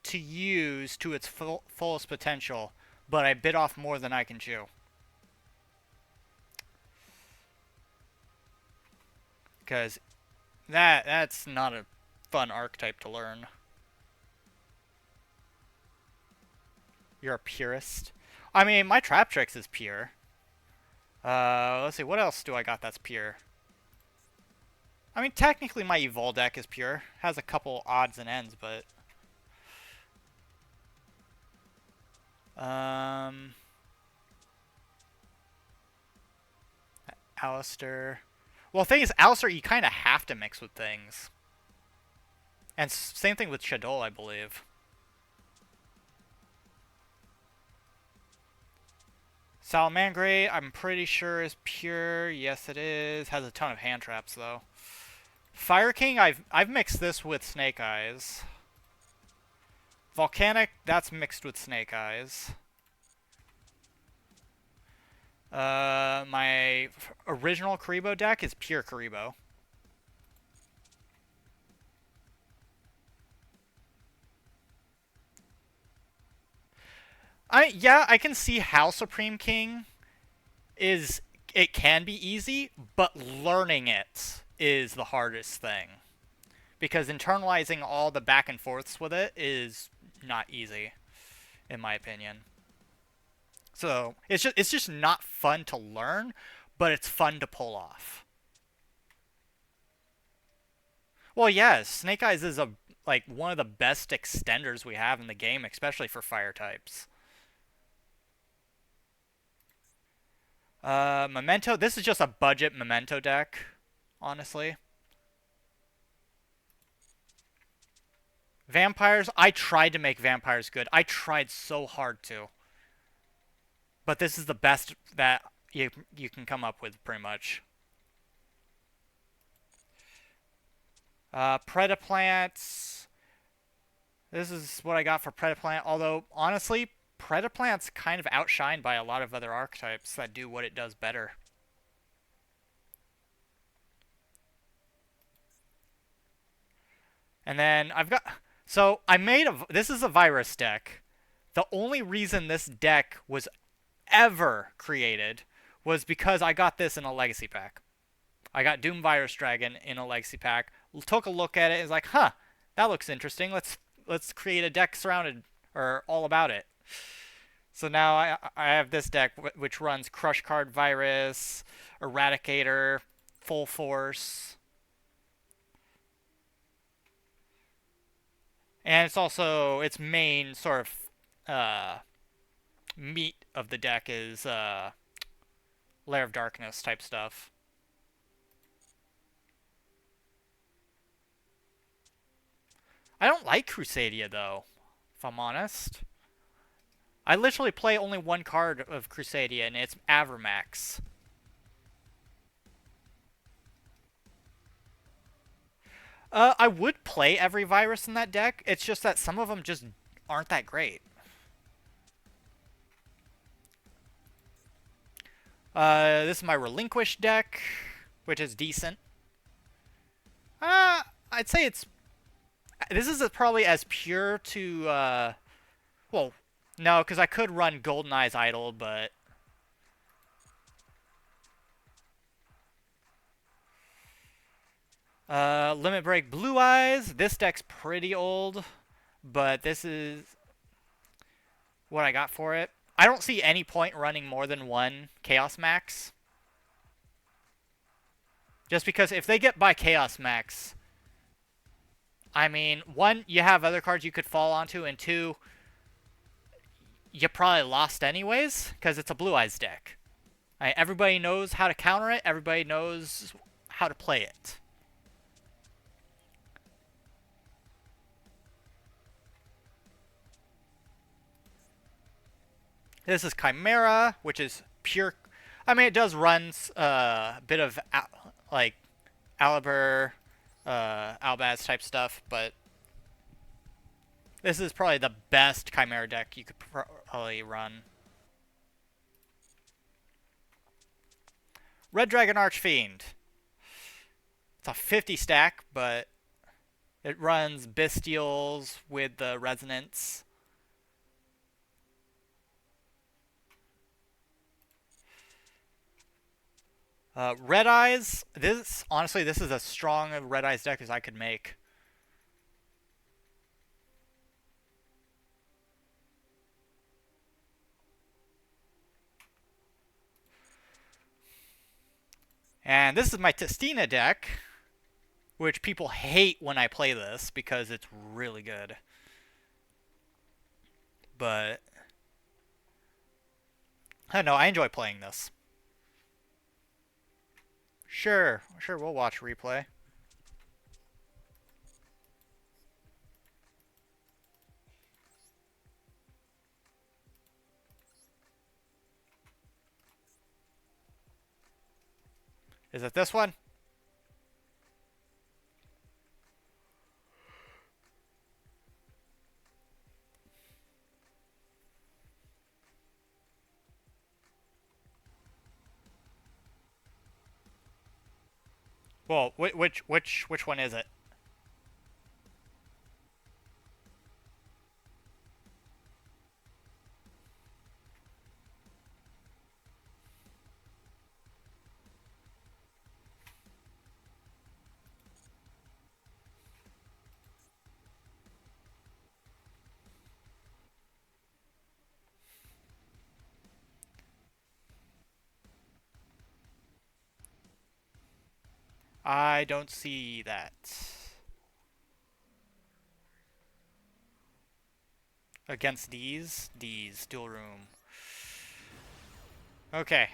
to use to its fullest potential, but I bit off more than I can chew. Because that's not a fun archetype to learn. You're a purist. I mean, my Trap Tricks is pure. Let's see, what else do I got that's pure? I mean, technically my Evol deck is pure. Has a couple odds and ends, but... Alistair... Well, the thing is, Alistair, you kind of have to mix with things. And same thing with Shadol, I believe. Salamangreat, I'm pretty sure is pure. Yes, it is. Has a ton of hand traps, though. Fire King, I've mixed this with Snake Eyes. Volcanic, that's mixed with Snake Eyes. My original Karibo deck is pure Karibo. Yeah, I can see how Supreme King is... It can be easy, but learning it is the hardest thing. Because internalizing all the back and forths with it is not easy, in my opinion. So it's just not fun to learn, but it's fun to pull off. Well, yes, Snake Eyes is like one of the best extenders we have in the game, especially for fire types. Memento. This is just a budget Memento deck, honestly. Vampires. I tried to make vampires good. I tried so hard to. But this is the best that you can come up with, pretty much. Predaplants. This is what I got for Predaplant. Although, honestly, Predaplant's kind of outshined by a lot of other archetypes that do what it does better. And then I've got... So, I made a... This is a virus deck. The only reason this deck was ever created was because I got this in a legacy pack. I got Doom Virus Dragon in a legacy pack. Took a look at it and was like, huh, that looks interesting. Let's create a deck surrounded or all about it. So now I have this deck which runs Crush Card Virus, Eradicator, Full Force. And it's also its main sort of meat of the deck is Lair of Darkness type stuff. I don't like Crusadia though, if I'm honest. I literally play only one card of Crusadia, and it's Avermax. I would play every virus in that deck. It's just that some of them just aren't that great. This is my Relinquish deck, which is decent. I'd say it's... This is probably as pure to... well, no, because I could run Goldeneye's Idol, but... Limit Break Blue Eyes. This deck's pretty old, but this is what I got for it. I don't see any point running more than one Chaos Max. Just because if they get by Chaos Max, I mean, one, you have other cards you could fall onto, and two, you probably lost anyways, because it's a Blue Eyes deck. Right, everybody knows how to counter it. Everybody knows how to play it. This is Chimera, which is pure... I mean, it does run a bit of, like, Alibur, Albaz type stuff, but this is probably the best Chimera deck you could probably run. Red Dragon Archfiend. It's a 50 stack, but It runs Bestials with the Resonance. Red Eyes. Honestly, this is as strong a Red Eyes deck as I could make. And this is my Testina deck, which people hate when I play this because it's really good. But I don't know, I enjoy playing this. Sure, we'll watch replay. Is it this one? Well, which one is it? I don't see that. Against these dual room. Okay.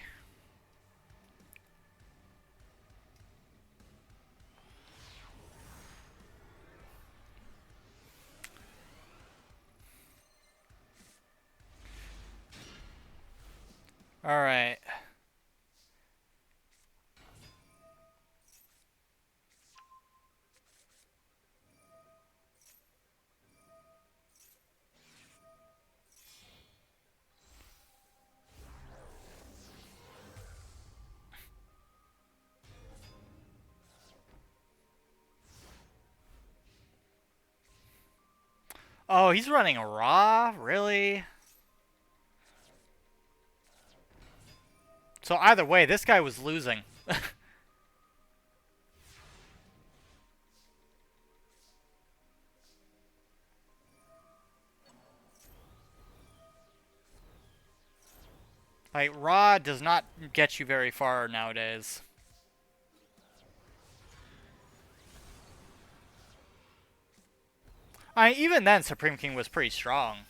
All right. Oh, he's running a Raw? Really? So either way, this guy was losing. Like, Raw does not get you very far nowadays. Even then, Supreme King was pretty strong.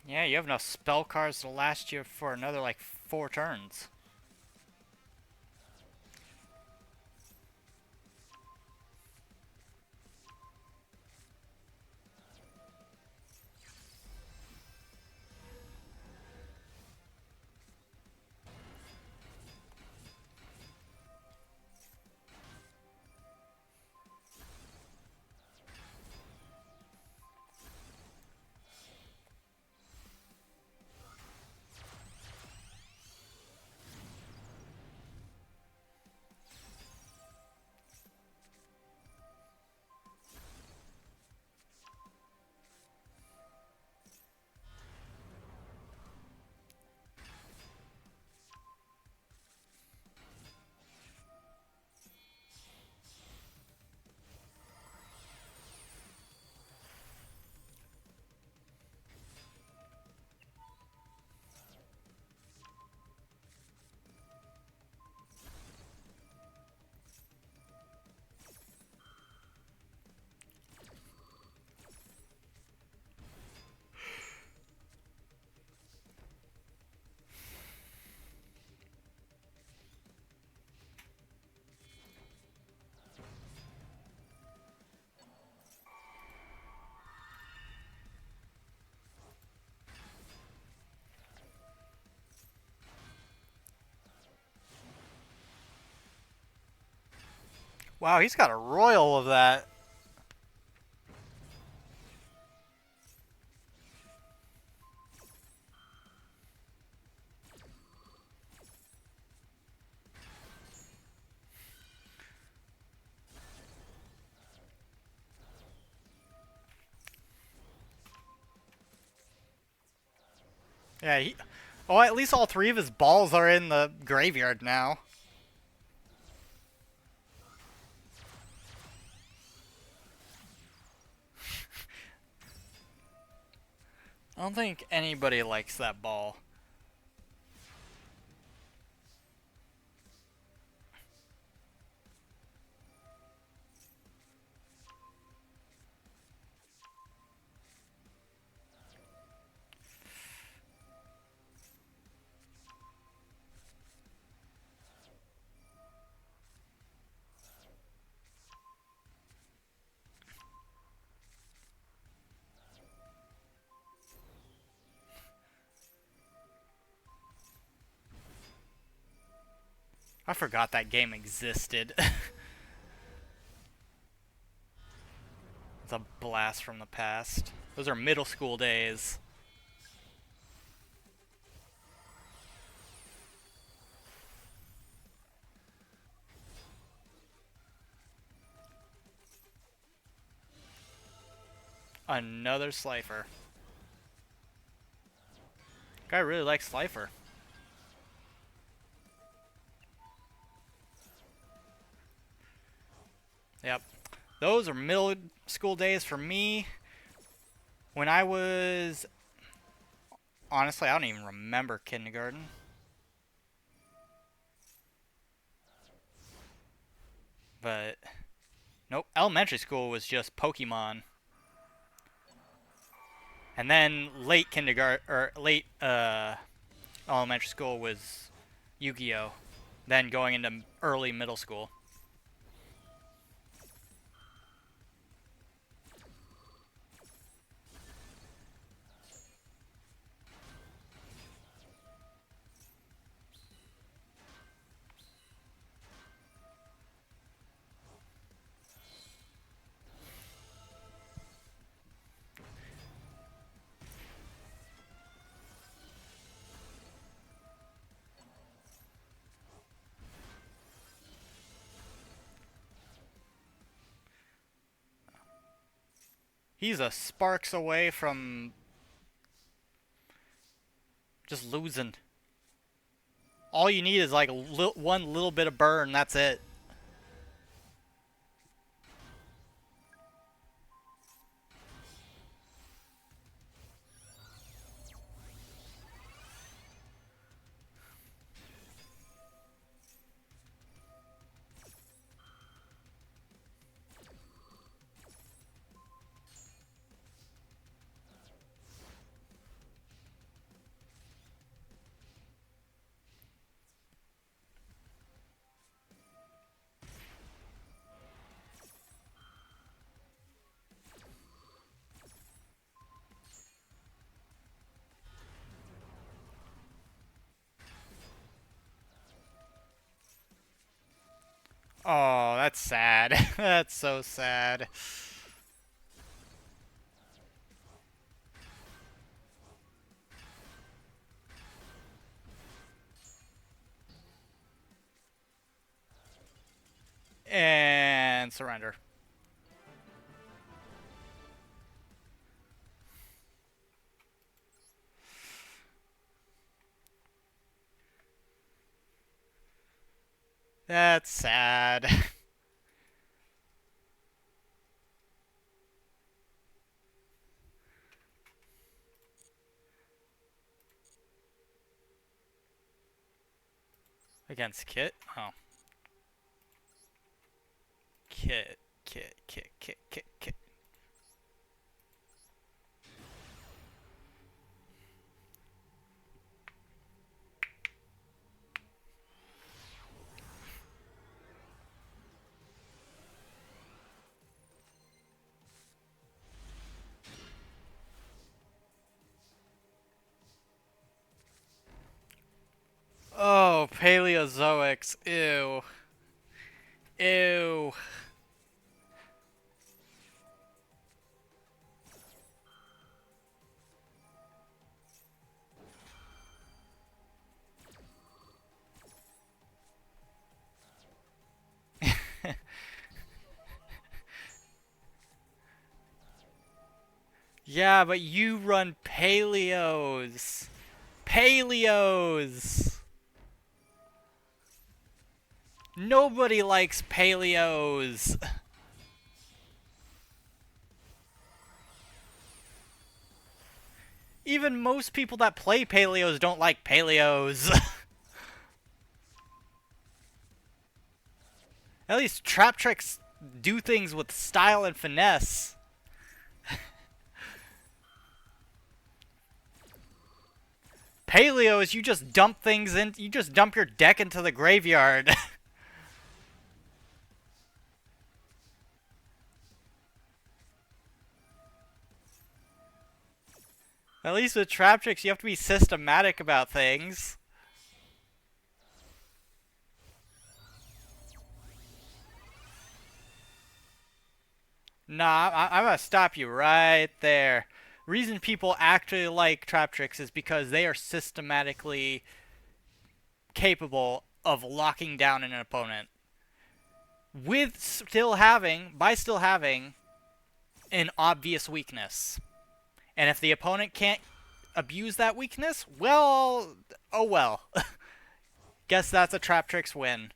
Yeah, you have enough spell cards to last you for another, like, 4 turns. Wow, he's got a royal of that. Yeah, he... Oh, at least all three of his balls are in the graveyard now. I don't think anybody likes that ball. I forgot that game existed. It's a blast from the past. Those are middle school days. Another Slifer. Guy really likes Slifer. Yep. Those are middle school days for me. When I was... Honestly, I don't even remember kindergarten. But... Nope. Elementary school was just Pokemon. And then late kindergarten... Or late, elementary school was Yu-Gi-Oh! Then going into early middle school. He's a sparks away from just losing. All you need is like one little bit of burn, that's it. Oh, that's sad. That's so sad. And surrender. That's sad. Against Kit? Oh. Kit, Kit, Kit, Kit, Kit, Kit. Oh, Paleozoics. Ew. Ew. Yeah, but you run paleos. Paleos. Nobody likes paleos. Even most people that play paleos don't like paleos. At least trap tricks do things with style and finesse. Paleos, you just dump things in. You just dump your deck into the graveyard. At least with trap tricks, you have to be systematic about things. Nah, I'm gonna stop you right there. Reason people actually like trap tricks is because they are systematically capable of locking down an opponent by still having an obvious weakness. And if the opponent can't abuse that weakness, well, oh well. Guess that's a trap tricks win.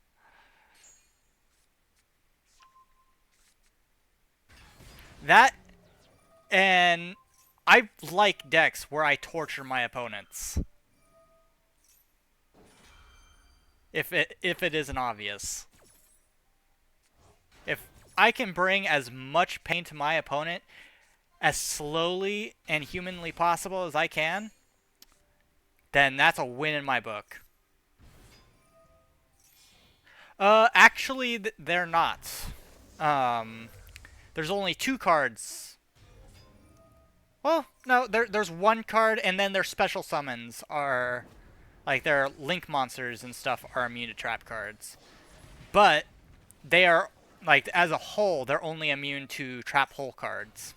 That, and I like decks where I torture my opponents. If it isn't obvious. If I can bring as much pain to my opponent as slowly and humanly possible as I can, then that's a win in my book. Actually, they're not. There's only 2 cards. Well, no, there's 1 card, and then their special summons are, like, their link monsters and stuff are immune to trap cards. But they are, like, as a whole, they're only immune to trap hole cards.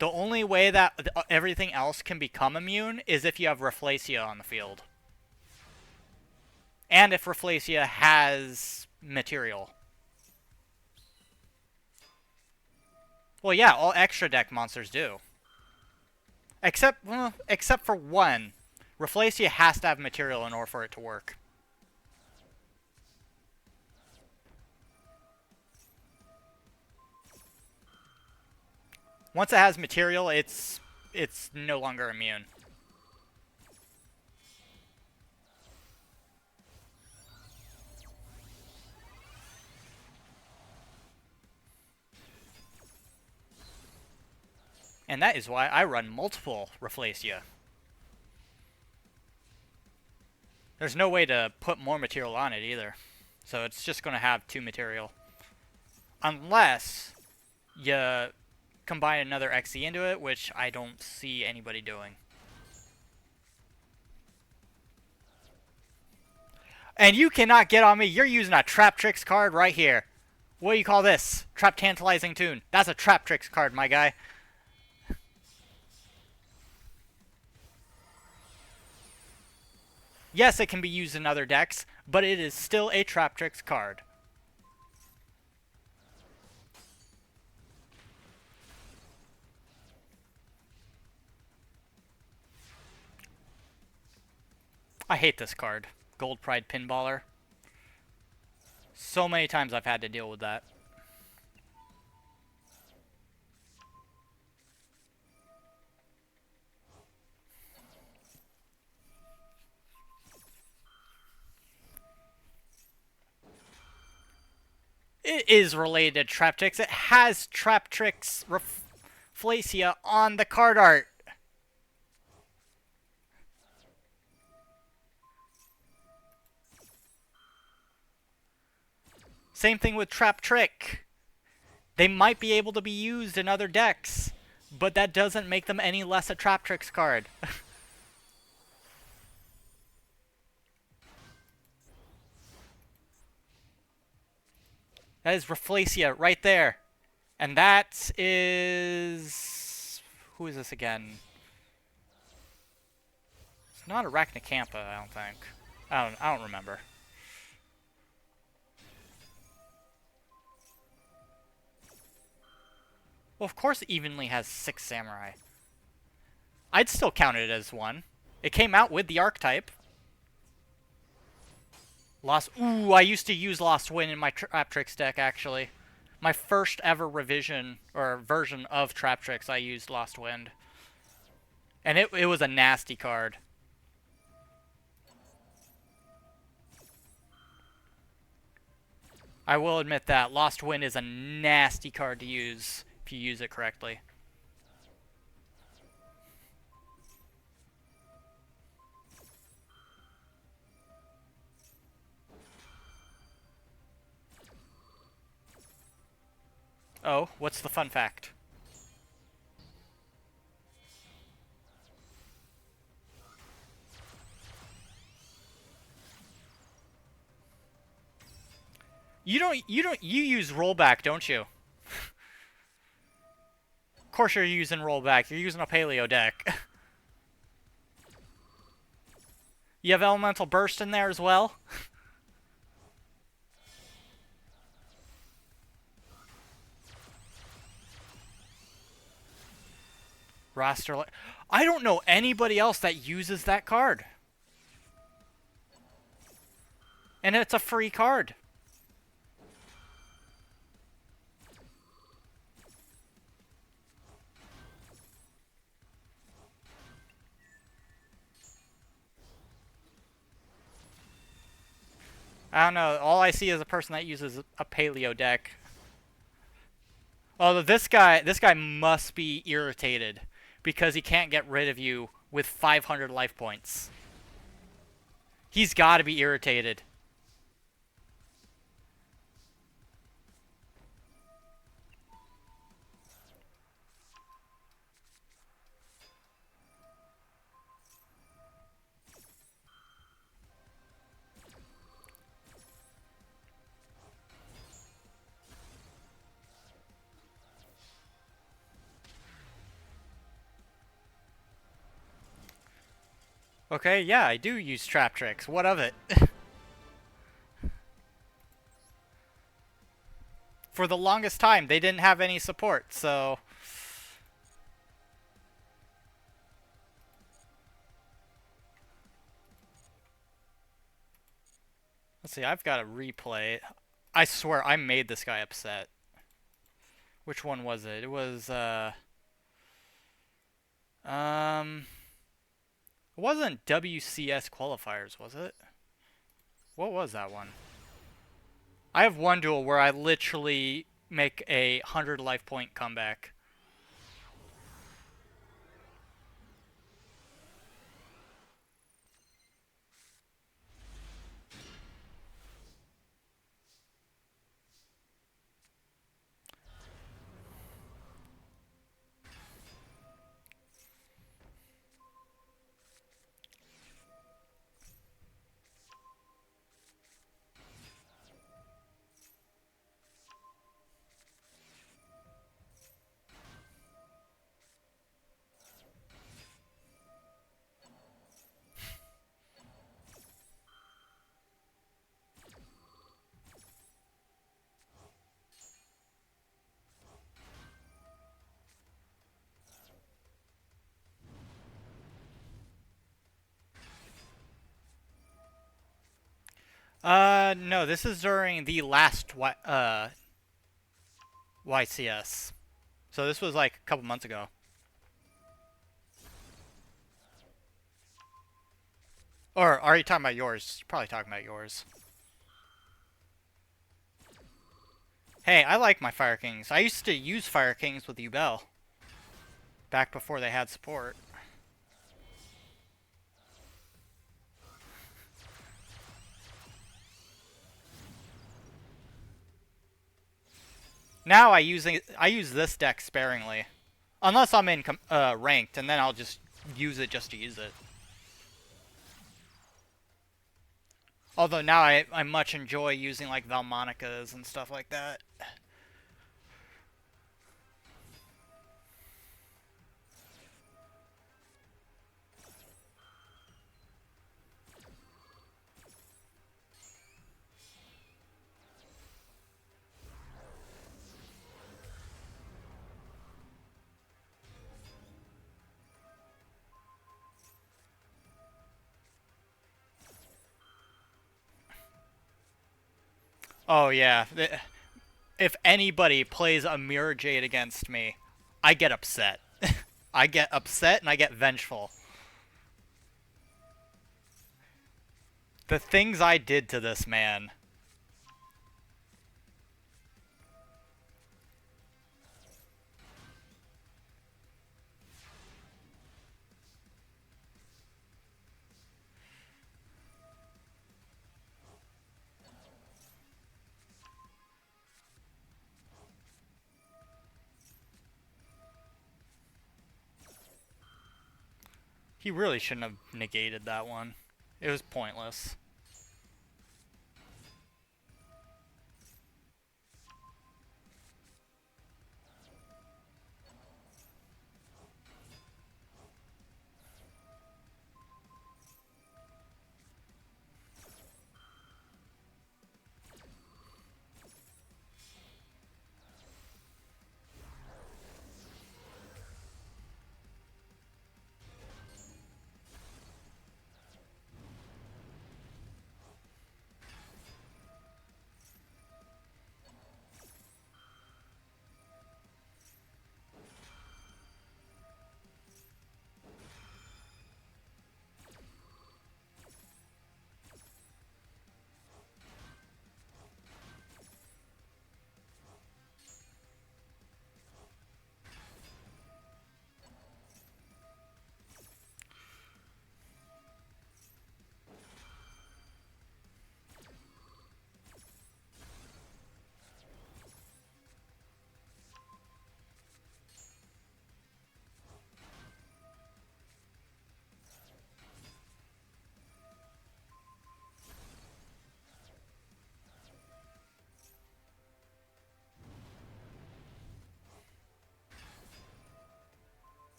The only way that everything else can become immune is if you have Rafflesia on the field. And if Rafflesia has material. Well, yeah, all extra deck monsters do. Except for one. Rafflesia has to have material in order for it to work. Once it has material, it's no longer immune. And that is why I run multiple Rafflesia. There's no way to put more material on it either. So it's just going to have 2 material. Unless you combine another XE into it, which I don't see anybody doing. And you cannot get on me. You're using a Trap Tricks card right here. What do you call this? Trap Tantalizing Tune. That's a Trap Tricks card, my guy. Yes, it can be used in other decks, but it is still a Trap Tricks card. I hate this card. Gold Pride Pinballer. So many times I've had to deal with that. It is related to Trap Tricks. It has Trap Tricks Rafflesia on the card art. Same thing with Trap Trick. They might be able to be used in other decks, but that doesn't make them any less a Trap Tricks card. That is Rafflesia right there. And that is... Who is this again? It's not Arachnacampa, I don't think. I don't remember. Well, of course it evenly has 6 samurai. I'd still count it as one. It came out with the archetype. Ooh, I used to use Lost Wind in my Traptrix deck, actually. My first ever revision, or version of Traptrix, I used Lost Wind. And it was a nasty card. I will admit that. Lost Wind is a nasty card to use if you use it correctly. Oh, what's the fun fact? You use rollback, don't you? Of course you're using rollback. You're using a paleo deck. You have elemental burst in there as well? Roster. I don't know anybody else that uses that card. And it's a free card. I don't know. All I see is a person that uses a paleo deck. Although this guy must be irritated because he can't get rid of you with 500 life points. He's got to be irritated. Okay, yeah, I do use Traptrix. What of it? For the longest time, they didn't have any support, so... Let's see, I've got to replay. I swear, I made this guy upset. Which one was it? It was, It wasn't WCS qualifiers, was it? What was that one? I have one duel where I literally make a 100 life point comeback. No, this is during the last YCS. So this was like a couple months ago. Or are you talking about yours? You're probably talking about yours. Hey, I like my Fire Kings. I used to use Fire Kings with Yubel. Back before they had support. Now I use this deck sparingly. Unless I'm in ranked, and then I'll just use it just to use it. Although now I much enjoy using like Valmonicas and stuff like that. Oh yeah, if anybody plays a Mirror Jade against me, I get upset. I get upset and I get vengeful. The things I did to this man. He really shouldn't have negated that one. It was pointless.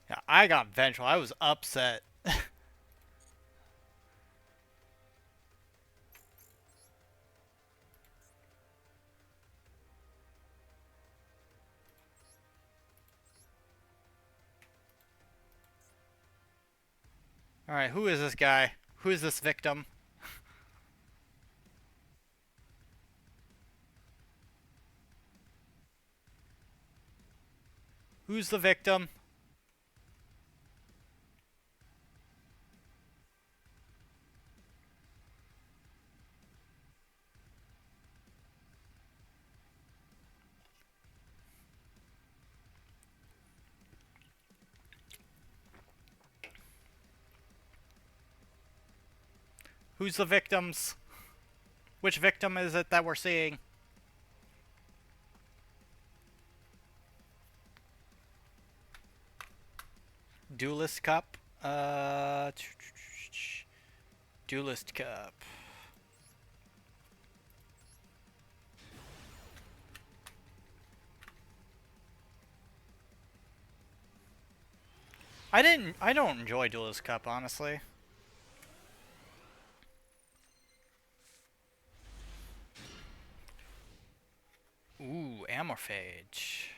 Yeah, I got vengeful. I was upset. Alright, who is this guy? Who is this victim? Who's the victim? Who's the victims? Which victim is it that we're seeing? Duelist Cup? Duelist Cup. I don't enjoy Duelist Cup, honestly. Ooh, Amorphage.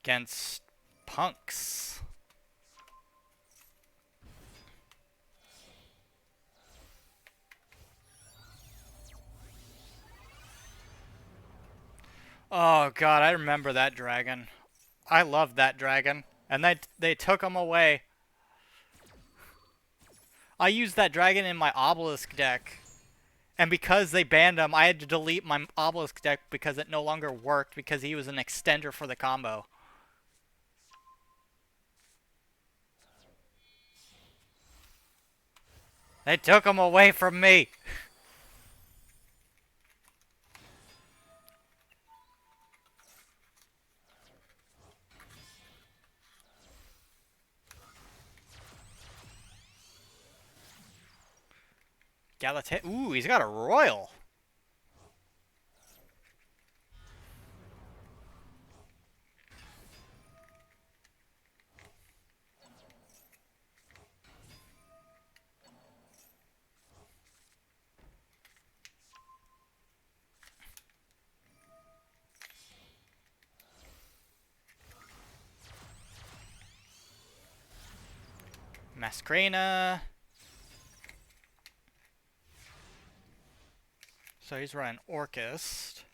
Against punks. Oh god, I remember that dragon. I loved that dragon. And they took him away. I used that dragon in my obelisk deck. And because they banned him, I had to delete my obelisk deck because it no longer worked because he was an extender for the combo. They took him away from me. Galate. Ooh, he's got a royal. Masquerena. So he's running Orchist.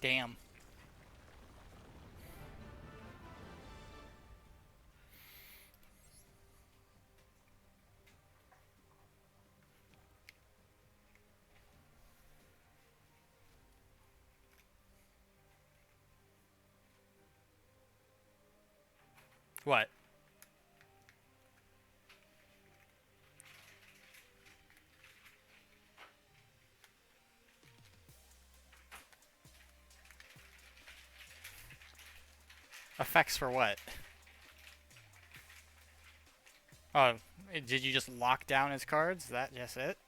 Damn. What? Effects for what? Oh, did you just lock down his cards? Is that just it?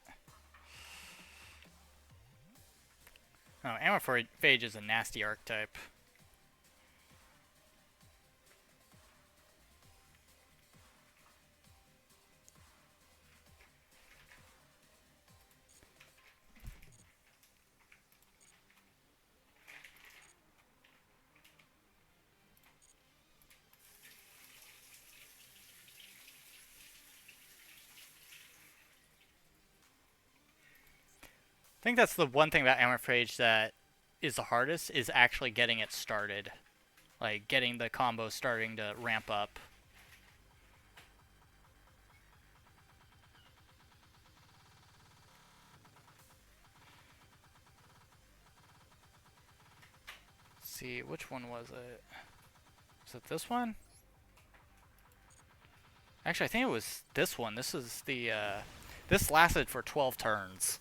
Oh, Amorphage is a nasty archetype. think that's the one thing about Amorphage that is the hardest is actually getting it started. Like getting the combo starting to ramp up. Let's see, which one was it? Was it this one? Actually, I think it was this one. This is the, this lasted for 12 turns.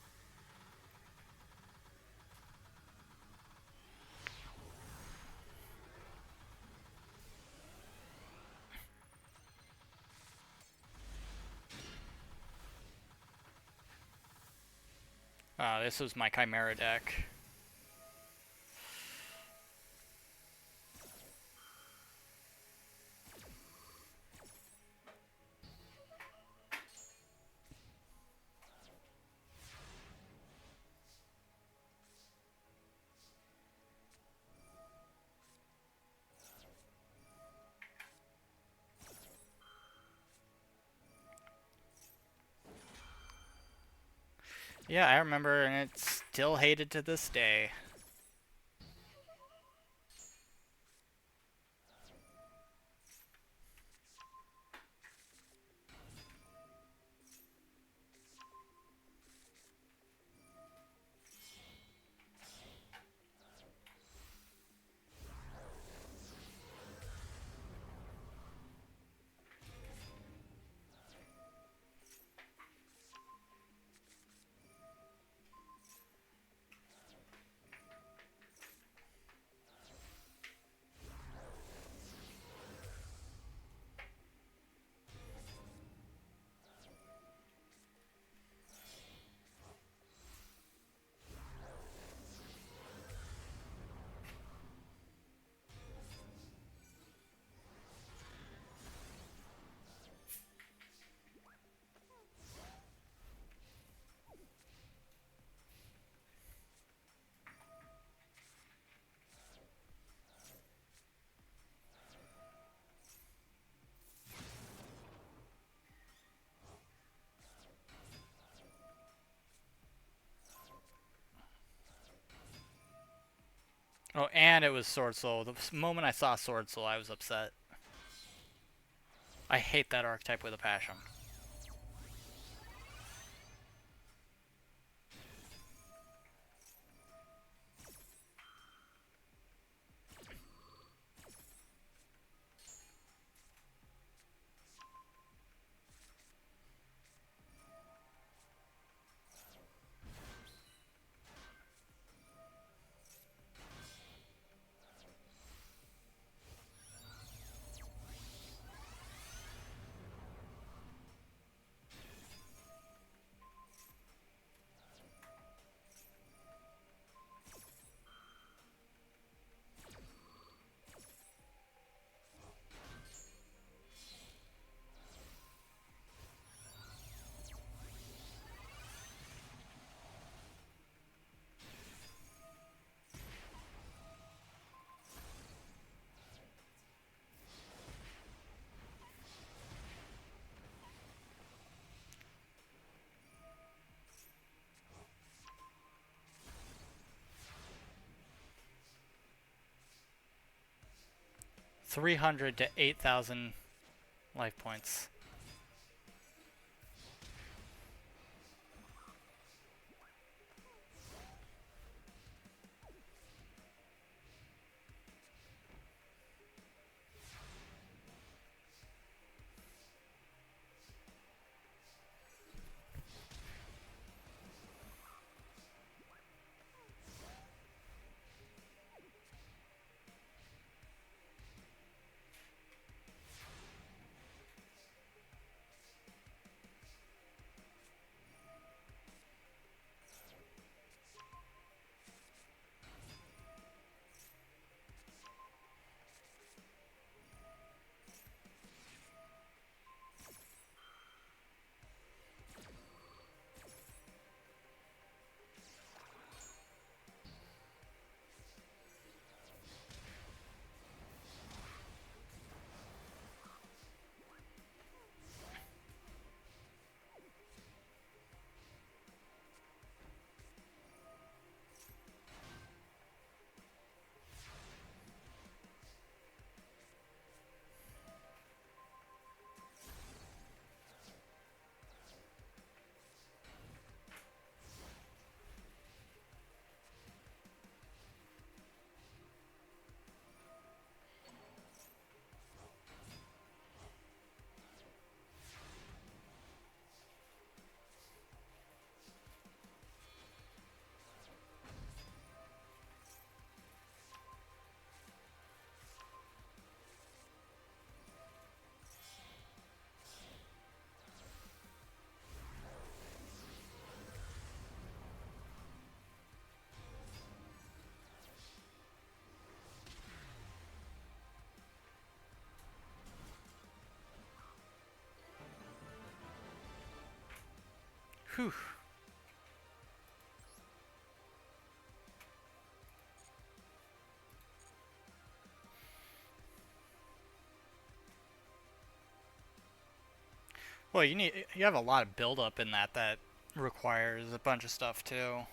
This was my Chimera deck. Yeah, I remember, and it's still hated to this day. Oh, and it was Sword Soul. The moment I saw Sword Soul, I was upset. I hate that archetype with a passion. $300 to 8,000 life points. Whew. Well, you have a lot of buildup in that requires a bunch of stuff too.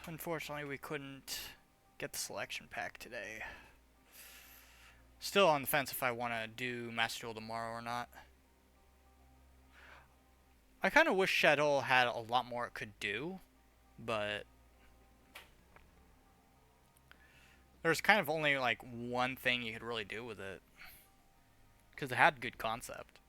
Unfortunately we couldn't get the selection pack today. Still on the fence if I want to do Master Duel tomorrow or not. I kind of wish Shadow had a lot more it could do, but there's kind of only like one thing you could really do with it. Because it had good concept.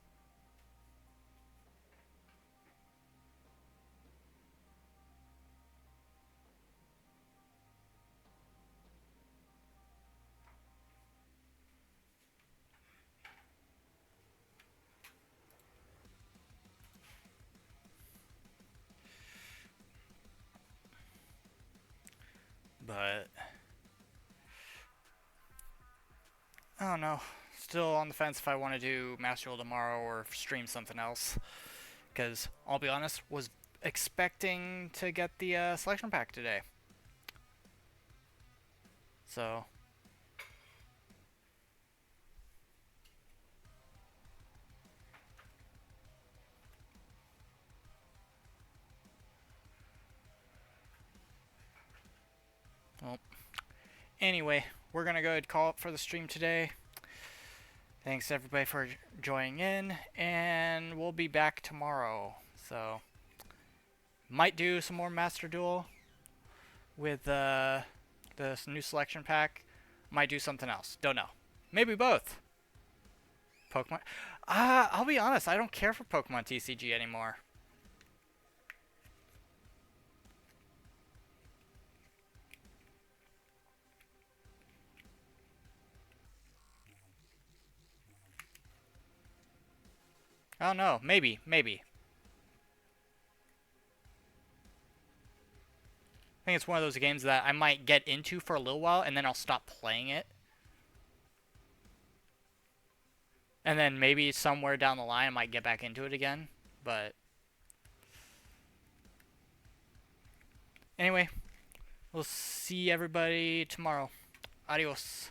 But I don't know. Still on the fence if I want to do Master Duel tomorrow or stream something else. Because I'll be honest, was expecting to get the selection pack today. So well, anyway, we're gonna go ahead and call it for the stream today. Thanks everybody for joining in, and we'll be back tomorrow. So might do some more Master Duel with this new selection pack. Might do something else. Don't know. Maybe both. Pokemon. I'll be honest. I don't care for Pokemon TCG anymore. I don't know. Maybe. Maybe. I think it's one of those games that I might get into for a little while, and then I'll stop playing it. And then maybe somewhere down the line I might get back into it again. But anyway, we'll see everybody tomorrow. Adios.